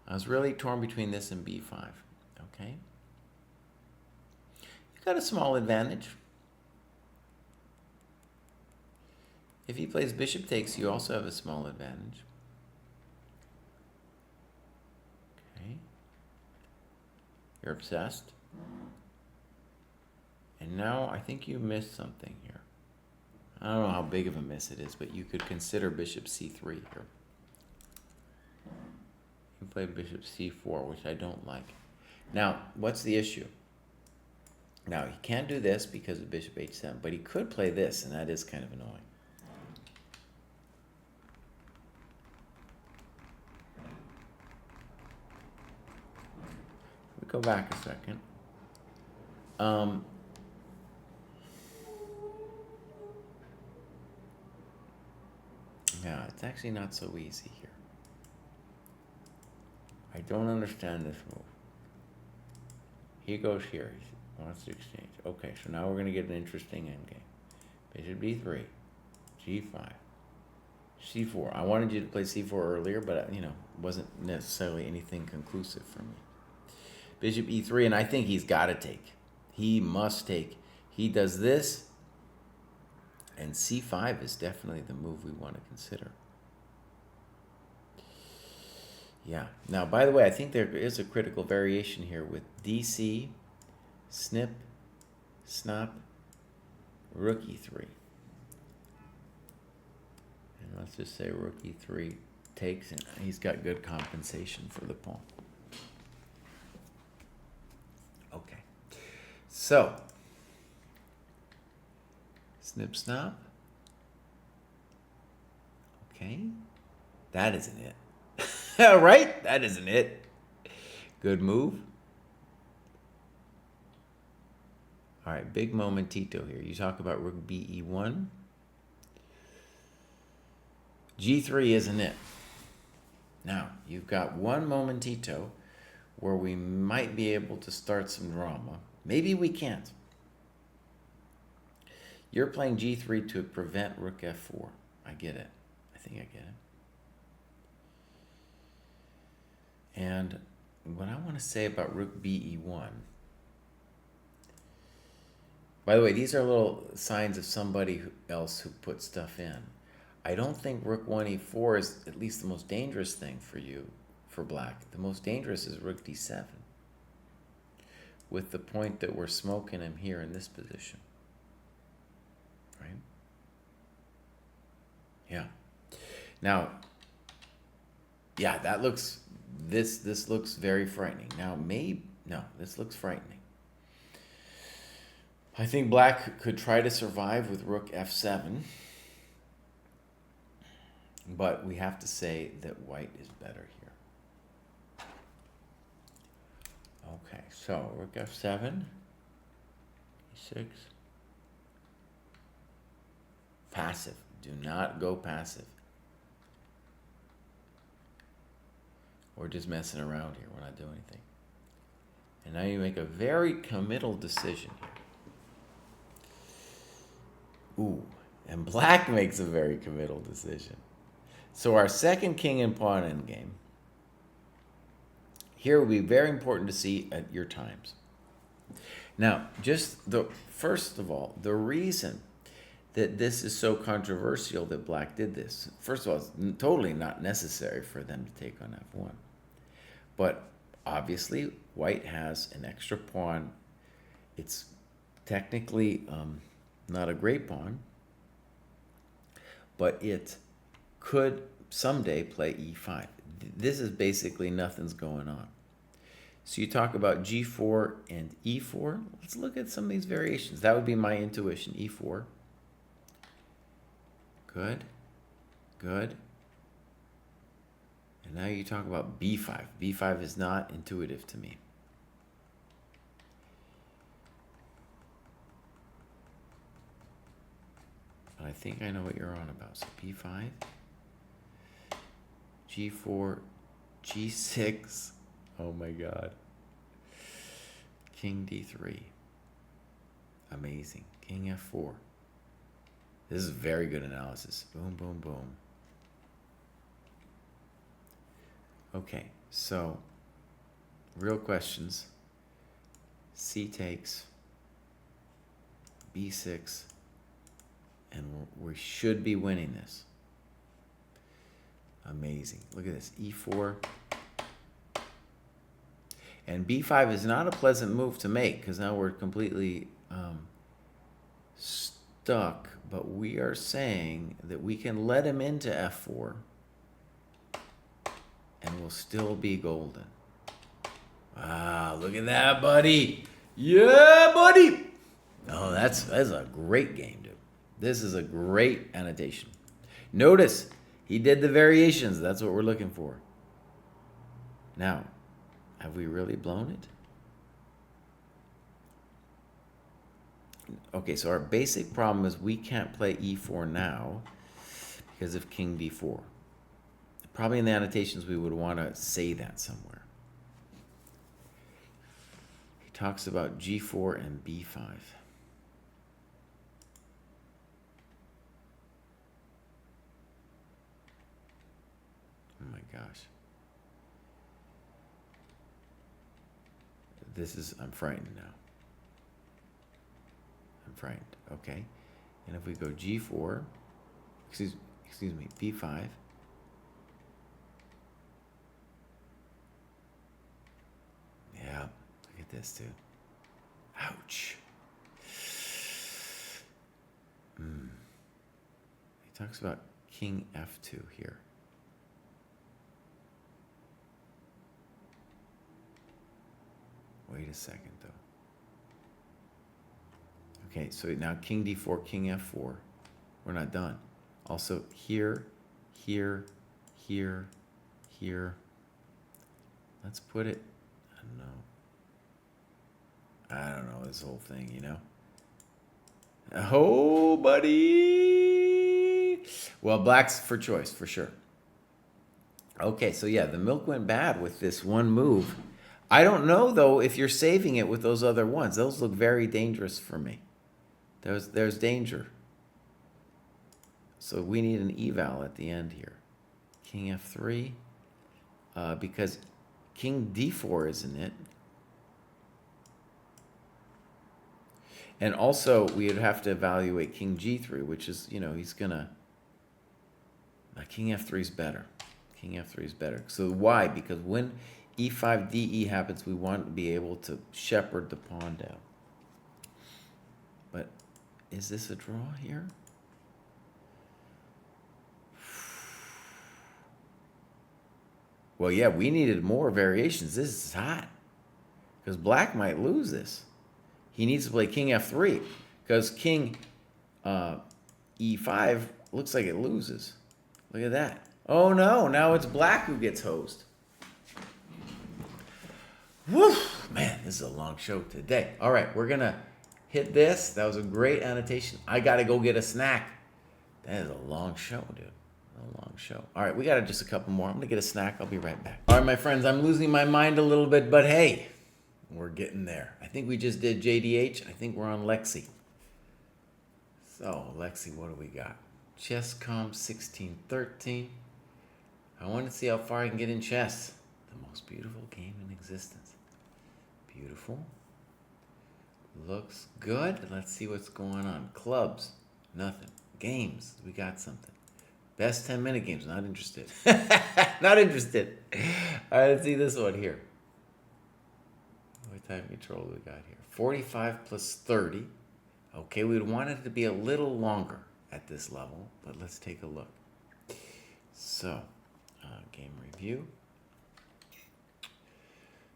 I was really torn between this and b5. Okay. You got a small advantage. If he plays bishop takes, you also have a small advantage. Okay. You're obsessed. And now I think you missed something here. I don't know how big of a miss it is, but you could consider bishop c3 here. You play bishop c4, which I don't like. Now, what's the issue? Now, he can't do this because of bishop h7, but he could play this, and that is kind of annoying. We go back a second. Yeah, it's actually not so easy here. I don't understand this move. He goes here. He wants to exchange. Okay, so now we're going to get an interesting endgame. Bishop d3, g5, c4. I wanted you to play c4 earlier, but wasn't necessarily anything conclusive for me. Bishop e3, and I think he's got to take. He must take. He does this, and c5 is definitely the move we want to consider. Yeah. Now, by the way, I think there is a critical variation here with dc, snip, snap, rook e3. And let's just say rook e3 takes, and he's got good compensation for the pawn. Okay. So, snip, snap. Okay. That isn't it. Right? That isn't it. Good move. All right, big momentito here. You talk about rook b e1. g3 isn't it. Now, you've got one momentito where we might be able to start some drama. Maybe we can't. You're playing g3 to prevent rook f4. I get it. I think I get it. And what I want to say about rook b e1. By the way, these are little signs of somebody else who put stuff in. I don't think rook 1 e4 is at least the most dangerous thing for you, for black. The most dangerous is rook d7, with the point that we're smoking him here in this position. Right? Yeah. Now, yeah, that looks, this looks very frightening. Now, this looks frightening. I think black could try to survive with rook f7, but we have to say that white is better here. Okay, so rook f7, e6. Passive. Do not go passive. We're just messing around here. We're not doing anything. And now you make a very committal decision here. Ooh, and black makes a very committal decision. So our second king and pawn endgame. Here will be very important to see at your times. Now, first of all, the reason that this is so controversial that black did this. First of all, it's totally not necessary for them to take on f1. But obviously, white has an extra pawn. It's technically not a great pawn, but it could someday play e5. This is basically nothing's going on. So you talk about g4 and e4. Let's look at some of these variations. That would be my intuition, e4. Good, good. And now you talk about b5. b5 is not intuitive to me. But I think I know what you're on about. So b5, g4, g6. Oh my God. King d3. Amazing. King f4. This is very good analysis. Boom, boom, boom. Okay, so real questions. C takes, b6, and we should be winning this. Amazing. Look at this, e4. And b5 is not a pleasant move to make because now we're completely stuck. But we are saying that we can let him into f4 and we'll still be golden. Wow, look at that, buddy. Yeah, buddy. Oh, that's a great game, dude. This is a great annotation. Notice, he did the variations. That's what we're looking for. Now, have we really blown it? Okay, so our basic problem is we can't play e4 now because of king d4. Probably in the annotations we would want to say that somewhere. He talks about g4 and b5. Oh my gosh. I'm frightened now. I'm frightened. Okay. And if we go g4, excuse me, b5. Yeah, look at this, dude. Ouch. He talks about king f2 here. Wait a second, though. Okay, so now king d4, king f4. We're not done. Also here, here, here, here. Let's put it, I don't know this whole thing, you know? Oh, buddy! Well, black's for choice, for sure. Okay, so yeah, the milk went bad with this one move. I don't know, though, if you're saving it with those other ones. Those look very dangerous for me. There's danger. So we need an eval at the end here. King f3, because king d4 isn't it? And also, we would have to evaluate king g3, which is, he's going to... King f3 is better. King f3 is better. So why? Because when e5, de happens, we want to be able to shepherd the pawn down. But is this a draw here? Well, yeah, we needed more variations. This is hot. Because black might lose this. He needs to play king f3. Because king e5 looks like it loses. Look at that. Oh, no. Now it's black who gets hosed. Woo! Man, this is a long show today. All right, we're going to hit this. That was a great annotation. I got to go get a snack. That is a long show, dude. A long show. All right, we got just a couple more. I'm going to get a snack. I'll be right back. All right, my friends, I'm losing my mind a little bit, but hey, we're getting there. I think we just did JDH. I think we're on Lexi. So, Lexi, what do we got? ChessCom 1613. I want to see how far I can get in chess. The most beautiful game in existence. Beautiful. Looks good. Let's see what's going on. Clubs. Nothing. Games. We got something. Best 10-minute games. Not interested. Not interested. All right, let's see this one here. What time control do we got here? 45 plus 30. Okay, we'd want it to be a little longer at this level, but let's take a look. So, game review.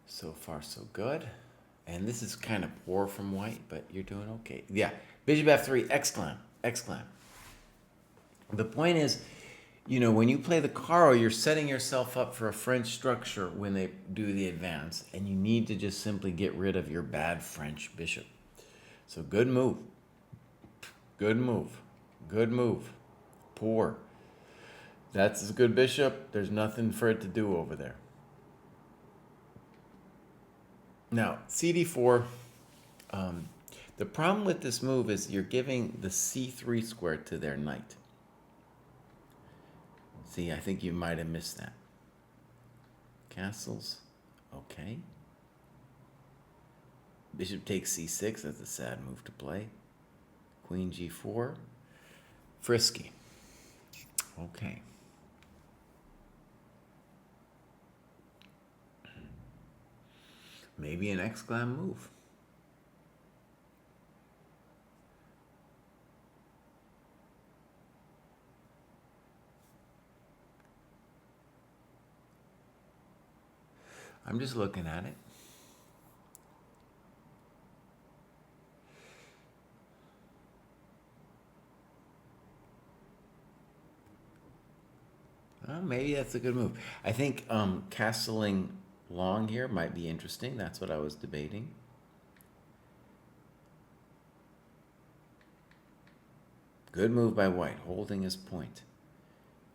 So far, so good. And this is kind of poor from white, but you're doing okay. Yeah, bishop f3, exclam, exclam. The point is, when you play the Caro, you're setting yourself up for a French structure when they do the advance, and you need to just simply get rid of your bad French bishop. So good move. Good move. Good move. Poor. That's a good bishop. There's nothing for it to do over there. Now, CD4, the problem with this move is you're giving the C3 square to their knight. See, I think you might have missed that. Castles, okay. Bishop takes C6, that's a sad move to play. Queen G4, frisky. Okay. Maybe an exclam move. I'm just looking at it. Well, maybe that's a good move. I think castling long here might be interesting. That's what I was debating. Good move by white, holding his point.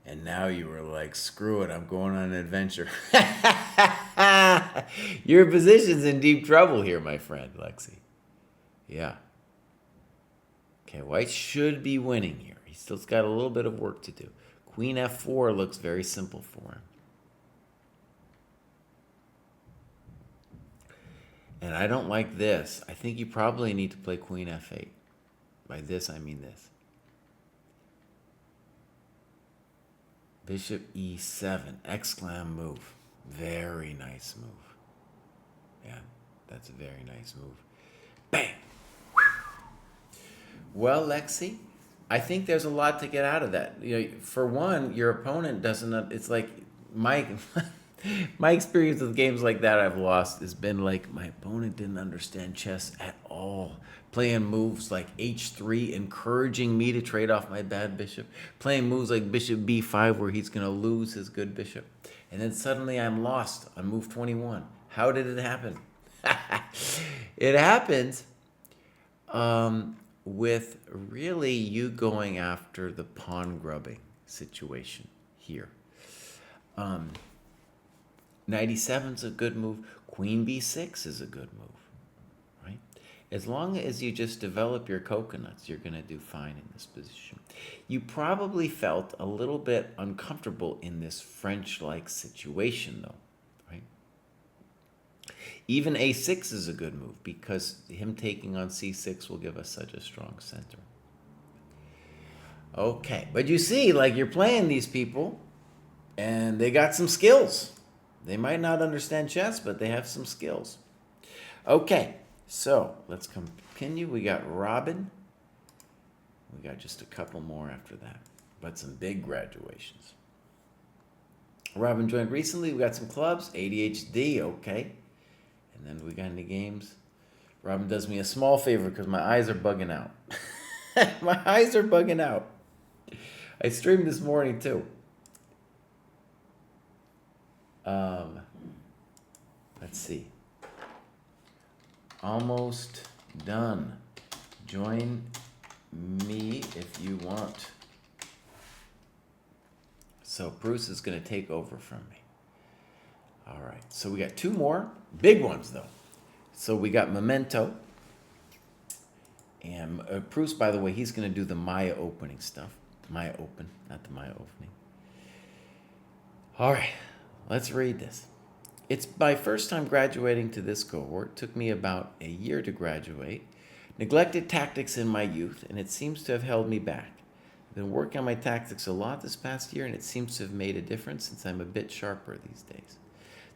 And now you were like, screw it, I'm going on an adventure. Your position's in deep trouble here, my friend, Lexi. Yeah. Okay, white should be winning here. He's still got a little bit of work to do. Queen f4 looks very simple for him. And I don't like this. I think you probably need to play queen f8. By this, I mean this. Bishop e7, exclam move. Very nice move. Yeah, that's a very nice move. Bang! Well, Lexi, I think there's a lot to get out of that. For one, your opponent doesn't. It's like my experience with games like that I've lost has been like my opponent didn't understand chess at all. Playing moves like h3, encouraging me to trade off my bad bishop. Playing moves like bishop b5 where he's going to lose his good bishop. And then suddenly I'm lost on move 21. How did it happen? It happened with really you going after the pawn grubbing situation here. Knight e7 is a good move. Queen b6 is a good move. As long as you just develop your coconuts, you're going to do fine in this position. You probably felt a little bit uncomfortable in this French-like situation, though, right? Even a6 is a good move because him taking on c6 will give us such a strong center. Okay, but you see, like you're playing these people, and they got some skills. They might not understand chess, but they have some skills. Okay. So, let's continue. We got Robin. We got just a couple more after that, but some big graduations. Robin joined recently. We got some clubs. ADHD, okay. And then we got into games. Robin does me a small favor because my eyes are bugging out. My eyes are bugging out. I streamed this morning, too. Let's see. Almost done. Join me if you want. So Pruess is going to take over from me. All right. So we got two more. Big ones, though. So we got Memento. And Pruess, by the way, he's going to do the Maya opening stuff. Maya open, not the Maya opening. All right. Let's read this. It's my first time graduating to this cohort. Took me about a year to graduate. Neglected tactics in my youth, and it seems to have held me back. I've been working on my tactics a lot this past year, and it seems to have made a difference since I'm a bit sharper these days.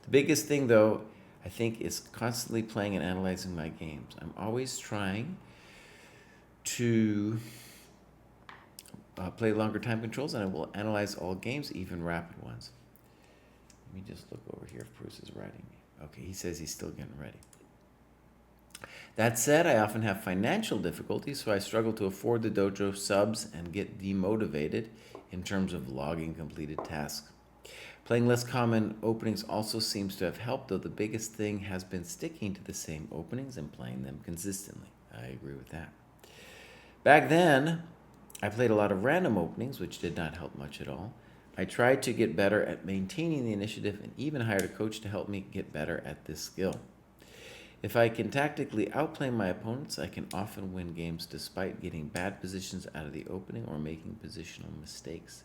The biggest thing, though, I think, is constantly playing and analyzing my games. I'm always trying to play longer time controls, and I will analyze all games, even rapid ones. Let me just look over here if Pruess is writing me. Okay, he says he's still getting ready. That said, I often have financial difficulties, so I struggle to afford the dojo subs and get demotivated in terms of logging completed tasks. Playing less common openings also seems to have helped, though the biggest thing has been sticking to the same openings and playing them consistently. I agree with that. Back then, I played a lot of random openings, which did not help much at all. I tried to get better at maintaining the initiative and even hired a coach to help me get better at this skill. If I can tactically outplay my opponents, I can often win games despite getting bad positions out of the opening or making positional mistakes.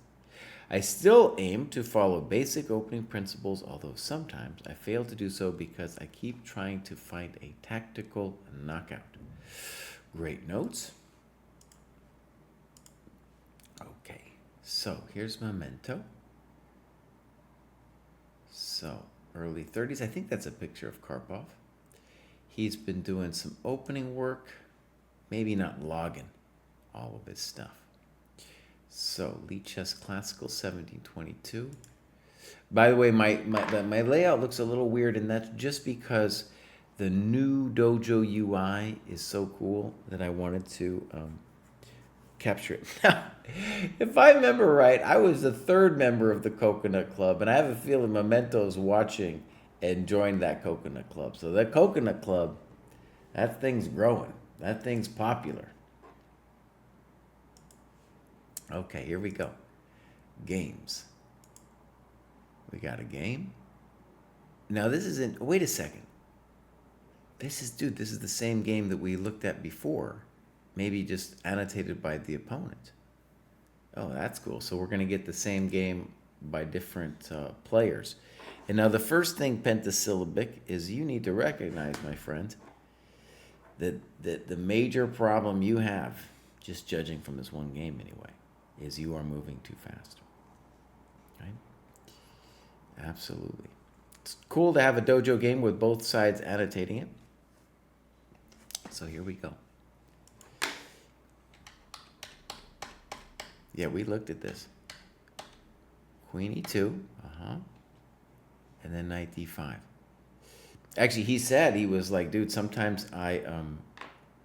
I still aim to follow basic opening principles, although sometimes I fail to do so because I keep trying to find a tactical knockout. Great notes. Okay, so here's Memento. So, early 30s, I think that's a picture of Karpov. He's been doing some opening work, maybe not logging all of his stuff. So, Lead Chess Classical 1722. By the way, my layout looks a little weird, and that's just because the new Dojo UI is so cool that I wanted to capture it. Now, if I remember right, I was the third member of the Coconut Club, and I have a feeling Memento's watching and joined that Coconut Club. So that Coconut Club, that thing's growing. That thing's popular. Okay, here we go. Games. We got a game. Now this isn't, wait a second. This is the same game that we looked at before. Maybe just annotated by the opponent. Oh, that's cool. So we're going to get the same game by different players. And now the first thing pentasyllabic is you need to recognize, my friend, that the major problem you have, just judging from this one game anyway, is you are moving too fast. Right? Absolutely. It's cool to have a dojo game with both sides annotating it. So here we go. Yeah, we looked at this. Queen e2, and then knight d5. Actually, he said, he was like, dude, sometimes I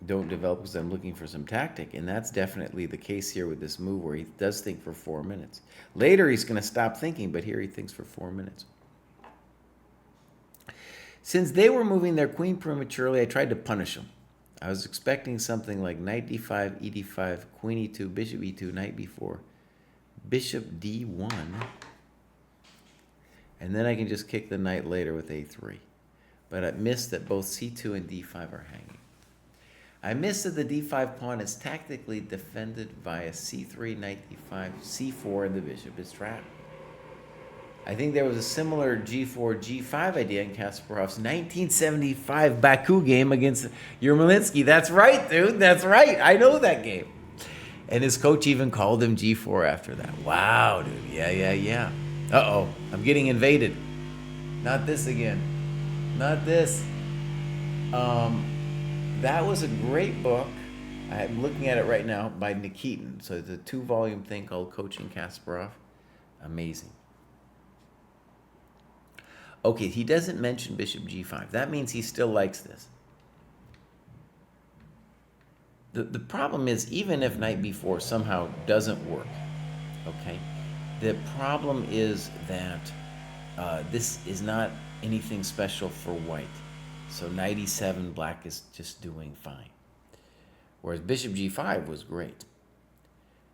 don't develop because I'm looking for some tactic, and that's definitely the case here with this move where he does think for 4 minutes. Later, he's going to stop thinking, but here he thinks for 4 minutes. Since they were moving their queen prematurely, I tried to punish them. I was expecting something like knight d5, e d5, queen e2, bishop e2, knight b4, bishop d1, and then I can just kick the knight later with a3. But I missed that both c2 and d5 are hanging. I missed that the d5 pawn is tactically defended via c3, knight d5, c4, and the bishop is trapped. I think there was a similar g4, g5 idea in Kasparov's 1975 Baku game against Yermolinsky. That's right, dude. That's right. I know that game. And his coach even called him g4 after that. Wow, dude. Yeah. Uh-oh. I'm getting invaded. Not this again. Not this. That was a great book. I'm looking at it right now by Nikitin. So it's a 2-volume thing called Coaching Kasparov. Amazing. Okay, he doesn't mention bishop g5. That means he still likes this. The problem is, even if knight b4 somehow doesn't work, okay, the problem is that this is not anything special for white. So knight e7, black is just doing fine. Whereas bishop g5 was great.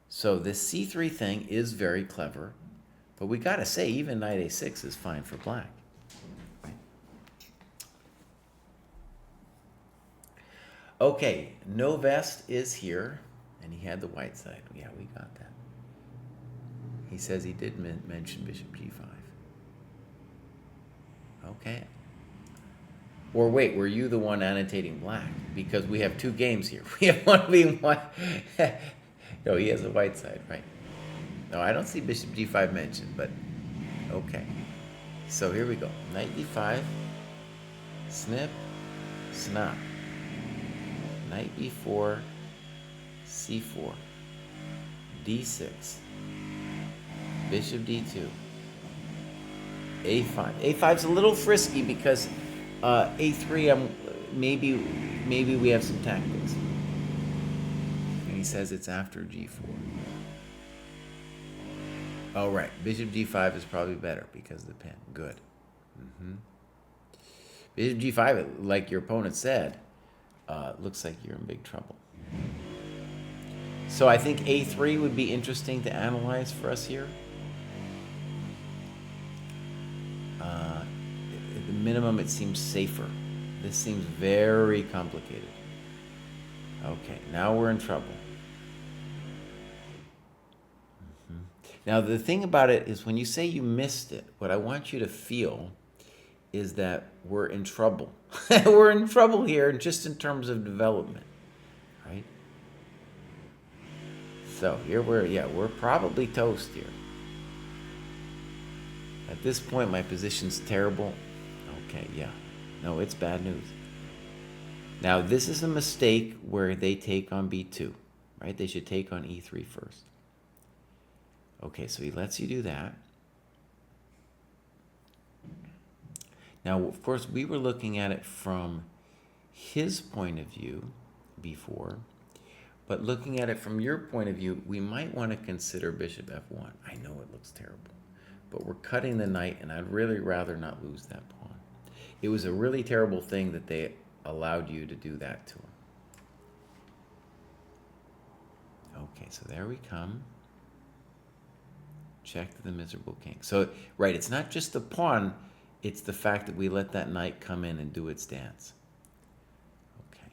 So this c3 thing is very clever, but we got to say, even knight a6 is fine for black. Okay, Novest is here, and he had the white side. Yeah, we got that. He says he did mention bishop g5. Okay. Or wait, were you the one annotating black? Because we have two games here. We have one being white. No, he has a white side, right? No, I don't see bishop g5 mentioned, but okay. So here we go. Knight d5, snip, snap. Knight b4, c4, d6, bishop d2, a5. a5's a little frisky because a3, maybe we have some tactics. And he says it's after g4. Oh, right. Bishop g5 is probably better because of the pin. Good. Bishop g5, like your opponent said, looks like you're in big trouble. So I think a3 would be interesting to analyze for us here. At the minimum, it seems safer. This seems very complicated. Okay, now we're in trouble. Now, the thing about it is when you say you missed it, what I want you to feel is that we're in trouble. We're in trouble here just in terms of development, right? So here we're probably toast here. At this point, my position's terrible. Okay, yeah. No, it's bad news. Now, this is a mistake where they take on b2, right? They should take on e3 first. Okay, so he lets you do that. Now, of course, we were looking at it from his point of view before, but looking at it from your point of view, we might want to consider bishop f1. I know it looks terrible, but we're cutting the knight, and I'd really rather not lose that pawn. It was a really terrible thing that they allowed you to do that to him. Okay, so there we come. Check to the miserable king. So, right, it's not just the pawn, it's the fact that we let that knight come in and do its dance. Okay.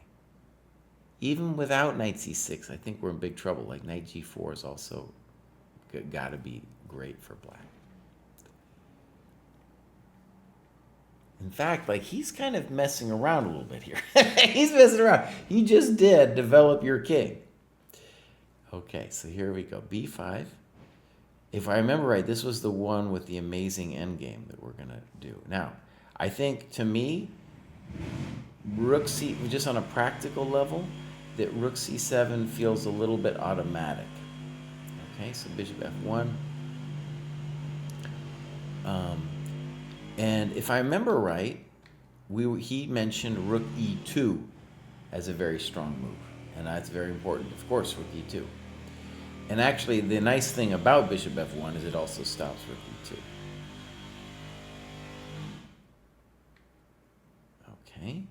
Even without knight c6, I think we're in big trouble. Like knight g4 is also got to be great for black. In fact, like he's kind of messing around a little bit here. He's messing around. He just did develop your king. Okay, so here we go. b5. If I remember right, this was the one with the amazing endgame that we're going to do. Now, I think, to me, rook c, just on a practical level, that rook c7 feels a little bit automatic. Okay, so bishop f1. And if I remember right, he mentioned rook e2 as a very strong move. And that's very important, of course, rook e2. And actually, the nice thing about bishop f1 is it also stops rook e2. Okay.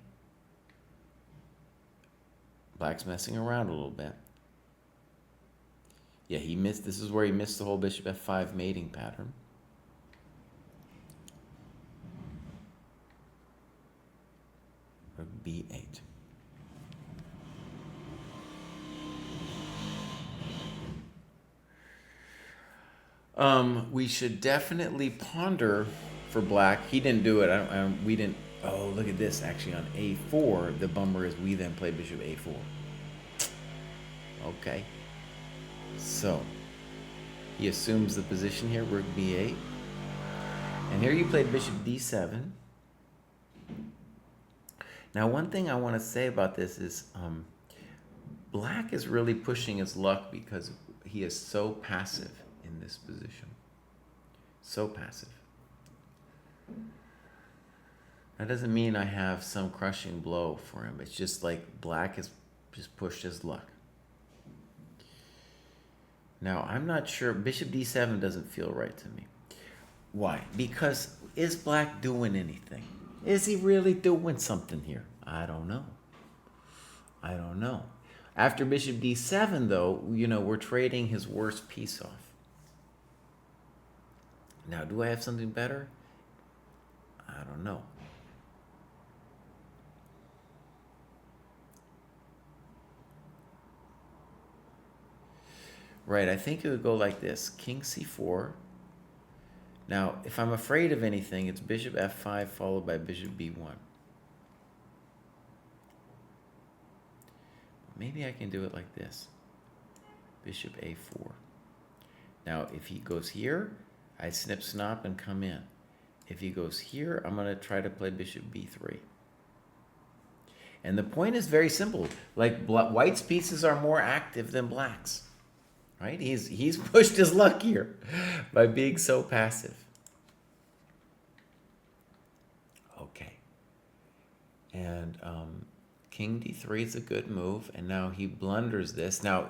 Black's messing around a little bit. Yeah, he missed. This is where he missed the whole bishop f5 mating pattern. Rook b8. We should definitely ponder for black. He didn't do it. We didn't. Oh, look at this. Actually, on a4, the bummer is we then play bishop a4. Okay. So, he assumes the position here, rook b8. And here you played bishop d7. Now, one thing I want to say about this is black is really pushing his luck because he is so passive in this position. So passive. That doesn't mean I have some crushing blow for him. It's just like black has just pushed his luck. Now, I'm not sure. Bishop d7 doesn't feel right to me. Why? Because is black doing anything? Is he really doing something here? I don't know. I don't know. After bishop d7, though, you know, we're trading his worst piece off. Now, do I have something better? I don't know. Right, I think it would go like this. King c4. Now, if I'm afraid of anything, it's bishop f5 followed by bishop b1. maybe I can do it like this. Bishop a4. Now, if he goes here, I snip, snop, and come in. If he goes here, I'm going to try to play bishop b3. And the point is very simple. Like, white's pieces are more active than black's. Right? He's pushed his luck here by being so passive. Okay. And king d3 is a good move, and now he blunders this. Now,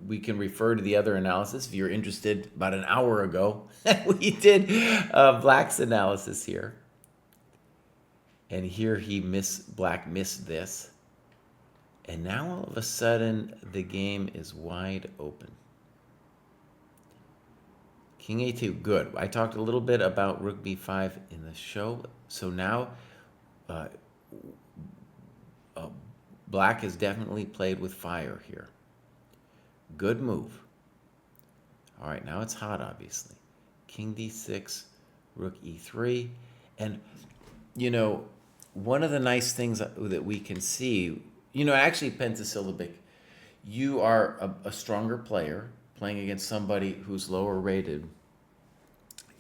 we can refer to the other analysis if you're interested. About an hour ago, we did black's analysis here. And here black missed this. And now all of a sudden, the game is wide open. King a2, good. I talked a little bit about rook b5 in the show. So now black has definitely played with fire here. Good move. All right, now it's hot, obviously. King d6, rook e3. And, you know, one of the nice things that we can see, you know, actually, pentasyllabic, you are a stronger player playing against somebody who's lower rated.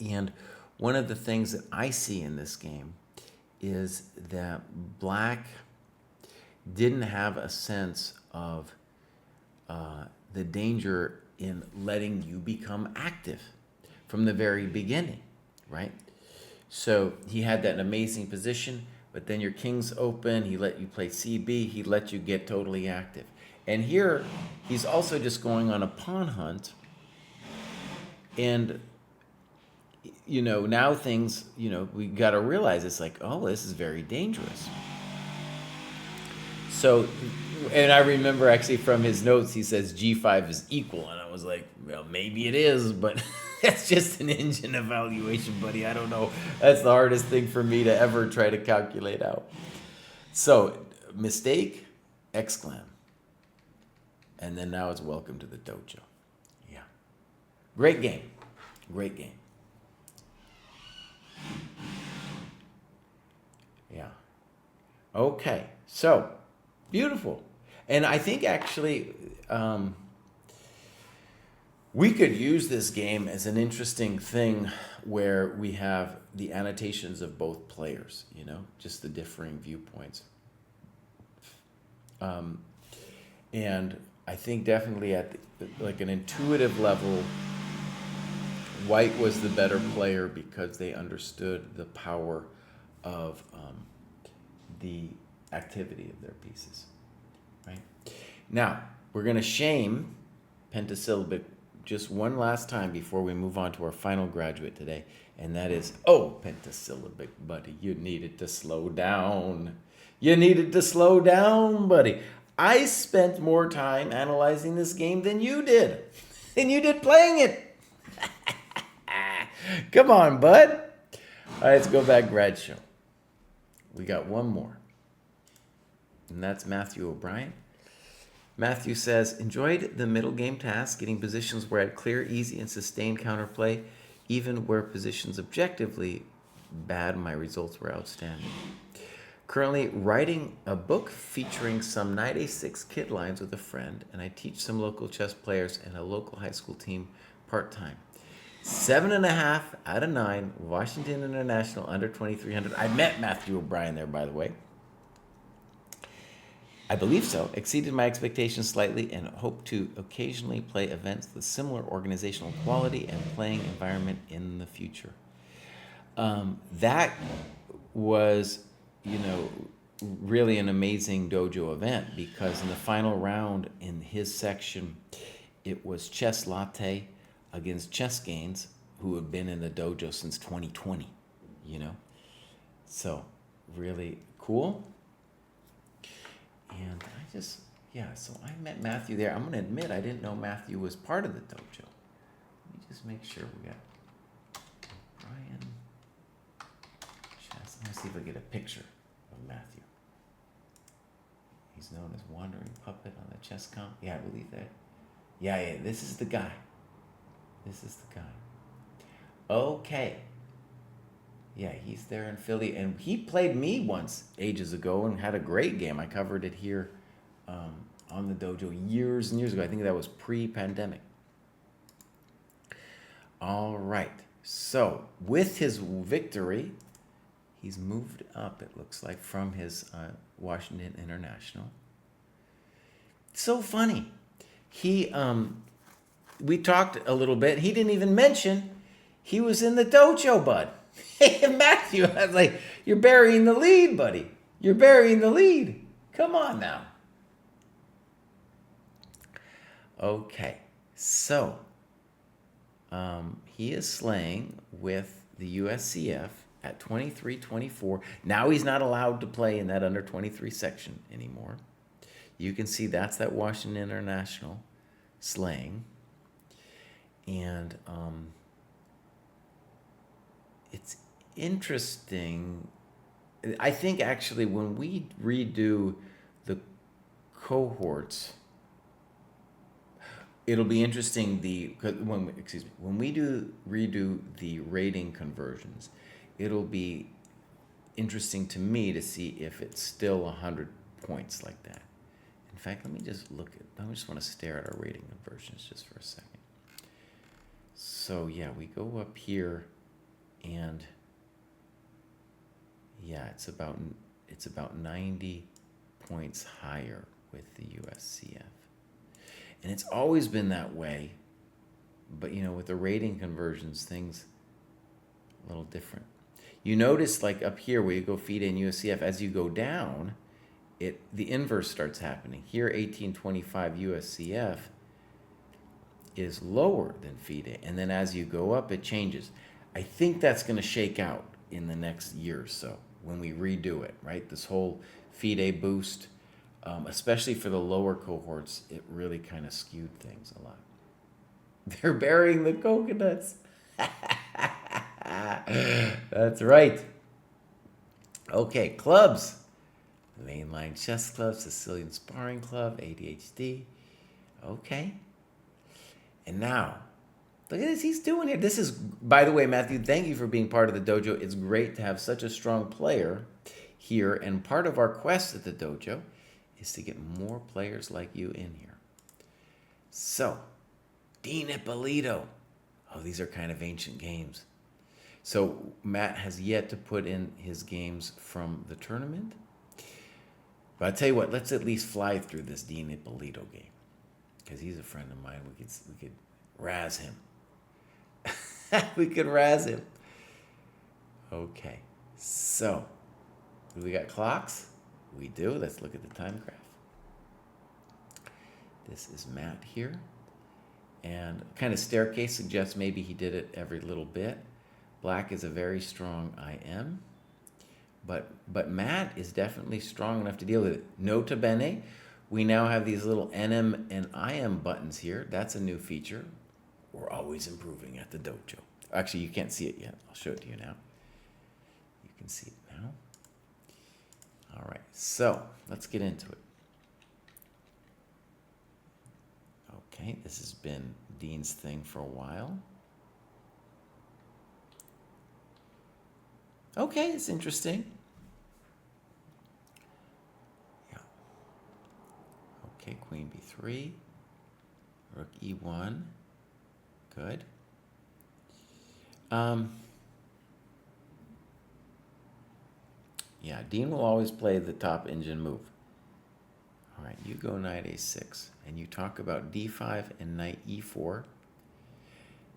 And one of the things that I see in this game is that black didn't have a sense of the danger in letting you become active from the very beginning, right? So he had that amazing position, but then your king's open, he let you play CB, he let you get totally active. And here, he's also just going on a pawn hunt, and you know, now things, you know, we got to realize it's like, oh, this is very dangerous. So, and I remember actually from his notes, he says G5 is equal. And I was like, well, maybe it is, but that's just an engine evaluation, buddy. I don't know. That's the hardest thing for me to ever try to calculate out. So, mistake, exclam. And then now it's welcome to the dojo. Yeah. Great game. Great game. Yeah. Okay. So, beautiful. And I think actually we could use this game as an interesting thing where we have the annotations of both players, you know, just the differing viewpoints. And I think definitely at like an intuitive level, white was the better player because they understood the power of the activity of their pieces, right? Now, we're going to shame pentasyllabic just one last time before we move on to our final graduate today, and that is, oh, pentasyllabic, buddy, you needed to slow down. You needed to slow down, buddy. I spent more time analyzing this game than you did playing it. Come on, bud. All right, let's go back grad show. We got one more. And that's Matthew O'Brien. Matthew says, enjoyed the middle game task, getting positions where I had clear, easy, and sustained counterplay. Even where positions objectively bad, my results were outstanding. Currently writing a book featuring some knight a6 kid lines with a friend, and I teach some local chess players and a local high school team part-time. 7.5 out of 9, Washington International under 2300. I met Matthew O'Brien there, by the way. I believe so. Exceeded my expectations slightly and hope to occasionally play events with similar organizational quality and playing environment in the future. That was, you know, really an amazing dojo event because in the final round in his section, it was Chess Latte against Chess Gains, who have been in the dojo since 2020, you know? So, really cool. And so I met Matthew there. I'm going to admit I didn't know Matthew was part of the dojo. Let me just make sure we got Brian Chess. I'm going to see if I get a picture of Matthew. He's known as Wandering Puppet on the chess comp. Yeah, I believe that. Yeah, this is the guy. This is the guy. Okay. Yeah, he's there in Philly, and he played me once ages ago and had a great game. I covered it here on the dojo years and years ago. I think that was pre-pandemic. All right. So with his victory, he's moved up, it looks like, from his Washington International. So funny. We talked a little bit. He didn't even mention he was in the dojo, bud. Hey, Matthew, I was like, you're burying the lead, buddy. You're burying the lead. Come on now. Okay, so he is slaying with the USCF at 23-24. Now he's not allowed to play in that under 23 section anymore. You can see that's that Washington International slaying. And it's interesting. I think actually when we redo the cohorts, it'll be interesting when we redo the rating conversions, it'll be interesting to me to see if it's still 100 points like that. In fact, I just want to stare at our rating conversions just for a second. So yeah, we go up here and yeah, it's about 90 points higher with the USCF. And it's always been that way, but with the rating conversions, things a little different. You notice like up here where you go FIDE and USCF, as you go down, the inverse starts happening. Here 1825 USCF is lower than FIDE, and then as you go up, it changes. I think that's going to shake out in the next year or so when we redo it, right? This whole FIDE boost, especially for the lower cohorts, it really kind of skewed things a lot. They're burying the coconuts. That's right. Okay, clubs. Mainline Chess Club, Sicilian Sparring Club, ADHD. Okay. And now, look at this, he's doing it. This is, by the way, Matthew, thank you for being part of the dojo. It's great to have such a strong player here, and part of our quest at the dojo is to get more players like you in here. So, Dean Ippolito. Oh, these are kind of ancient games. So, Matt has yet to put in his games from the tournament. But I'll tell you what, let's at least fly through this Dean Ippolito game, because he's a friend of mine. We could razz him. We could razz him. Okay, so do we got clocks? We do. Let's look at the time graph. This is Matt here, and kind of staircase suggests maybe he did it every little bit. Black is a very strong IM. But Matt is definitely strong enough to deal with it. Nota bene, we now have these little NM and IM buttons here. That's a new feature. We're always improving at the dojo. Actually, you can't see it yet. I'll show it to you now. You can see it now. All right, so let's get into it. Okay, this has been Dean's thing for a while. Okay, it's interesting. Yeah. Okay, Queen B3, Rook E1. Good. Yeah, Dean will always play the top engine move. All right, you go Knight A6, and you talk about D5 and Knight E4.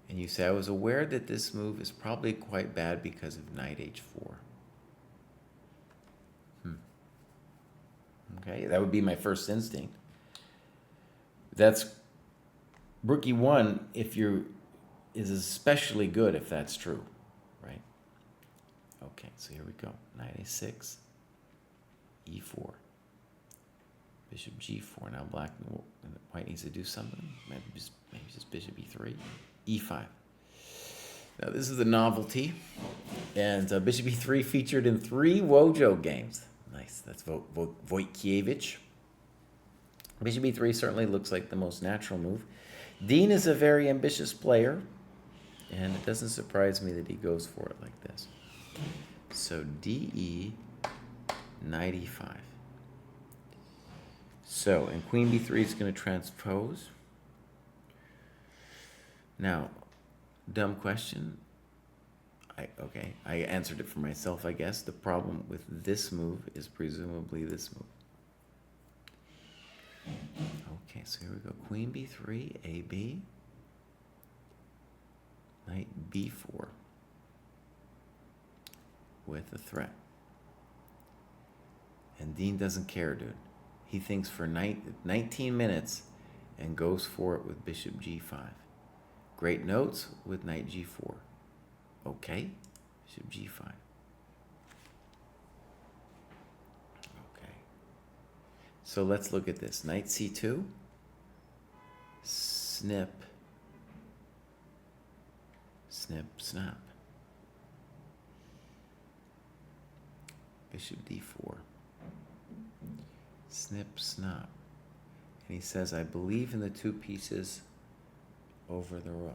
And you say, I was aware that this move is probably quite bad because of Knight H4. Okay, that would be my first instinct. That's Rook E1 is especially good if that's true, right? Okay, so here we go. Knight A6, E4, Bishop G4. Now white needs to do something. Maybe just Bishop E3. E5. Now this is a novelty, and Bishop E3 featured in 3 Wojo games. Nice, that's Wojtkiewicz. Bishop E3 certainly looks like the most natural move. Dean is a very ambitious player, and it doesn't surprise me that he goes for it like this. So DE, Knight E5. So, and queen b3 is going to transpose. Now, dumb question. I answered it for myself, I guess. The problem with this move is presumably this move. Okay, so here we go. Queen b3, ab. Knight b4 with a threat. And Dean doesn't care, dude. He thinks for 19 minutes and goes for it with bishop g5. Great notes with knight g4. Okay, bishop g5. Okay. So let's look at this. Knight c2. Snip. Snip, snap. Bishop d4. Snip, snap. And he says, I believe in the two pieces over the rook.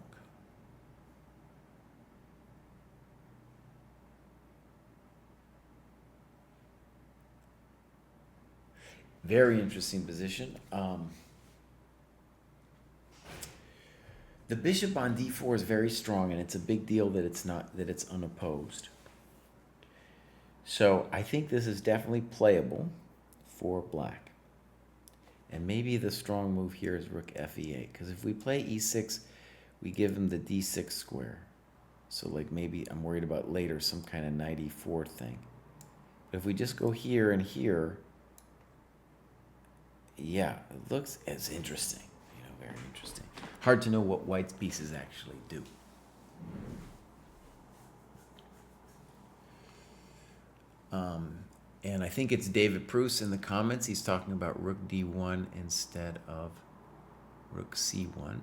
Very interesting position. The bishop on d4 is very strong, and it's a big deal that it's unopposed. So I think this is definitely playable for black. And maybe the strong move here is rook f8, because if we play e6, we give him the d6 square. So like maybe I'm worried about later some kind of knight e4 thing. But if we just go here and here, yeah, it looks as interesting. Very interesting. Hard to know what white's pieces actually do. And I think it's David Pruess in the comments. He's talking about rook d1 instead of rook c1.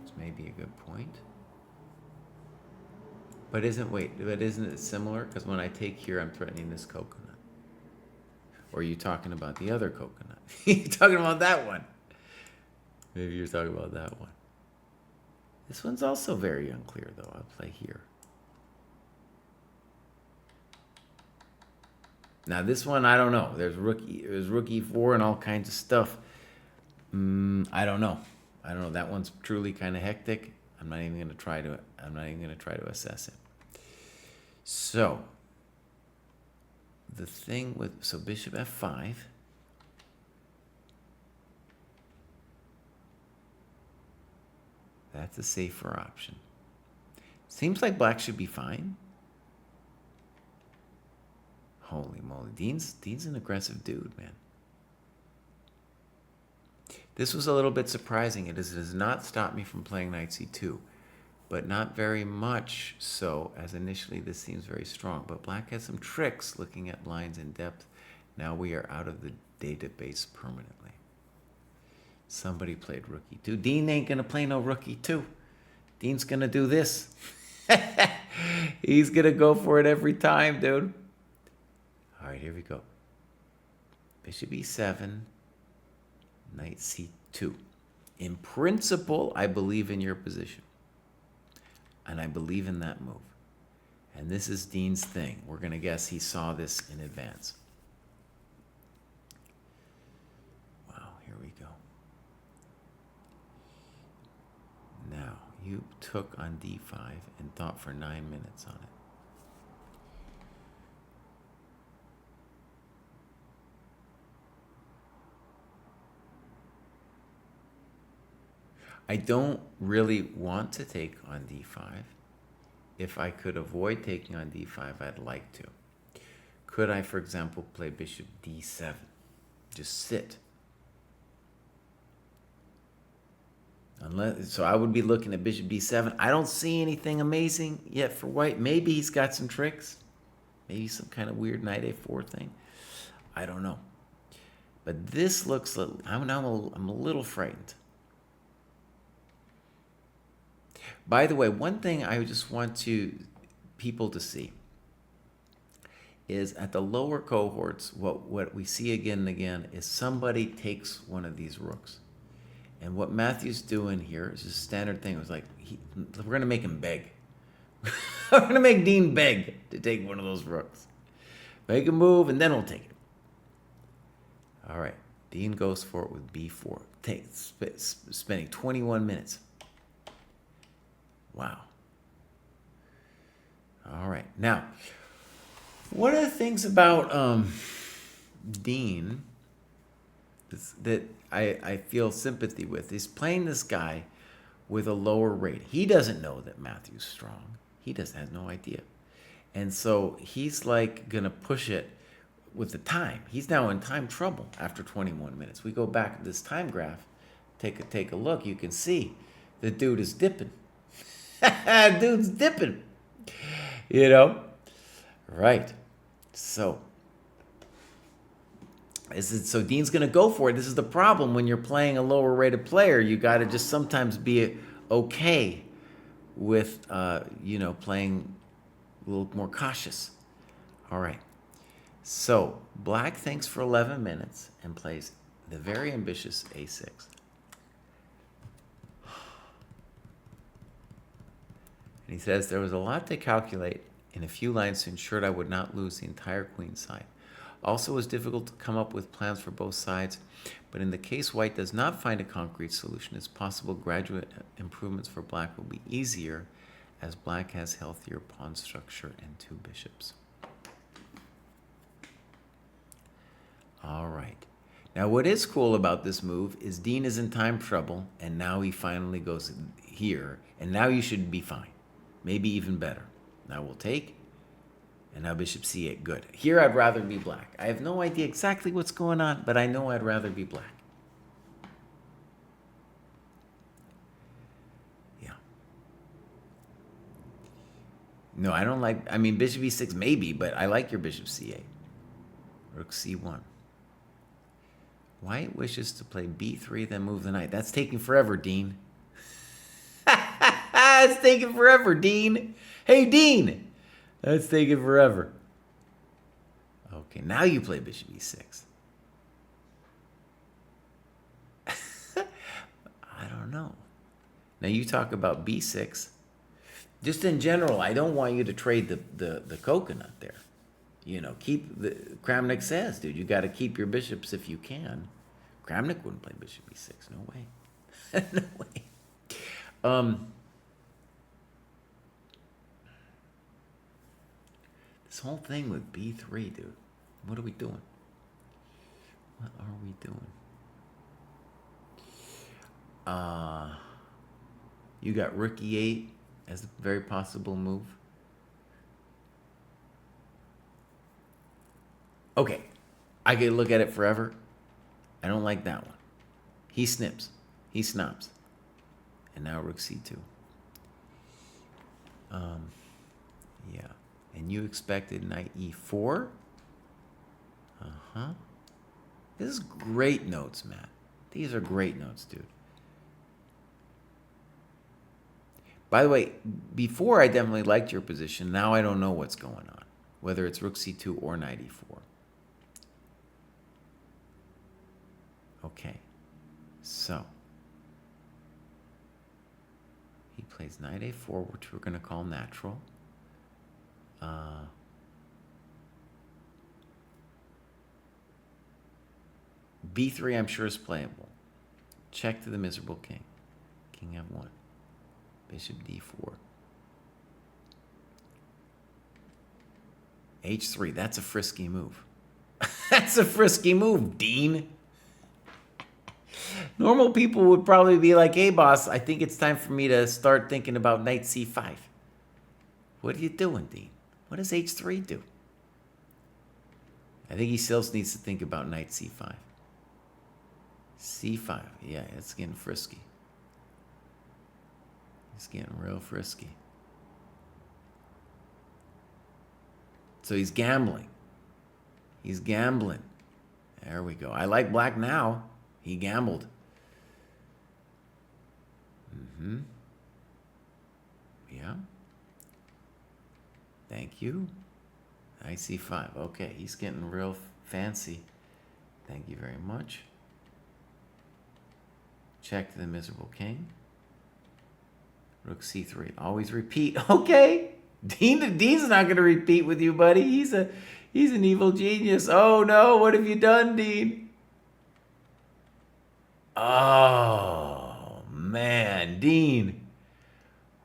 This may be a good point. But isn't it similar? Because when I take here, I'm threatening this coconut. Or are you talking about the other coconut? You're talking about that one. Maybe you're talking about that one. This one's also very unclear, though. I'll play here. Now, this one, I don't know. There's rook e4 and all kinds of stuff. I don't know. That one's truly kind of hectic. I'm not even going to try to assess it. So, the thing with bishop f5. That's a safer option. Seems like black should be fine. Holy moly, Dean's an aggressive dude, man. This was a little bit surprising. It does not stop me from playing knight c2, but not very much so, as initially this seems very strong. But black has some tricks looking at lines in depth. Now we are out of the database permanently. Somebody played rook e2. Dean ain't going to play no rook e2. Dean's going to do this. He's going to go for it every time, dude. All right, here we go. Bishop e7, knight c2. In principle, I believe in your position. And I believe in that move. And this is Dean's thing. We're going to guess he saw this in advance. Wow, here we go. Now, you took on d5 and thought for 9 minutes on it. I don't really want to take on d5. If I could avoid taking on d5, I'd like to. Could I, for example, play bishop d7? Just sit. So I would be looking at bishop d7. I don't see anything amazing yet for white. Maybe he's got some tricks. Maybe some kind of weird knight a4 thing. I don't know. But this looks, I'm a little frightened. By the way, one thing I just want people to see is at the lower cohorts, what we see again and again is somebody takes one of these rooks. And what Matthew's doing here is a standard thing. It was like, we're going to make him beg. I'm going to make Dean beg to take one of those rooks. Make a move, and then we'll take it. All right. Dean goes for it with b4. Spending 21 minutes. Wow. All right. Now, one of the things about Dean that I feel sympathy with is playing this guy with a lower rate. He doesn't know that Matthew's strong. He has no idea. And so he's like going to push it with the time. He's now in time trouble after 21 minutes. We go back to this time graph, take a look. You can see the dude is dipping. Dude's dipping. You know? Right. So Dean's going to go for it. This is the problem when you're playing a lower rated player. You got to just sometimes be okay with, playing a little more cautious. All right. So Black thinks for 11 minutes and plays the very ambitious a6. And he says, there was a lot to calculate in a few lines to ensure I would not lose the entire queen side. Also, it was difficult to come up with plans for both sides, but in the case White does not find a concrete solution, it's possible gradual improvements for Black will be easier as Black has healthier pawn structure and 2 bishops. All right. Now, what is cool about this move is Dean is in time trouble, and now he finally goes here, and now you should be fine. Maybe even better. Now we'll take, and now bishop c8. Good. Here I'd rather be Black. I have no idea exactly what's going on, but I know I'd rather be Black. Yeah. No, I don't like, bishop e6 maybe, but I like your bishop c8. Rook c1. White wishes to play b3, then move the knight. That's taking forever, Dean. It's taking forever, Dean. Hey, Dean. That's taking forever. Okay, now you play bishop e6. I don't know. Now you talk about b6. Just in general, I don't want you to trade the coconut there. You know, Kramnik says, dude, you got to keep your bishops if you can. Kramnik wouldn't play bishop e6. No way. No way. This whole thing with b3, dude. What are we doing? What are we doing? You got rook e8 as a very possible move. Okay, I could look at it forever. I don't like that one. He snips. He snaps. And now rook c2. Yeah. And you expected knight e4? Uh-huh. This is great notes, Matt. These are great notes, dude. By the way, before I definitely liked your position. Now I don't know what's going on. Whether it's rook c2 or knight e4. Okay. So. He plays knight a4, which we're going to call natural. B3, I'm sure, is playable. Check to the miserable king. King f1. Bishop d4. h3, that's a frisky move. That's a frisky move, Dean. Normal people would probably be like, hey, boss, I think it's time for me to start thinking about knight c5. What are you doing, Dean? What does h3 do? I think he still needs to think about knight c5. c5, yeah, it's getting frisky. It's getting real frisky. So he's gambling. He's gambling. There we go. I like Black now. He gambled. Yeah. Thank you. Knight c5. Okay, he's getting real fancy. Thank you very much. Check to the miserable king. Rook c3. Always repeat. Okay. Dean's not going to repeat with you, buddy. He's an evil genius. Oh, no. What have you done, Dean? Oh, man. Dean.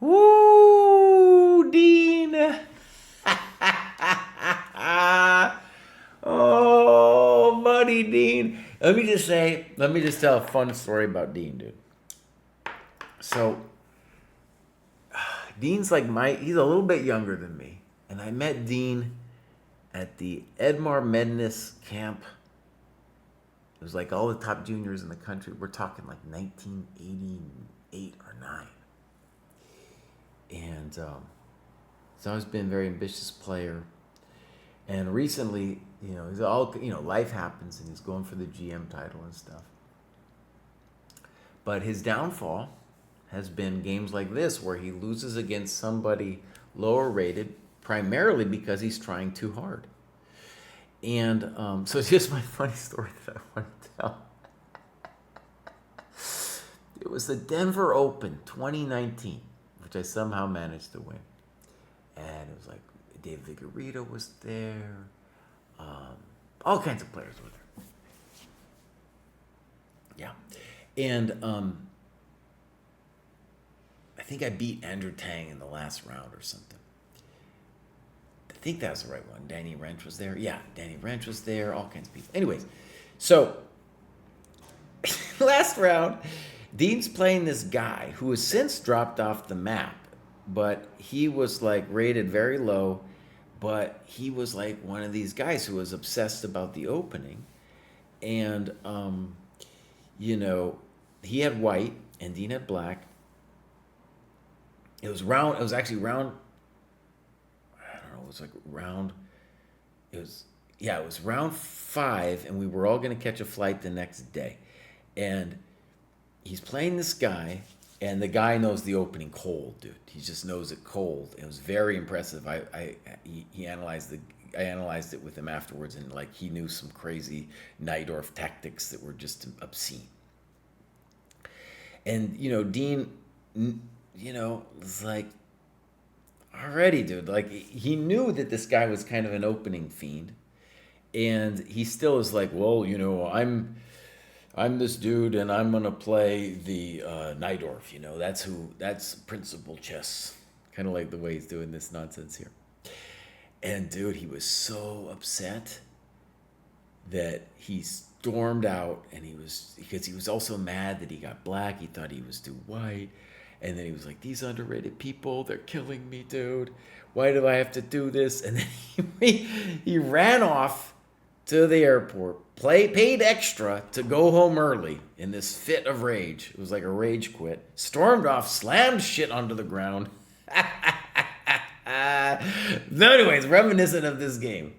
Woo, Dean. Oh, buddy, Dean. Let me just tell a fun story about Dean, dude. So, Dean's like he's a little bit younger than me. And I met Dean at the Edmar Medness camp. It was like all the top juniors in the country. We're talking like 1988 or 9. And he's always been a very ambitious player. And recently, he's life happens and he's going for the GM title and stuff. But his downfall has been games like this where he loses against somebody lower rated, primarily because he's trying too hard. And so it's just my funny story that I want to tell. It was the Denver Open 2019, which I somehow managed to win. And it was like Dave Vigorito was there. All kinds of players were there. Yeah. And I think I beat Andrew Tang in the last round or something. I think that was the right one. Danny Wrench was there. Yeah, Danny Wrench was there. All kinds of people. Anyways, so last round, Dean's playing this guy who has since dropped off the map, but he was like rated very low, but he was like one of these guys who was obsessed about the opening. And, he had white and Dean had black. It was actually round, I don't know, it was round 5, and we were all going to catch a flight the next day. And he's playing this guy, and the guy knows the opening cold, dude. He just knows it cold. It was very impressive. I analyzed it with him afterwards, and like he knew some crazy Najdorf tactics that were just obscene. And Dean, was like, already, dude. Like he knew that this guy was kind of an opening fiend, and he still is like, well, I'm this dude, and I'm gonna play the Najdorf. That's principal chess. Kind of like the way he's doing this nonsense here. And dude, he was so upset that he stormed out, and because he was also mad that he got black. He thought he was too white. And then he was like, these underrated people, they're killing me, dude. Why do I have to do this? And then he ran off to the airport, paid extra to go home early in this fit of rage. It was like a rage quit. Stormed off, slammed shit onto the ground. So anyways, reminiscent of this game.